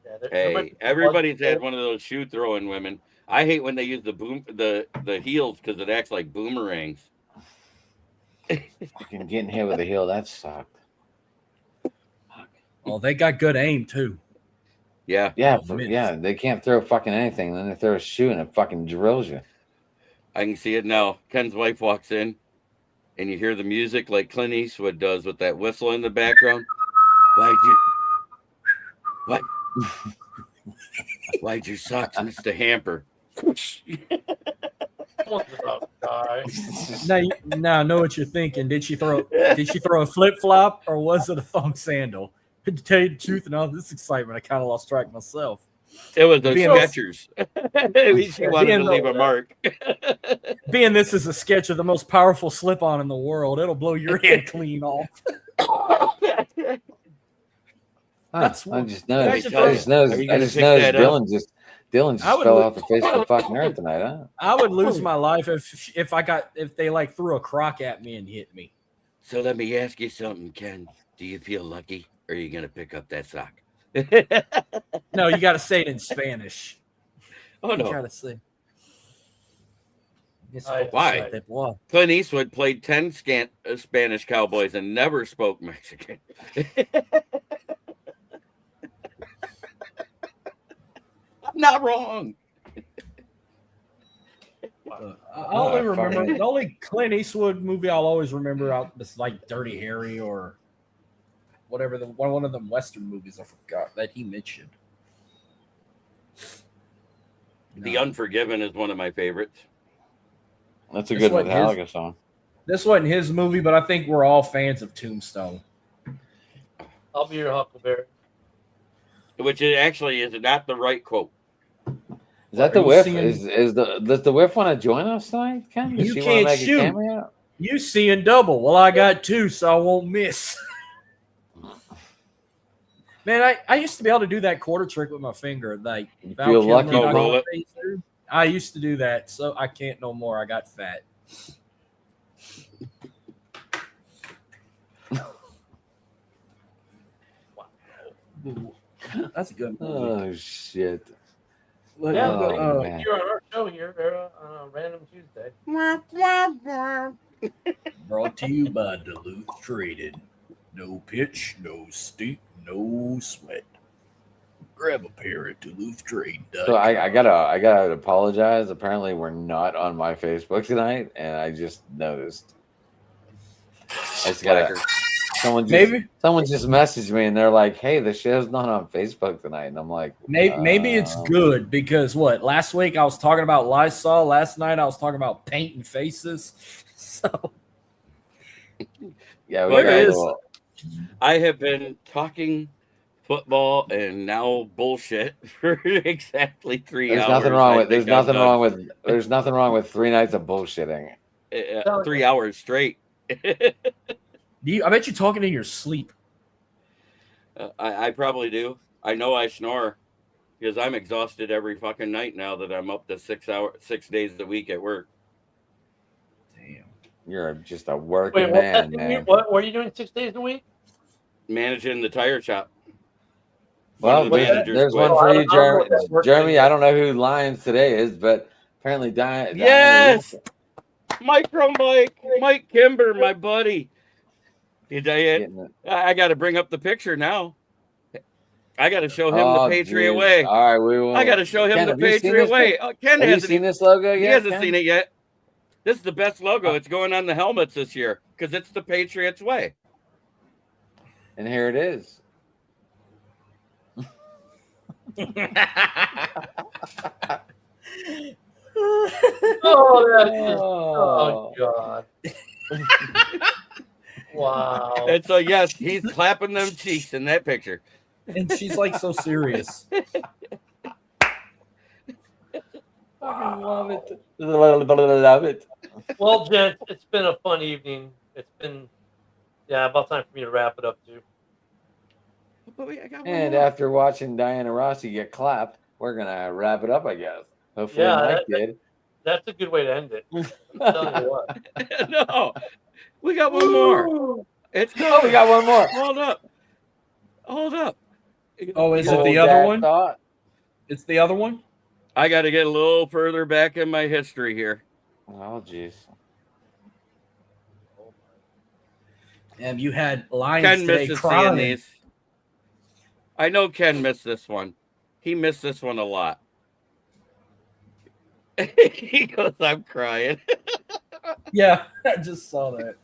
Yeah, there might Hey, be everybody's some- had one of those shoe throwing women. I hate when they use the heels because it acts like boomerangs. Fucking getting hit with a heel, that sucked. Oh, they got good aim too. Yeah, Yeah, Oh, man. yeah, they can't throw fucking anything. Then they throw a shoe and it fucking drills you. I can see it now. Ken's wife walks in, and you hear the music like Clint Eastwood does with that whistle in the background. Why'd you socks, Mr. Hamper? Someone's about to die. Now I know what you're thinking. Did she throw a flip flop or was it a thong sandal? To tell you the truth, and all this excitement, I kind of lost track myself. It was those Being- sketchers. She wanted to leave a mark. Being this is a sketch of the most powerful slip on in the world, it'll blow your head clean off. That's I just noticed. that's I just noticed. Are you I gonna just pick noticed that up? Dylan just I would fell look- off the face of the fucking earth tonight, huh? I would lose my life if they like threw a crock at me and hit me. So let me ask you something, Ken. Do you feel lucky, or are you gonna pick up that sock? No, you got to say it in Spanish. Oh You no! got to say. Why? Boy. Clint Eastwood played 10 Spanish cowboys and never spoke Mexican. I'm not wrong. I only remember the only Clint Eastwood movie I'll always remember out is like Dirty Harry or whatever one of them Western movies I forgot that he mentioned. The Unforgiven is one of my favorites. That's a This good wasn't Metallica song. This wasn't his movie, but I think we're all fans of Tombstone. I'll be your Huckleberry. Which actually is not the right quote. Is that Are the you whiff? singing- Does the whiff want to join us tonight, Ken? Does You she can't wanna make a shoot. cameo? You seeing double. Well, I got 2, so I won't miss. Man, I used to be able to do that quarter trick with my finger. Like, You Val feel Kilmer lucky, got roll on it. Facebook. I used to do that, so I can't no more. I got fat. That's a good movie. Oh shit! Look, Yeah, Oh, man. you're on our show here, Random Tuesday. Brought to you by Duluth Trading. No pitch, no stink, no sweat. Grab a pair at DuluthTrade.com. So I gotta apologize. Apparently, we're not on my Facebook tonight, and I just noticed. I just gotta. Someone just messaged me, and they're like, "Hey, the show's not on Facebook tonight," and I'm like, Maybe it's good because last week I was talking about Lysol. Last night I was talking about painting faces. So Yeah, Well, got it a is. little- I have been talking football and now bullshit for exactly 3 There's hours. nothing wrong I with. There's think I'm nothing done. wrong with. There's nothing wrong with 3 nights of bullshitting. 3 hours straight. I bet you're talking in your sleep. I probably do. I know I snore because I'm exhausted every fucking night now that I'm up to 6 days a week at work. Damn. You're just a working Wait, man, man. what are you doing 6 days a week? Managing the tire shop. Well, One of the managers there's quit. one for I you, don't know what that work Jeremy. is. I don't know who Lions today is, but apparently Diana. Yes! Micro Mike Kimber, my buddy. Hey, Diane, Getting it. I got to bring up the picture now. I got to show him Oh, the Patriot geez. way. All right, we will. I got to show him Ken, the have you seen Patriot this way. Ken Have you hasn't seen this logo yet? He hasn't Ken? seen it yet. This is the best logo. It's going on the helmets this year because it's the Patriots way. And here it is. Oh God! Wow. And so, yes, he's clapping them cheeks in that picture. And she's like so serious. Fucking love it. Love it. Well, gents, it's been a fun evening. It's been, about time for me to wrap it up too. But wait, I got one And more. after watching Diana Rossi get clapped, we're gonna wrap it up, I guess. Hopefully, Yeah, Mike did. That's a good way to end it. I'm telling you what. No, we got one more. It's Oh, we got one more. Hold up. Hold up. Oh, is it Hold the other that one? thought. It's the other one? I got to get a little further back in my history here. Oh, jeez. And you had Lions Ken today misses crying. seeing these. I know Ken missed this one. He missed this one a lot. He goes, I'm crying. Yeah, I just saw that.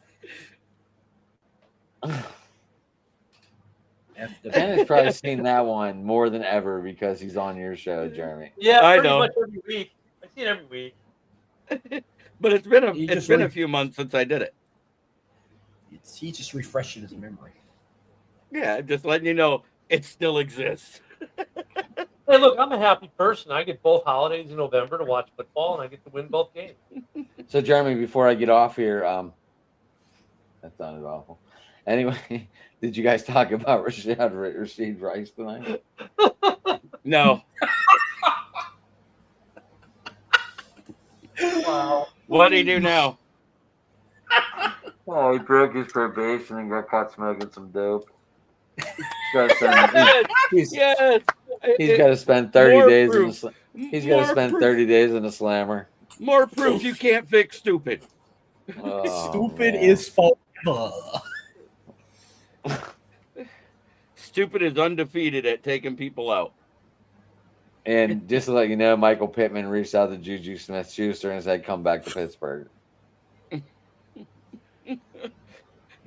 Ken has probably seen that one more than ever because he's on your show, Jeremy. Yeah, I pretty know. much every week. I see it every week. But it's been He it's just been re- a few months since I did it. He's just refreshing his memory. Yeah, I'm just letting you know it still exists. Hey, look, I'm a happy person. I get both holidays in November to watch football, and I get to win both games. So, Jeremy, before I get off here, that sounded awful. Anyway, did you guys talk about Rasheed Rice tonight? No. Wow. What'd he do now? Oh, he broke his probation and got caught smoking some dope. He's Yes. got to spend 30 More days in proof. he's got to More spend proof. 30 days in a slammer. More proof you can't fix stupid. Oh, Stupid man. is forever. Stupid is undefeated at taking people out. And just to let you know, Michael Pittman reached out to Juju Smith-Schuster and said, "Come back to Pittsburgh."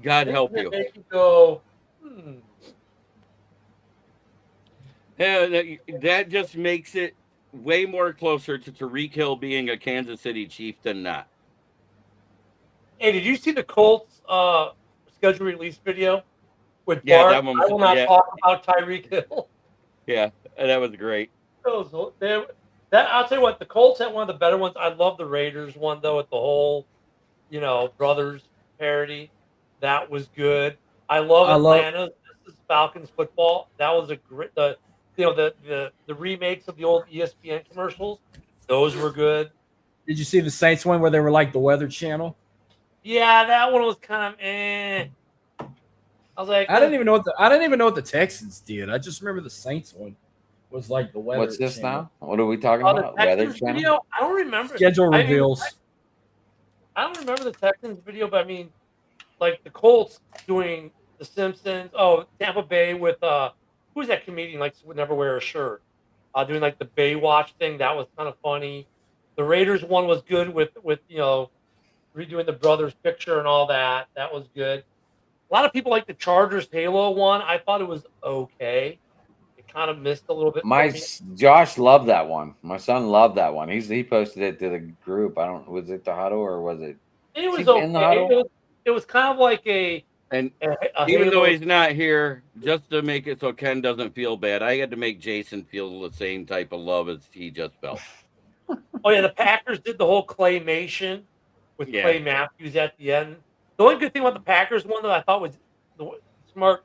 God help you. Make you go. Yeah, that just makes it way more closer to Tyreek Hill being a Kansas City Chief than not. Hey, did you see the Colts schedule release video with Yeah, Bart? that one I was- will not yeah. talk about Tyreek Hill. Yeah, that was great. That I'll tell you what, the Colts had one of the better ones. I love the Raiders one though, with the whole Brothers parody. That was good. I love I love- Atlanta. This is Falcons football. That was a great. The remakes of the old ESPN commercials. Those were good. Did you see the Saints one where they were like the Weather Channel? Yeah, that one was kind of eh. I was like, I didn't even know what the Texans did. I just remember the Saints one was like the Weather. What's this Channel. now? What are we talking the about? Weather Texans channel? video. I don't remember. Schedule I mean, reveals. I don't remember the Texans video, but I mean, like the Colts doing the Simpsons. Oh, Tampa Bay with who's that comedian? Like would never wear a shirt. Doing like the Baywatch thing. That was kind of funny. The Raiders one was good with redoing the brothers picture and all that. That was good. A lot of people like the Chargers Halo one. I thought it was okay. It kind of missed a little bit. Josh loved that one. My son loved that one. He posted it to the group. Was it the huddle or was it? It was in the huddle? okay. It was kind of like a And a even though Halo- he's not here, just to make it so Ken doesn't feel bad, I had to make Jason feel the same type of love as he just felt. Oh yeah, the Packers did the whole claymation with Yeah. Clay Matthews at the end. The only good thing about the Packers one that I thought was smart,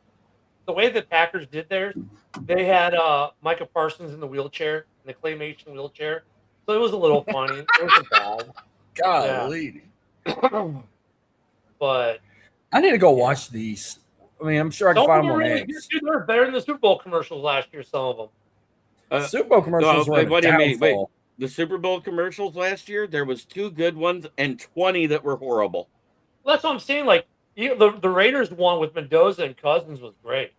the way the Packers did theirs, they had Micah Parsons in the wheelchair, in the claymation wheelchair. So it was a little funny. It wasn't bad. Golly. But I need to go watch these. I mean, I'm sure I can some find of them them on really good. X. Dude, they were better than the Super Bowl commercials last year, some of them. Super Bowl commercials were what do you mean? Wait, downfall. the Super Bowl commercials last year, there was 2 good ones and 20 that were horrible. Well, that's what I'm saying. Like the Raiders one with Mendoza and Cousins was great.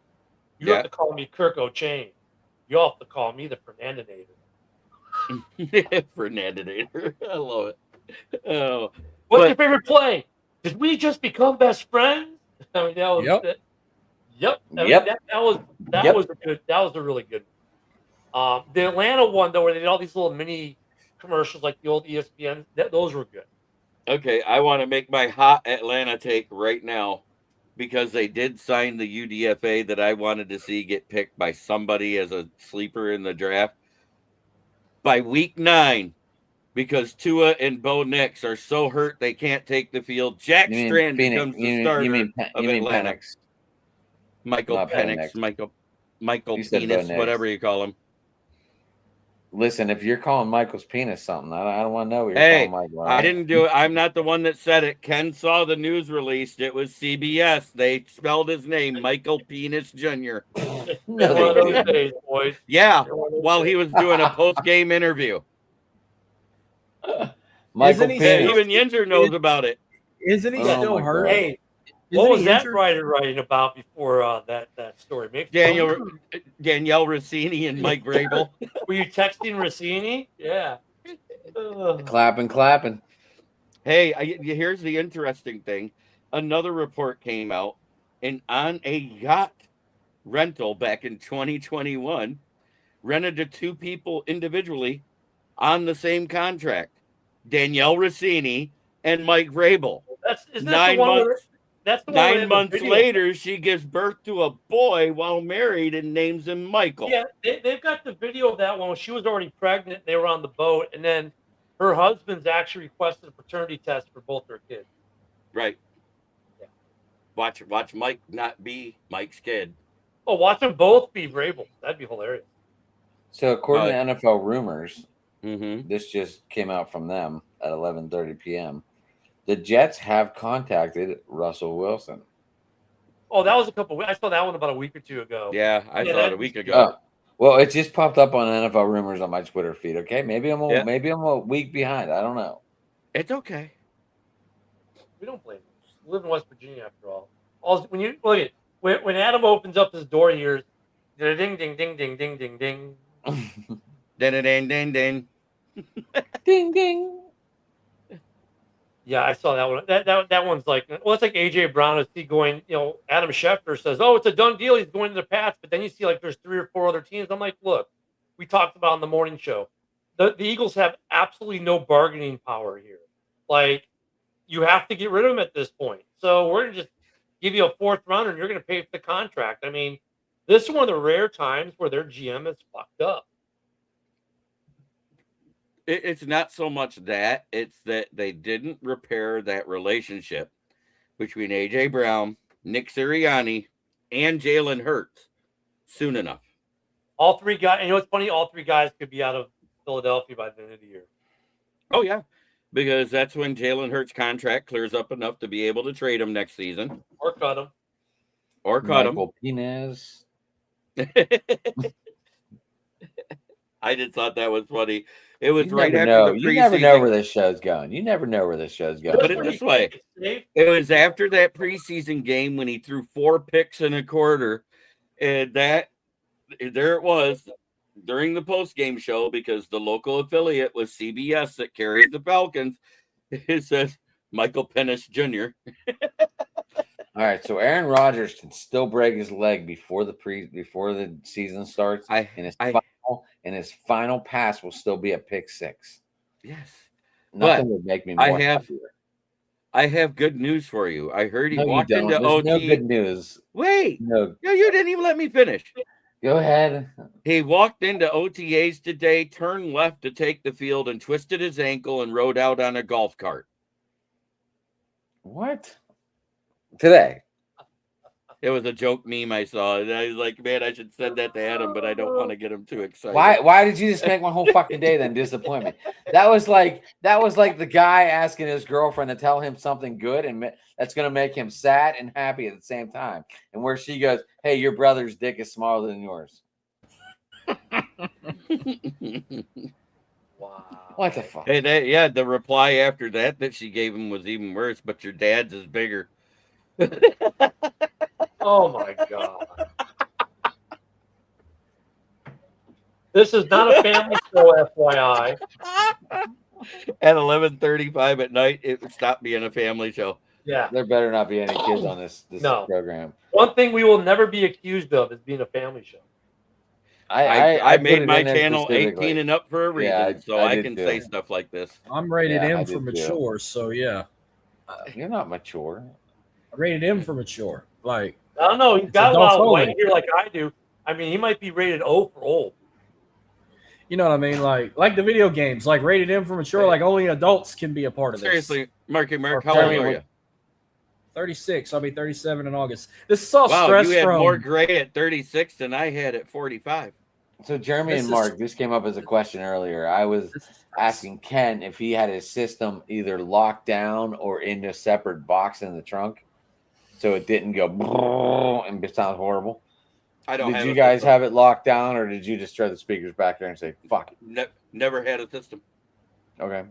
You don't Yeah. have to call me Kirk O'Chain. You all have to call me the Fernandinator. Fernandinator. I love it. Oh, What's But- your favorite play? Did we just become best friends? I mean, that was Yep. Yep. I mean, Yep. that Yep. was a good. That was a really good one. The Atlanta one though, where they did all these little mini commercials like the old ESPN, those were good. okay. I want to make my hot Atlanta take right now because they did sign the UDFA that I wanted to see get picked by somebody as a sleeper in the draft by week 9. Because Tua and Bo Nix are so hurt they can't take the field. Jack Strand becomes the starter You mean of Atlanta. Penix. Michael Not Penix, Penix. Michael You said Bo Penis, Nix. whatever you call him. Listen, if you're calling Michael's penis something, I don't want to know what you're Hey, calling Michael. I didn't do it. I'm not the one that said it. Ken saw the news released. It was CBS. They spelled his name, Michael Penis Jr. No, One of they those didn't. days, boys. Yeah, One of those while days. he was doing a post-game interview. Michael Isn't he Hey, Penis. even Yinzer knows about it. Isn't he Oh still my hurt? God. Hey, Isn't what was he that injured? writing about before that story? Make Danielle Rossini and Mike Vrabel. Were you texting Rossini? Yeah. Ugh. Clapping. Hey, here's the interesting thing. Another report came out, and on a yacht rental back in 2021, rented to 2 people individually on the same contract. Danielle Rossini and Mike Vrabel. Isn't that 9 the one where- months. that's the one where they 9 have the months video? later, she gives birth to a boy while married and names him Michael. Yeah, they've got the video of that one when she was already pregnant. They were on the boat, and then her husband's actually requested a paternity test for both their kids. Right. Yeah. Watch Mike not be Mike's kid. Oh, watch them both be Vrabel. That'd be hilarious. So according to NFL rumors, Mm-hmm. this just came out from them at 11:30 p.m. The Jets have contacted Russell Wilson. Oh, that was a couple. I saw that one about a week or two ago. Yeah, I Yeah, saw it a that- week ago. Oh, well, it just popped up on NFL rumors on my Twitter feed. Okay, maybe I'm Yeah. a week behind. I don't know. It's okay. We don't blame them. We live in West Virginia after all. When you look at when Adam opens up his door, he hears ding ding ding ding ding ding ding. Ding. Ding ding. Yeah, I saw that one. That one's like, well, it's like AJ Brown. Is he going? Adam Schefter says, "Oh, it's a done deal. He's going to the Pats." But then you see like there's 3 or 4 other teams. I'm like, look, we talked about on the morning show. The Eagles have absolutely no bargaining power here. Like, you have to get rid of him at this point. So we're gonna just give you a 4th rounder, and you're gonna pay for the contract. I mean, this is one of the rare times where their GM is fucked up. It's not so much that, it's that they didn't repair that relationship between AJ Brown, Nick Sirianni, and Jalen Hurts soon enough. All three guys, and you know what's funny? All three guys could be out of Philadelphia by the end of the year. Oh yeah, because that's when Jalen Hurts' contract clears up enough to be able to trade him next season Or cut them. or cut him. Michael Penez. I just thought that was funny. It was You right never after know. the You never know where preseason. this show's going. You never know where this show's going. Put it this way. It was after that preseason game when he threw 4 picks in a quarter, and that there it was during the post-game show, because the local affiliate was CBS that carries the Falcons. It says Michael Penix Jr. All right, so Aaron Rodgers can still break his leg before the season starts, and his final pass will still be a pick 6. Yes. Nothing would make me more happier. I have good news for you. I heard he No, you walked don't. into There's OT. no good news. Wait, No, you didn't even let me finish. go ahead. He walked into OTAs today, turned left to take the field, and twisted his ankle and rode out on a golf cart. What? Today. It was a joke meme I saw. And I was like, man, I should send that to Adam, but I don't want to get him too excited. Why did you just make my whole fucking day then disappointment? That was like the guy asking his girlfriend to tell him something good, and that's going to make him sad and happy at the same time. And where she goes, hey, your brother's dick is smaller than yours. Wow. What the fuck? Hey, the reply after that she gave him was even worse, but your dad's is bigger. Oh my God. This is not a family show, FYI. At 11:35 at night, it would stop being a family show. Yeah. There better not be any kids on this No. program. One thing we will never be accused of is being a family show. I put made it my in there channel specifically. 18 and up for a reason, Yeah, so I I did can too. say stuff like this. I'm rated Yeah, I M did for too. mature, so yeah. You're not mature. I rated M for mature. Like, I don't know. He's It's got a lot of adult white only. here like I do. I mean, he might be rated O for old. you know what I mean? Like the video games, like rated M for mature, like only adults can be a part of this. Seriously, Mark, Or how old Jeremy, are you? 36. I'll be 37 in August. This is all Wow, stress you had from. more gray at 36 than I had at 45. So Jeremy This and is- Mark, this came up as a question earlier. I was asking Ken if he had his system either locked down or in a separate box in the trunk, so it didn't go and it sounds horrible. I don't. Did have you a guys system. have it locked down, or did you just throw the speakers back there and say "fuck it"? Never had a system. Okay,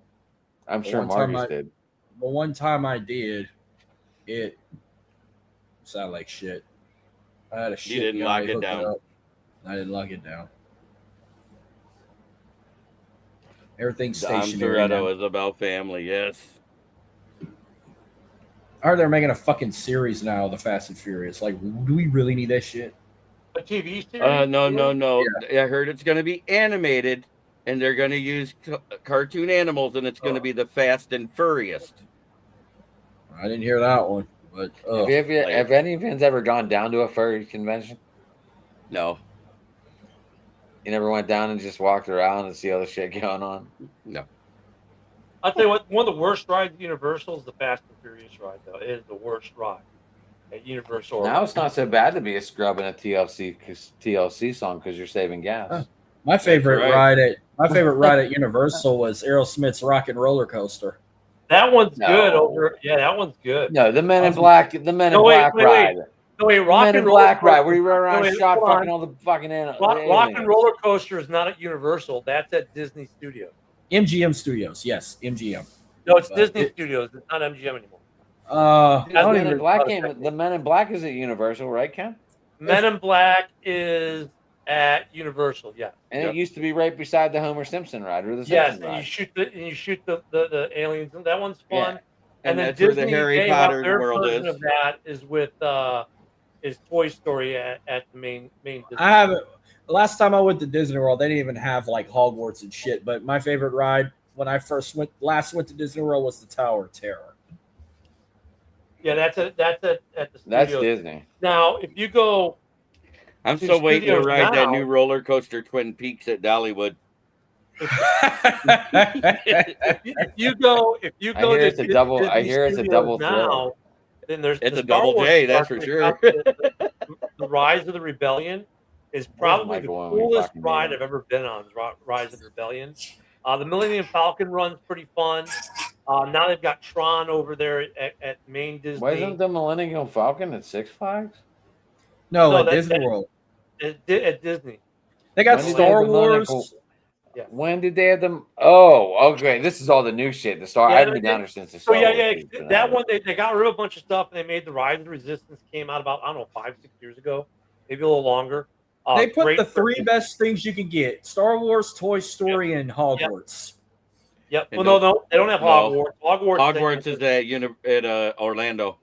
I'm The sure one time Marcus I- did. The one time I did, it sounded like shit. I had a shit. didn't guy lock it hook down. up. I didn't lock it down. Everything's Dom stationary now. Toretto is about family. Yes. I heard they're making a fucking series now of the Fast and Furious. Like, do we really need that shit? A TV series? No. I heard it's going to be animated, and they're going to use cartoon animals, and it's going to be the Fast and Furious. I didn't hear that one, but Have any of you ever gone down to a furry convention? No. You never went down and just walked around and see all the shit going on? No. I'll tell you what, one of the worst rides at Universal is the Fast and Furious ride, though. It is the worst ride at Universal. Now it's not so bad to be a scrub in a TLC song because you're saving gas. Huh. my favorite right. ride at Universal was Aerosmith's Rock and Roller Coaster. That one's No. good. Yeah, that one's good. No, the Men in Black, wait, ride. wait. No, wait, The Rock Men in and Roller Black ride, Coaster- where you run around no, and wait, shot hold on. fucking all the fucking animals. Rock and Roller Coaster is not at Universal. That's at Disney Studios. MGM Studios, yes, MGM. No, it's But Disney Studios. It's not MGM anymore. I The don't Men in even. Black game. The Men in Black is at Universal, right, Ken? Men in Black is at Universal. Yeah. And Yep. it used to be right beside the Homer Simpson ride or the Yes, Simpson and ride. you shoot the aliens. That one's fun. Yeah. And then that's where the Disney, Harry they have Potter their world version is. of that is with is Toy Story at the main Disney. I haven't. The last time I went to Disney World, they didn't even have like Hogwarts and shit. But my favorite ride when I last went to Disney World was the Tower of Terror. Yeah, that's at the studios. That's Disney. Now, if you go, I'm to still waiting to studios ride that now- new roller coaster, Twin Peaks at Dollywood. If you go I hear to it's a double. I Disney hear it's a Studios double now, thrill. then there's It's the a Star double Wars J, that's park for that sure. got the Rise of the Rebellion is Where's probably the Michael when we coolest fucking need ride him? I've ever been on. Is Rise of the Rebellion. The Millennium Falcon run's pretty fun. Now they've got Tron over there at main Disney. Wasn't the Millennium Falcon at Six Flags? No, No, at that- Disney that- World. At Disney. They got When did they Star have the Millennium Wars. Yeah. When did they have them? Oh, okay. This is all the new shit. The Star. Yeah, I haven't they been down did. there since the So Star Wars. shit's been that out. one they got rid of a bunch of stuff and they made the Rise of the Resistance came out about 5-6 years ago, maybe a little longer. They put Great the for- 3 best things you can get: Star Wars, Toy Story, and Hogwarts. Yep. And Well, no, they don't have no. Hogwarts. Hogwarts is at Orlando.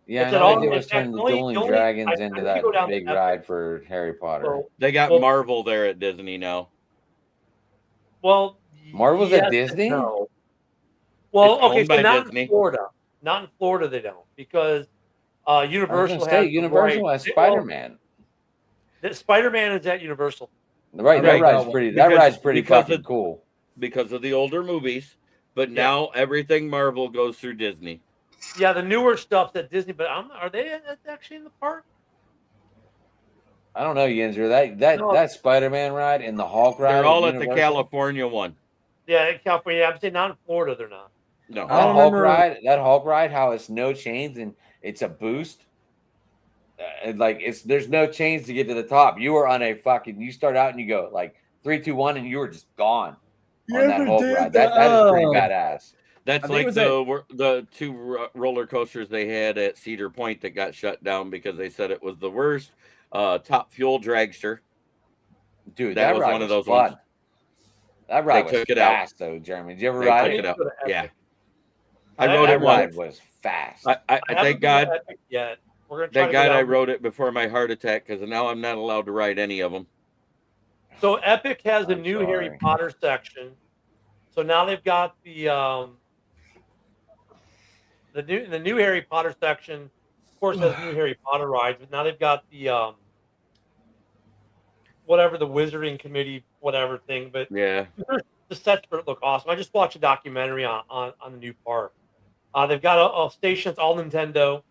Yeah, It's I at know all- they did was in fact, turn the only- Dueling only- Dragons I into need to that go down big to ride for Harry Potter. So, They got Well- Marvel there at Disney now. well, Marvel's yes at and Disney? no. Well, It's okay, owned so by not Disney. in Florida. Not in Florida, they don't because I was Universal gonna say has Universal has Spider-Man. Spider-Man is at Universal. Right, that Right. ride's pretty. That Because- ride's pretty because fucking it- cool. Because of the older movies, but Yeah. now everything Marvel goes through Disney. Yeah, the newer stuff's at Disney, but are they actually in the park? I don't know, Yenzer. That No. Spider-Man ride and the Hulk ride. They're all at the Universal, California one. Yeah, in California. I'm saying not in Florida. They're not. No. I That don't Hulk remember- ride. That Hulk ride. How it's no chains and it's a boost. There's no chains to get to the top. You were on a fucking. You start out and you go like 3, 2, 1, and you were just gone You on that ever Hulk did ride. That is pretty the- badass. That's I think it like was the two roller coasters they had at Cedar Point that got shut down because they said it was the worst Top Fuel dragster. Dude, That that was ride one of was those ones. fun. That ride They was took it out. fast though, Jeremy. Did you ever They ride took it? it out. Go to Epic. Yeah. I I rode That it ride once. was fast. I haven't thank been to God. Epic yet. We're gonna try Thank to go God I down. rode it before my heart attack because now I'm not allowed to ride any of them. So Epic has a I'm new Harry sorry. Potter section. So now they've got the new Harry Potter section. Of course, has new Harry Potter rides, but now they've got the whatever the Wizarding Committee whatever thing. But Yeah. the sets for it look awesome. I just watched a documentary on the new park. They've got a station that's all Nintendo,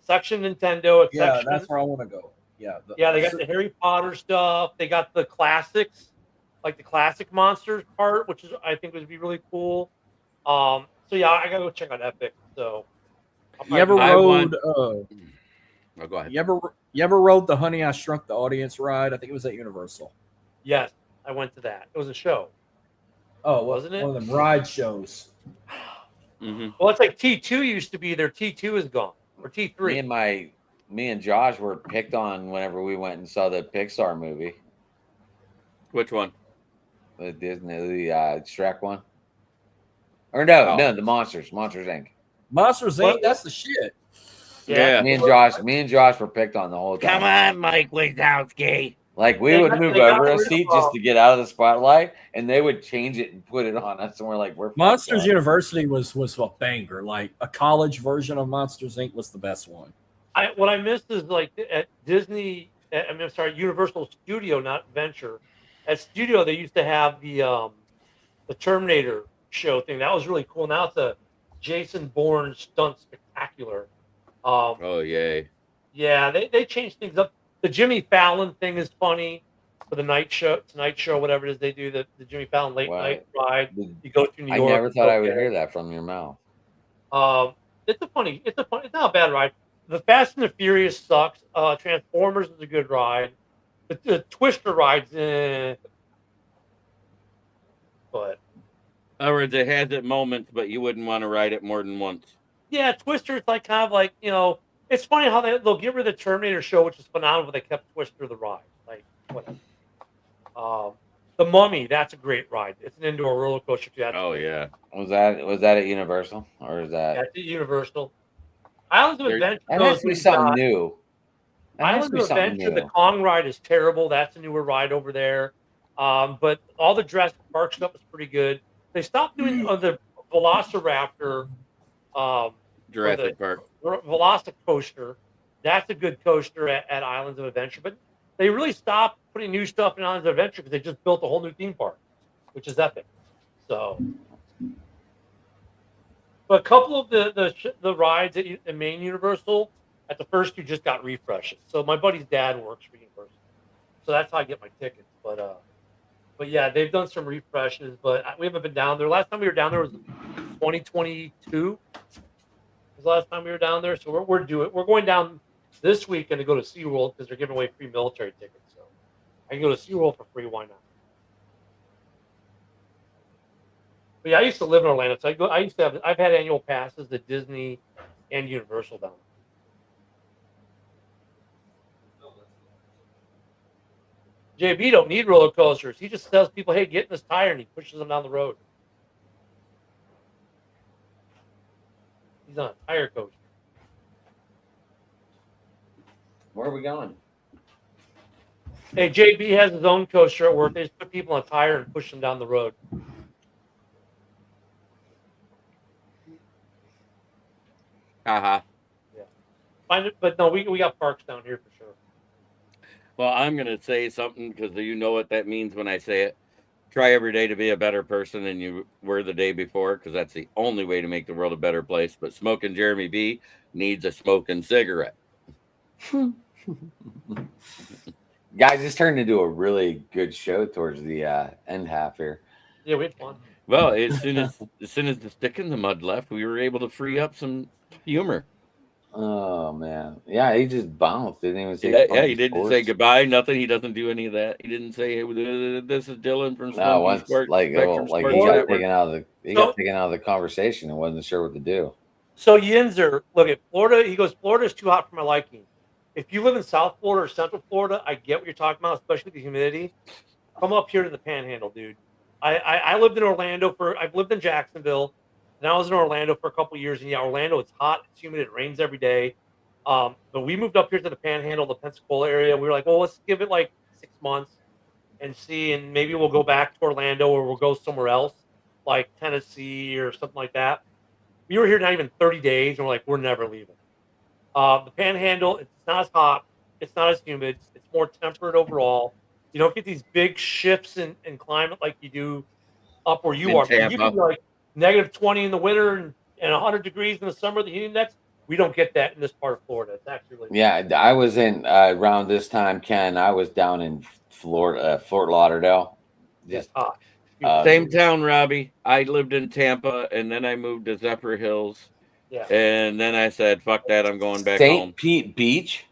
section Nintendo. Yeah, section, that's where I want to go. Yeah, yeah, they got the Harry Potter stuff. They got the classics, like the classic monsters part, which is I think would be really cool. So yeah, I gotta go check out Epic. So I'll You ever probably do that. rode? Oh, go ahead. You ever rode the Honey I Shrunk the Audience ride? I think it was at Universal. Yes, I went to that. It was a show. Oh, Wasn't it? one of them ride shows? hmm Well, it's like T2 used to be there. T2 is gone, or T3. Me and Josh were picked on whenever we went and saw the Pixar movie, Which one? the Disney, the Shrek one. Or no, Oh. no, the Monsters Inc. Monsters Inc. What? That's the shit. Yeah. Me and Josh were picked on the whole time. Come on, Mike Wazowski. Like we They would got- move they got over a rid of, seat just to get out of the spotlight, and they would change it and put it on us, and we're like, we're fucked Monsters up. University was a banger. Like a college version of Monsters Inc. was the best one. What I missed is like at Disney. I'm sorry, Universal Studio, not Venture. At Studio, they used to have the Terminator show thing. That was really cool. Now it's a Jason Bourne stunt spectacular. Oh, yay. Yeah, they changed things up. The Jimmy Fallon thing is funny for the Tonight Show, whatever it is they do. The Jimmy Fallon late Wow. night ride. You go to New I York. never thought I would okay. hear that from your mouth. It's not a bad ride. The Fast and the Furious sucks. Transformers is a good ride. The Twister rides, but In other words, it has its moments, but you wouldn't want to ride it more than once. yeah, Twister is like kind of like it's funny how they'll get rid of the Terminator show, which is phenomenal, but they kept Twister the ride. Like whatever. The Mummy, that's a great ride. It's an indoor roller coaster. Too. Oh, yeah. Was that at Universal or is that? That's at Universal. Islands of There- Adventure. That has to be something new. That has Islands to be of something Adventure, new. the Kong ride is terrible. That's a newer ride over there. But all the Jurassic Park stuff is pretty good. They stopped doing the Velociraptor, Jurassic Park. Velocicoaster. That's a good coaster at Islands of Adventure. But they really stopped putting new stuff in Islands of Adventure because they just built a whole new theme park. which is epic. So, but a couple of the rides at Main Universal, at the first two just got refreshes. So my buddy's dad works for Universal, so that's how I get my tickets. But yeah, they've done some refreshes, but we haven't been down there. Last time we were down there was 2022. Was the last time we were down there, so we're going down this weekend to go to SeaWorld because they're giving away free military tickets. So I can go to SeaWorld for free. Why not? But yeah, I used to live in Orlando, so I've had annual passes to Disney and Universal down there. JB don't need roller coasters. He just tells people, "Hey, get in this tire," and he pushes them down the road. He's on a tire coaster. Where are we going? Hey, JB has his own coaster at work. They just put people on a tire and push them down the road. Uh-huh. Yeah. Find it, but no, we got parks down here for sure. Well, I'm going to say something because you know what that means when I say it. Try every day to be a better person than you were the day before, because that's the only way to make the world a better place. But Smoking Jeremy B needs a smoking cigarette. Guys, this turned into a really good show towards the end half here. Yeah, we had fun. Well, as soon as the stick in the mud left, we were able to free up some humor. Oh man, yeah, he just bounced. Didn't even say. Yeah, he didn't say goodbye. Nothing. He doesn't do any of that. He didn't say, "Hey, this is Dylan from No, Smoky once Sports." like Spectrum he Sports got Network. taken out of the got taken out of the conversation and wasn't sure what to do. So Yinzer, look at Florida. He goes, Florida is too hot for my liking. If you live in South Florida or Central Florida, I get what you're talking about, especially the humidity. Come up here to the Panhandle, dude. I lived in Orlando I've lived in Jacksonville, and I was in Orlando for a couple years. And yeah, Orlando, it's hot, it's humid, it rains every day. But we moved up here to the Panhandle, the Pensacola area. And we were like, well, let's give it like 6 months and see, and maybe we'll go back to Orlando or we'll go somewhere else, like Tennessee or something like that. We were here not even 30 days, and we're like, we're never leaving. The Panhandle, it's not as hot, it's not as humid, it's more temperate overall. You don't get these big shifts in climate like you do up where you In are. Tampa. You can be like negative 20 in the winter and 100 degrees in the summer, the heat index. We don't get that in this part of Florida. It's actually really Yeah, I was in around this time, Ken. I was down in Florida, Fort Lauderdale. just hot. Same town, Robbie. I lived in Tampa, and then I moved to Zephyr Hills. Yeah. And then I said, "Fuck that! I'm going back St. home." Pete Beach.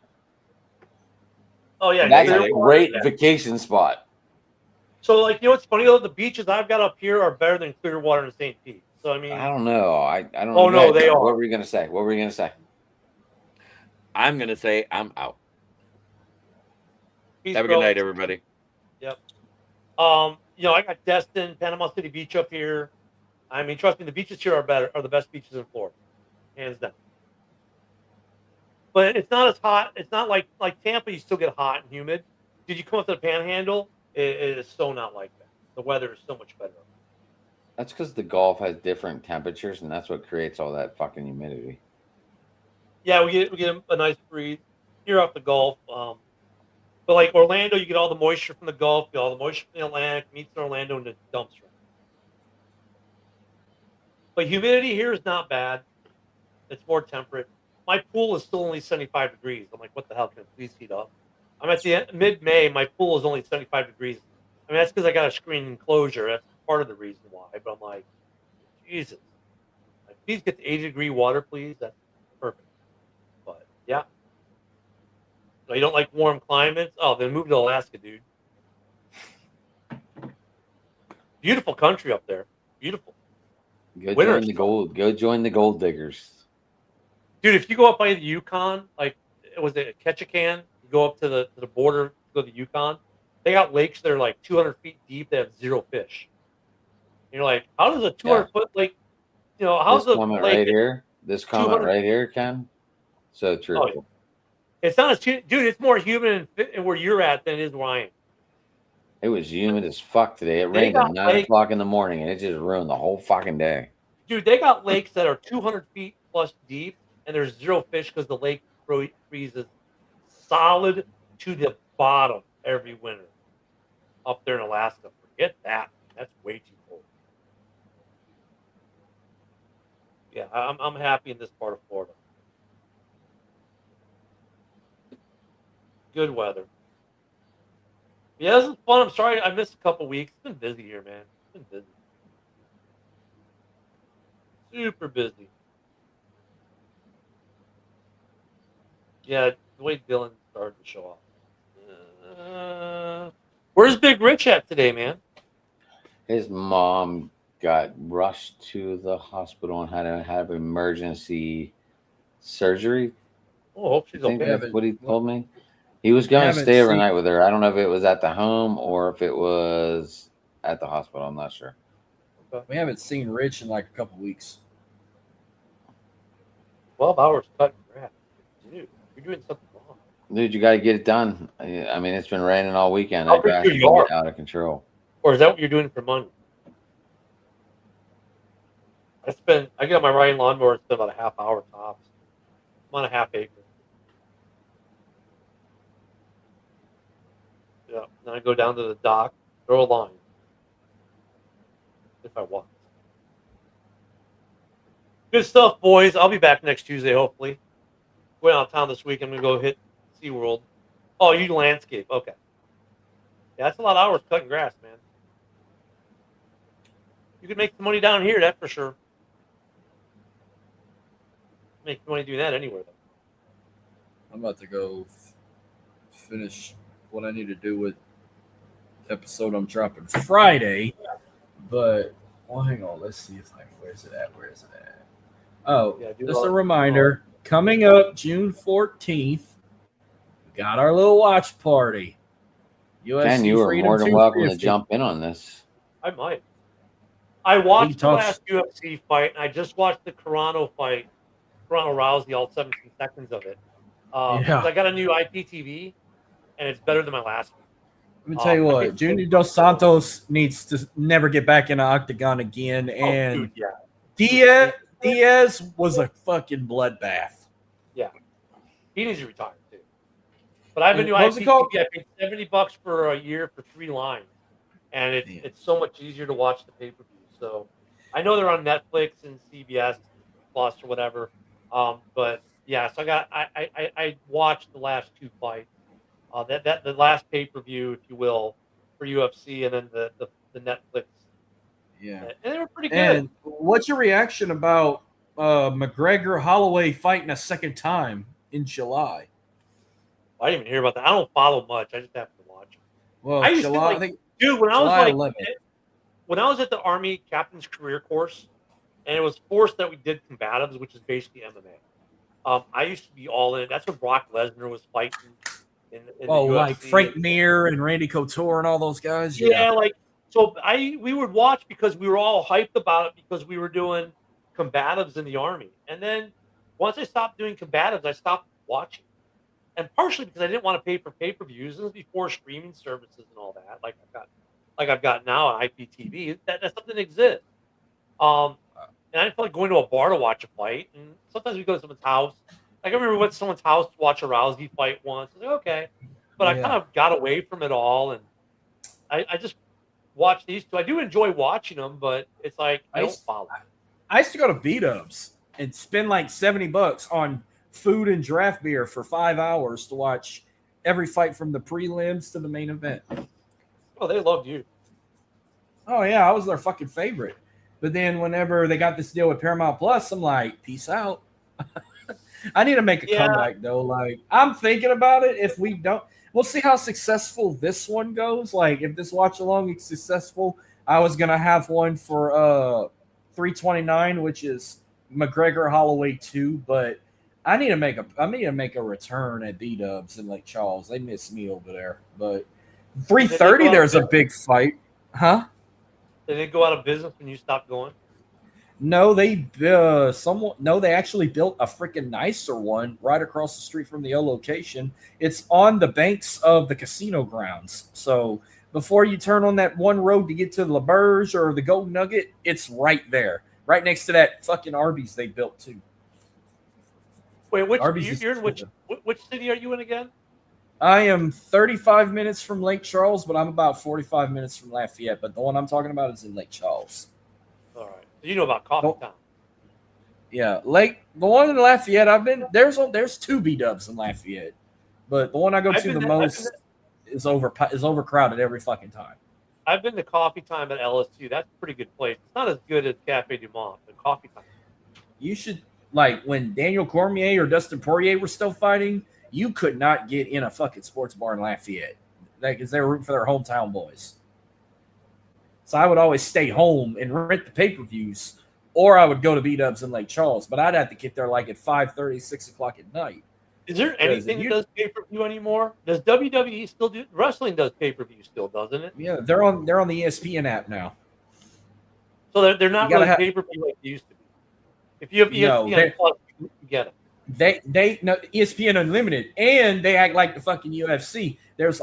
Oh yeah, That's a Clearwater, great yeah. vacation spot. So like, you know what's funny though? The beaches I've got up here are better than Clearwater and St. Pete. So I mean, I don't know. I don't. Oh, no, Go ahead. they are. What were you gonna say? What were you gonna say? I'm gonna say I'm out. Peace, Have a bro. good night, everybody. Yep. You know, I got Destin, Panama City Beach up here. I mean, trust me, the beaches here are the best beaches in Florida, hands down. But it's not as hot. It's not like Tampa. You still get hot and humid. Did you come up to the Panhandle? It is so not like that. The weather is so much better. That's because the Gulf has different temperatures, and that's what creates all that fucking humidity. Yeah, we get a nice breeze here off the Gulf. But like Orlando, you get all the moisture from the Gulf, you get all the moisture from the Atlantic, meets in Orlando and it dumps right. But humidity here is not bad. It's more temperate. My pool is still only 75 degrees. I'm like, what the hell? Can it please heat up? I'm at the mid-May. My pool is only 75 degrees. I mean, that's because I got a screen enclosure. That's part of the reason why. But I'm like, Jesus. Like, please get the 80-degree water, please. That's perfect. But, yeah. So you don't like warm climates? Oh, then move to Alaska, dude. Beautiful country up there. Beautiful. Go Winter join the stuff. gold. Go join the gold diggers. Dude, if you go up by the Yukon, like was it Ketchikan? You go up to the border, go to the Yukon. They got lakes that are like 200 feet deep that have zero fish. And you're like, how does a 200-foot lake? You know, how's This the comment lake? right here. This comment 200 right here, Ken. So true. Oh, yeah. It's not as dude. It's more humid in where you're at than it is where I am. It was humid as fuck today. It They rained at got 9 lake- o'clock in the morning, and it just ruined the whole fucking day. Dude, they got lakes that are 200 feet plus deep, and there's zero fish because the lake freezes solid to the bottom every winter up there in Alaska. Forget that. That's way I'm happy in this part of Florida. Good weather. Yeah, this is fun. I'm sorry I missed a couple weeks. It's been busy here, man. It's been busy. Super busy. Yeah, the way Dylan started to show off. Where's Big Rich at today, man? His mom got rushed to the hospital and had to have emergency surgery. Oh, hope she's I think okay. that's what he told me. He was going to haven't stay seen- overnight with her. I don't know if it was at the home or if it was at the hospital. I'm not sure. We haven't seen Rich in like a couple weeks. 12 hours cutting grass. Dude, you're doing something wrong. Dude, you got to get it done. I mean, it's been raining all weekend. How That big grass your is yard? out of control. Or is that what you're doing for money? I get on my riding lawnmower and spend about a half hour tops. I'm on a half acre. Yeah. Then I go down to the dock, throw a line. If I want. Good stuff, boys. I'll be back next Tuesday, hopefully. Going out of town this week. I'm going to go hit SeaWorld. Oh, you landscape. Okay. Yeah, that's a lot of hours cutting grass, man. You could make some money down here, that's for sure. Make money doing that anywhere, though. I'm about to go finish what I need to do with the episode I'm dropping Friday. But, well, hang on. Let's see if where's it at? Oh, Yeah, do just all- a reminder. Coming up June 14th, we got our little watch party. UFC Ken, you were Freedom more than welcome to 250. jump in on this. I might. I watched the talk- last UFC fight, and I just watched the Carano fight, Carano Rousey, all 17 seconds of it. Yeah. Because I got a new IPTV, and it's better than my last one. Let me tell you what, Junior Dos Santos needs to never get back in the octagon again. And Oh, dude, yeah. Diaz was a fucking bloodbath. He needs to retire, too. But I have a new What was it called? IPTV. I paid $70 for a year for 3 lines. And Damn. it's so much easier to watch the pay-per-view. So I know they're on Netflix and CBS Plus or whatever. But yeah, so I watched the last 2 fights. The last pay-per-view, if you will, for UFC, and then the Netflix. Yeah. And they were pretty good. And what's your reaction about McGregor Holloway fighting a second time in July? I didn't even hear about that. I don't follow much. I just happen to watch. Well, I used to July, like- I think Dude, when I was July like 11th. when I was at the Army Captain's Career Course, and it was forced that we did combatives, which is basically MMA. I used to be all in. That's when Brock Lesnar was fighting in the like UFC. Frank Mir and Randy Couture and all those guys. Yeah, like so. We would watch because we were all hyped about it because we were doing combatives in the Army, and then once I stopped doing combatives, I stopped watching, and partially because I didn't want to pay for pay-per-views. This was before streaming services and all that. Like I've got now on IPTV. That something exists. And I didn't feel like going to a bar to watch a fight. And sometimes we go to someone's house. Like I remember we went to someone's house to watch a Rousey fight once. I was like, okay. But I Yeah. kind of got away from it all. And I just watch these two. I do enjoy watching them, but it's like I don't follow. I used to go to B-Dubs and spend like $70 on food and draft beer for 5 hours to watch every fight from the prelims to the main event. Oh, they loved you. Oh yeah, I was their fucking favorite. But then whenever they got this deal with Paramount Plus, I'm like, peace out. I need to make a Yeah. comeback though. Like I'm thinking about it. If we don't, we'll see how successful this one goes. Like if this watch along is successful, I was gonna have one for $329, which is McGregor Holloway 2, but I need to make a return at B-Dubs in Lake Charles. They miss me over there. But 330, there's a big fight. Huh? They didn't go out of business when you stopped going. No, they actually built a freaking nicer one right across the street from the old location. It's on the banks of the casino grounds. So before you turn on that one road to get to La Berge or the Golden Nugget, it's right there, right next to that fucking Arby's they built too. Wait, Arby's is you're in which cheaper. which city are you in again? I am 35 minutes from Lake Charles, but I'm about 45 minutes from Lafayette. But the one I'm talking about is in Lake Charles. All right. So you know about Coffee Oh. Town. Yeah, the one in Lafayette. There's two B Dubs in Lafayette, but the one I go I've to been the there- I've been most is overcrowded every fucking time. I've been to Coffee Time at LSU. That's a pretty good place. It's not as good as Cafe Du Monde, but Coffee Time. You should when Daniel Cormier or Dustin Poirier were still fighting, you could not get in a fucking sports bar in Lafayette, because they were rooting for their hometown boys. So I would always stay home and rent the pay-per-views, or I would go to B-Dubs in Lake Charles, but I'd have to get there like at 5:30, 6 o'clock at night. Is there anything that does pay per view anymore? Does WWE still do wrestling? Does pay per view still, doesn't it? Yeah, they're on the ESPN app now. So they're not You gotta really pay per view like they used to be. If you have ESPN Plus, you get it. They no ESPN Unlimited, and they act like the fucking UFC. There's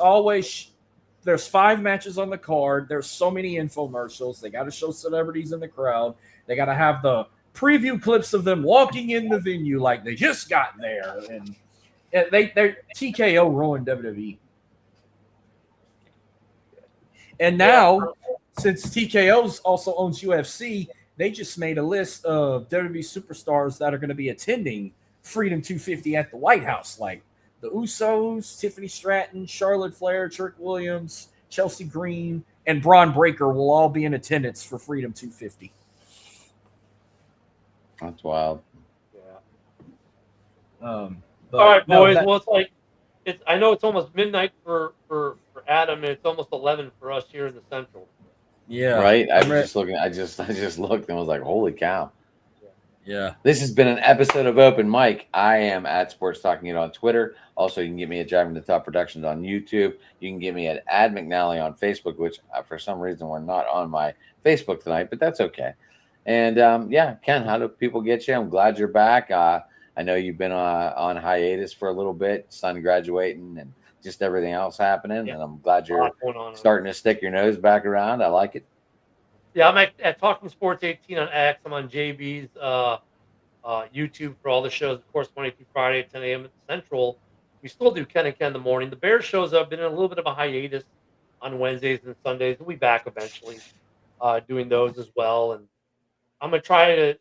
5 matches on the card. There's so many infomercials. They got to show celebrities in the crowd. They got to have the preview clips of them walking in the venue like they just got there, and they're TKO ruined WWE. And now, since TKO's also owns UFC, they just made a list of WWE superstars that are going to be attending Freedom 250 at the White House, like the Usos, Tiffany Stratton, Charlotte Flair, Trick Williams, Chelsea Green, and Braun Breaker will all be in attendance for Freedom 250. That's wild. Yeah. All right, boys. I know it's almost midnight for Adam, and it's almost 11 for us here in the Central. Yeah. Right. I was just looking. I just looked and was like, "Holy cow!" Yeah. This has been an episode of Open Mic. I am at Sports Talking It on Twitter. Also, you can get me at Driving the Top Productions on YouTube. You can get me at Ad McNally on Facebook, which for some reason we're not on my Facebook tonight, but that's okay. And Ken, how do people get you? I'm glad you're back. I know you've been on hiatus for a little bit, son graduating and just everything else happening. Yeah. And I'm glad you're starting to stick your nose back around. I like it. Yeah, I'm at Talking Sports 18 on X. I'm on JB's YouTube for all the shows, of course, Monday through Friday at 10 a.m. Central. We still do Ken and Ken in the morning. The Bears shows have been in a little bit of a hiatus on Wednesdays and Sundays. We'll be back eventually doing those as well. And I'm going to try to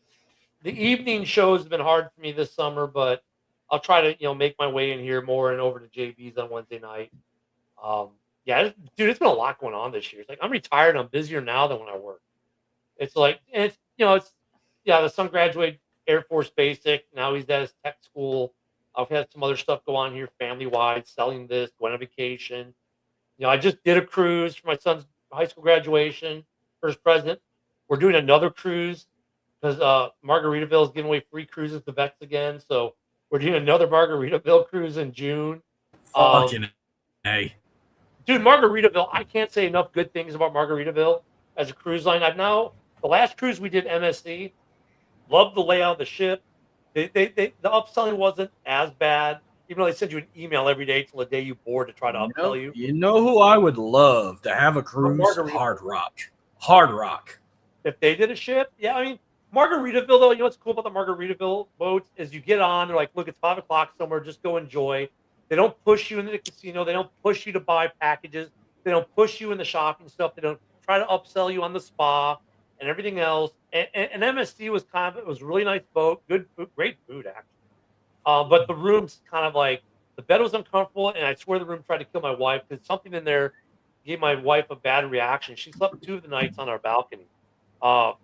– the evening shows have been hard for me this summer, but I'll try to, make my way in here more and over to JB's on Wednesday night. Yeah, dude, it's been a lot going on this year. It's like I'm retired. I'm busier now than when I work. It's like, the son graduated Air Force Basic. Now he's at his tech school. I've had some other stuff go on here, family-wide, selling this, going on vacation. I just did a cruise for my son's high school graduation, first present. We're doing another cruise because Margaritaville is giving away free cruises to vets again. So we're doing another Margaritaville cruise in June. Fucking hey. Dude, Margaritaville, I can't say enough good things about Margaritaville as a cruise line. The last cruise we did, MSC, loved the layout of the ship. The upselling wasn't as bad, even though they send you an email every day till the day you board to try to upsell you. You know who I would love to have a cruise? Hard Rock. Hard Rock. If they did a ship, yeah, I mean, Margaritaville, though, what's cool about the Margaritaville boats is you get on, they're like, look, it's 5 o'clock somewhere, just go enjoy. They don't push you into the casino. They don't push you to buy packages. They don't push you in the shopping stuff. They don't try to upsell you on the spa and everything else. And MSC was it was a really nice boat, good food, great food, actually. But the room's kind of like, the bed was uncomfortable, and I swear the room tried to kill my wife because something in there gave my wife a bad reaction. She slept 2 of the nights on our balcony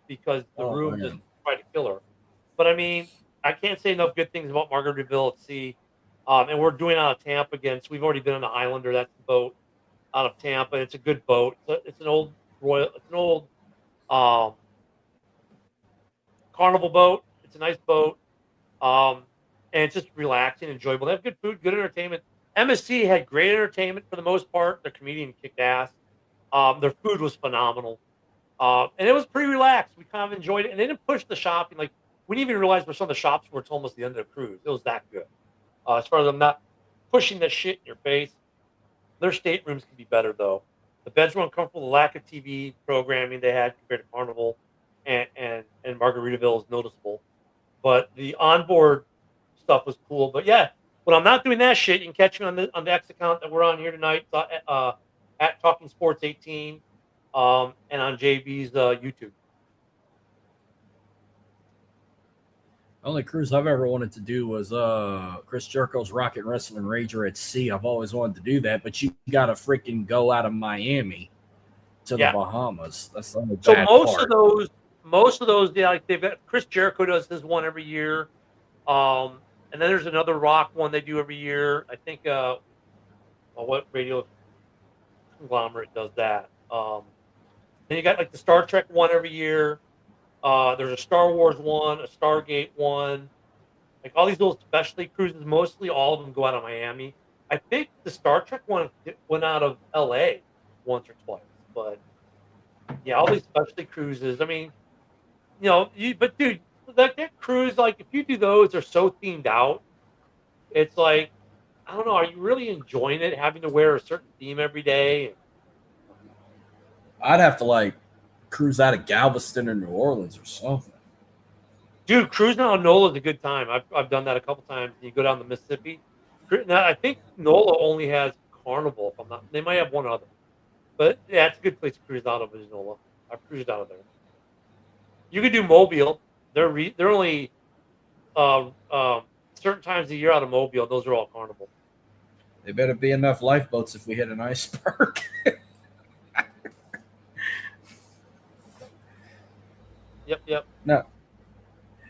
because the room just tried to kill her. But, I mean, I can't say enough good things about Margaritaville at sea. And we're doing out of Tampa again. So we've already been on the Islander. That's the boat out of Tampa. It's a good boat. It's an old Carnival boat. It's a nice boat. And it's just relaxing, enjoyable. They have good food, good entertainment. MSC had great entertainment for the most part. Their comedian kicked ass. Their food was phenomenal. And it was pretty relaxed. We kind of enjoyed it. And they didn't push the shopping. Like, we didn't even realize where some of the shops were until almost the end of the cruise. It was that good. As far as them not pushing that shit in your face. Their staterooms can be better, though. The beds were uncomfortable. The lack of TV programming they had compared to Carnival and Margaritaville is noticeable. But the onboard stuff was cool. But, yeah, when I'm not doing that shit, you can catch me on the X account that we're on here tonight at Talking Sports 18 and on JB's YouTube. Only cruise I've ever wanted to do was Chris Jericho's Rocket Wrestling Rager at Sea. I've always wanted to do that, but you got to freaking go out of Miami to Yeah. the Bahamas. That's the only So bad most part. of those, yeah, like they've got Chris Jericho does his one every year, and then there's another rock one they do every year. I think what radio conglomerate does that? Then you got like the Star Trek one every year. There's a Star Wars one, a Stargate one, like all these little specialty cruises. Mostly all of them go out of Miami. I think the Star Trek one went out of L.A. once or twice, but yeah, all these specialty cruises. I mean, but dude, that cruise, like if you do those, they're so themed out. It's like, I don't know, are you really enjoying it having to wear a certain theme every day? I'd have to like cruise out of Galveston or New Orleans or something. Dude, cruising on NOLA is a good time. I've done that a couple times. You go down the Mississippi. Now, I think NOLA only has Carnival. If I'm not, they might have one other, but yeah, it's a good place to cruise out of is NOLA. I've cruised out of there. You could do Mobile. They're only certain times of year out of Mobile. Those are all Carnival. There better be enough lifeboats if we hit an iceberg. Yep. No.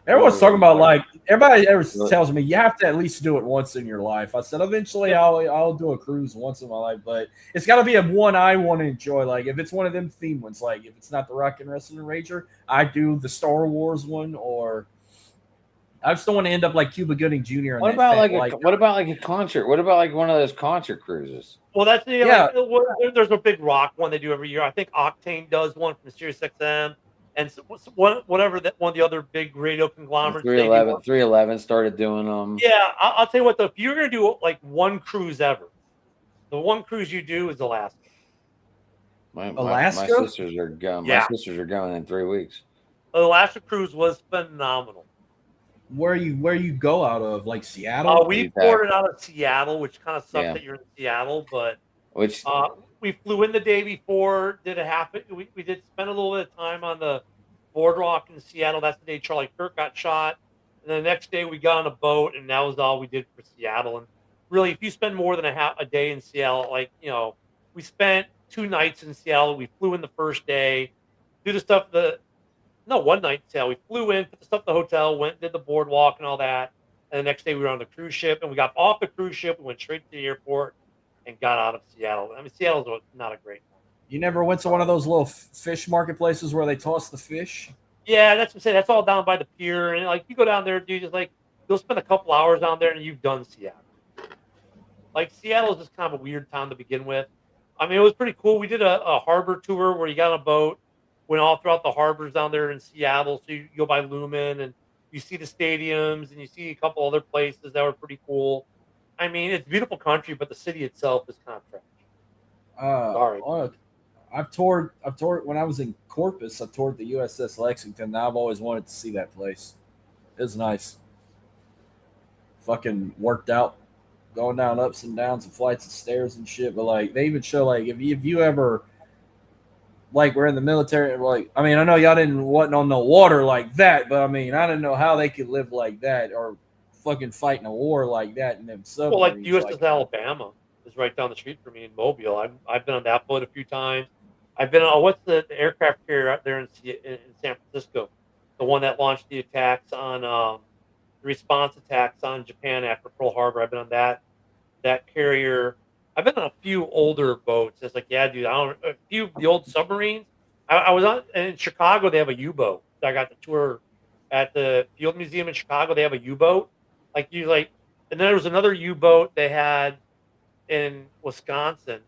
Everyone's talking about like everybody ever tells me you have to at least do it once in your life. I said eventually I'll do a cruise once in my life, but it's got to be a one I want to enjoy. Like if it's one of them theme ones, like if it's not the Rock and Wrestling Rager, I do the Star Wars one, or I just don't want to end up like Cuba Gooding Jr. What about like a concert? What about like one of those concert cruises? Well, that's there's a big rock one they do every year. I think Octane does one from Sirius XM. And whatever that one of the other big radio conglomerates. 311 started doing them. Yeah, I'll tell you what though. If you're gonna do like one cruise ever, the one cruise you do is Alaska. Alaska? My sisters are going. Yeah. My sisters are going in 3 weeks. The Alaska cruise was phenomenal. Where you go out of, like Seattle? We boarded out of Seattle, which kind of sucks that you're in Seattle, but we flew in the day before. We did spend a little bit of time on the boardwalk in Seattle. That's the day Charlie Kirk got shot. And the next day we got on a boat, and that was all we did for Seattle. And really, if you spend more than a day in Seattle, we spent 2 nights in Seattle. We flew in the first day, do the stuff. 1 night in Seattle. We flew in, put the stuff in the hotel, did the boardwalk and all that. And the next day we were on the cruise ship, and we got off the cruise ship. We went straight to the airport and got out of Seattle. I mean, Seattle's not a great time. You never went to one of those little fish marketplaces where they toss the fish? Yeah, that's what I'm saying. That's all down by the pier. And like you go down there, dude, just like you'll spend a couple hours down there and you've done Seattle. Like Seattle's just kind of a weird town to begin with. I mean, it was pretty cool. We did a harbor tour where you got on a boat, went all throughout the harbors down there in Seattle. So you go by Lumen and you see the stadiums and you see a couple other places that were pretty cool. I mean, it's a beautiful country, but the city itself is kind of trash. Sorry. I've toured when I was in Corpus. I toured the USS Lexington. Now I've always wanted to see that place. It was nice. Fucking worked out, going down ups and downs and flights of stairs and shit. But like they even show like if you ever like we're in the military, like I mean I know y'all wasn't on the water like that, but I mean I didn't know how they could live like that or fucking fighting a war like that in them submarines. Well, like USS Alabama is right down the street from me in Mobile. I've been on that boat a few times. I've been on what's the aircraft carrier out there in San Francisco, the one that launched the attacks on the response attacks on Japan after Pearl Harbor. I've been on that carrier. I've been on a few older boats. It's like, yeah, dude, a few of the old submarines. I was on in Chicago. They have a U-boat. I got the tour at the Field Museum in Chicago. They have a U-boat. And then there was another U-boat they had in Wisconsin,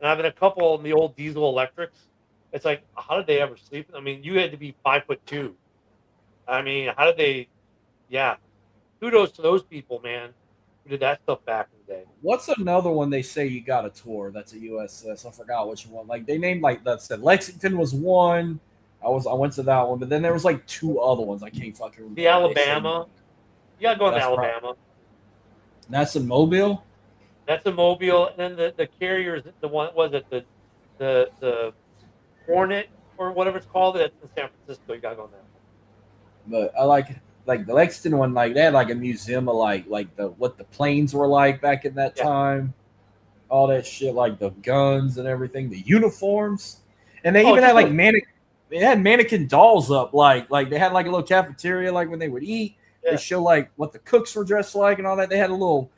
and I've been a couple in the old diesel electrics. It's like, how did they ever sleep? I mean, you had to be 5'2". I mean, how did they? Yeah, kudos to those people, man, who did that stuff back in the day. What's another one they say you got a tour? That's a USS. I forgot which one. Like they named like that said Lexington was one. I went to that one, but then there was like 2 other ones. I can't fucking remember. The Alabama. You gotta go to Alabama. That's in Mobile. That's in Mobile, and then the carriers. The one was it the Hornet or whatever it's called. That's in San Francisco. You gotta go on that. But I like like the Lexington one, like they had like a museum of like the what the planes were like back in that Yeah. time, all that shit, like the guns and everything, the uniforms, and they Oh, even had just like like- they had mannequin dolls up, like they had like a little cafeteria, like when they would eat, Yeah. they show like what the cooks were dressed like and all that. They had a little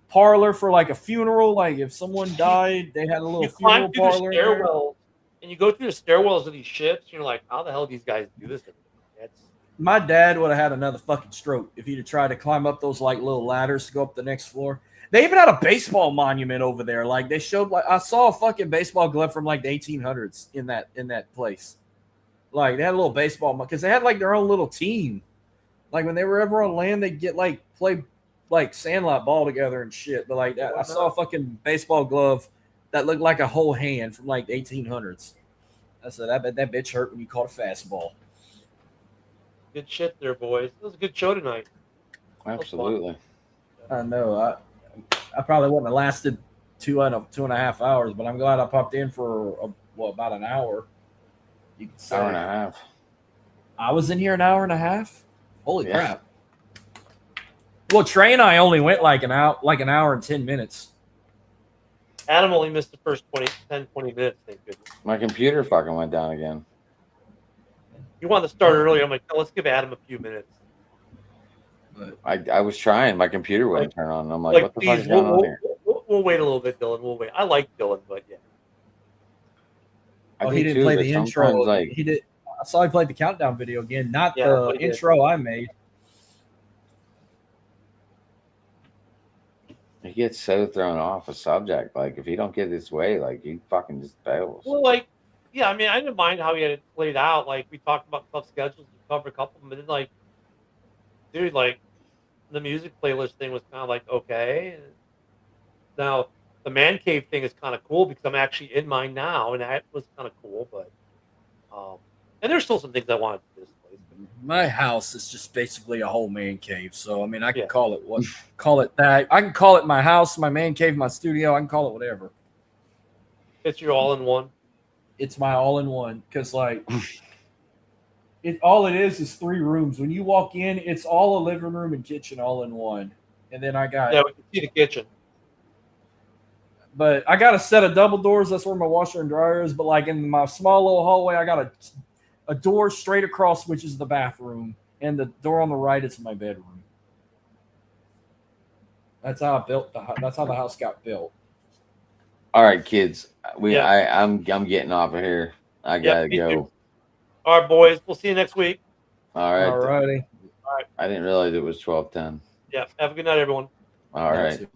parlor for like a funeral, like if someone died, they had a little You funeral climb through the parlor. in there. stairwell, and you go through the stairwells of these ships. And you're like, how the hell do these guys do this? That's My dad would have had another fucking stroke if he'd have tried to climb up those like little ladders to go up the next floor. They even had a baseball monument over there. Like they showed, like I saw a fucking baseball glove from like the 1800s in that place. Like they had a little baseball because they had like their own little team. Like when they were ever on land, they'd get like play like sandlot ball together and shit. But like that, I saw a fucking baseball glove that looked like a whole hand from like the 1800s. I said, I bet that bitch hurt when you caught a fastball. good shit there, boys. It was a good show tonight. Absolutely. I know. I probably wouldn't have lasted 2.5 hours, but I'm glad I popped in for about an hour. You could say. Hour and a half. I was in here an hour and a half. Holy Yeah. crap! Well, Trey and I only went like an hour and 10 minutes. Adam only missed the first 10, 20 minutes. Thank goodness. My computer fucking went down again. You wanted to start earlier. I'm like, oh, let's give Adam a few minutes. I was trying. My computer wouldn't turn on. I'm like, Like, what the fuck please, is going on here? we'll wait a little bit, Dylan. We'll wait. I like Dylan, but yeah. I Oh, do he didn't too, play but the sometimes, intro. like, He did. I saw he played the countdown video again, not Yeah, the but he did. intro I made. he gets so thrown off a subject. Like, if he don't get his way, like, he fucking just bails. Well, like, yeah, I mean, I didn't mind how he had it played out. Like, we talked about tough schedules, we covered a couple of them, but then, like, dude, like, the music playlist thing was kind of like, okay. Now, the man cave thing is kind of cool because I'm actually in mine now, and that was kind of cool, but, and there's still some things I wanted to display. My house is just basically a whole man cave. So I mean, I can Yeah. call it that. I can call it my house, my man cave, my studio. I can call it whatever. It's your all in one. It's my all-in-one because like all it is 3 rooms. When you walk in, it's all a living room and kitchen all in one. And then I got Yeah, we can see the kitchen. but I got a set of double doors. That's where my washer and dryer is. But like in my small little hallway, I got a door straight across, which is the bathroom, and the door on the right is my bedroom. That's how I built that's how the house got built. All right, kids. Yeah. I'm getting off of here. I Yep, gotta me go. too. All right, boys. We'll see you next week. All right. Alrighty. I didn't realize it was 12:10. Yeah. Have a good night, everyone. All right.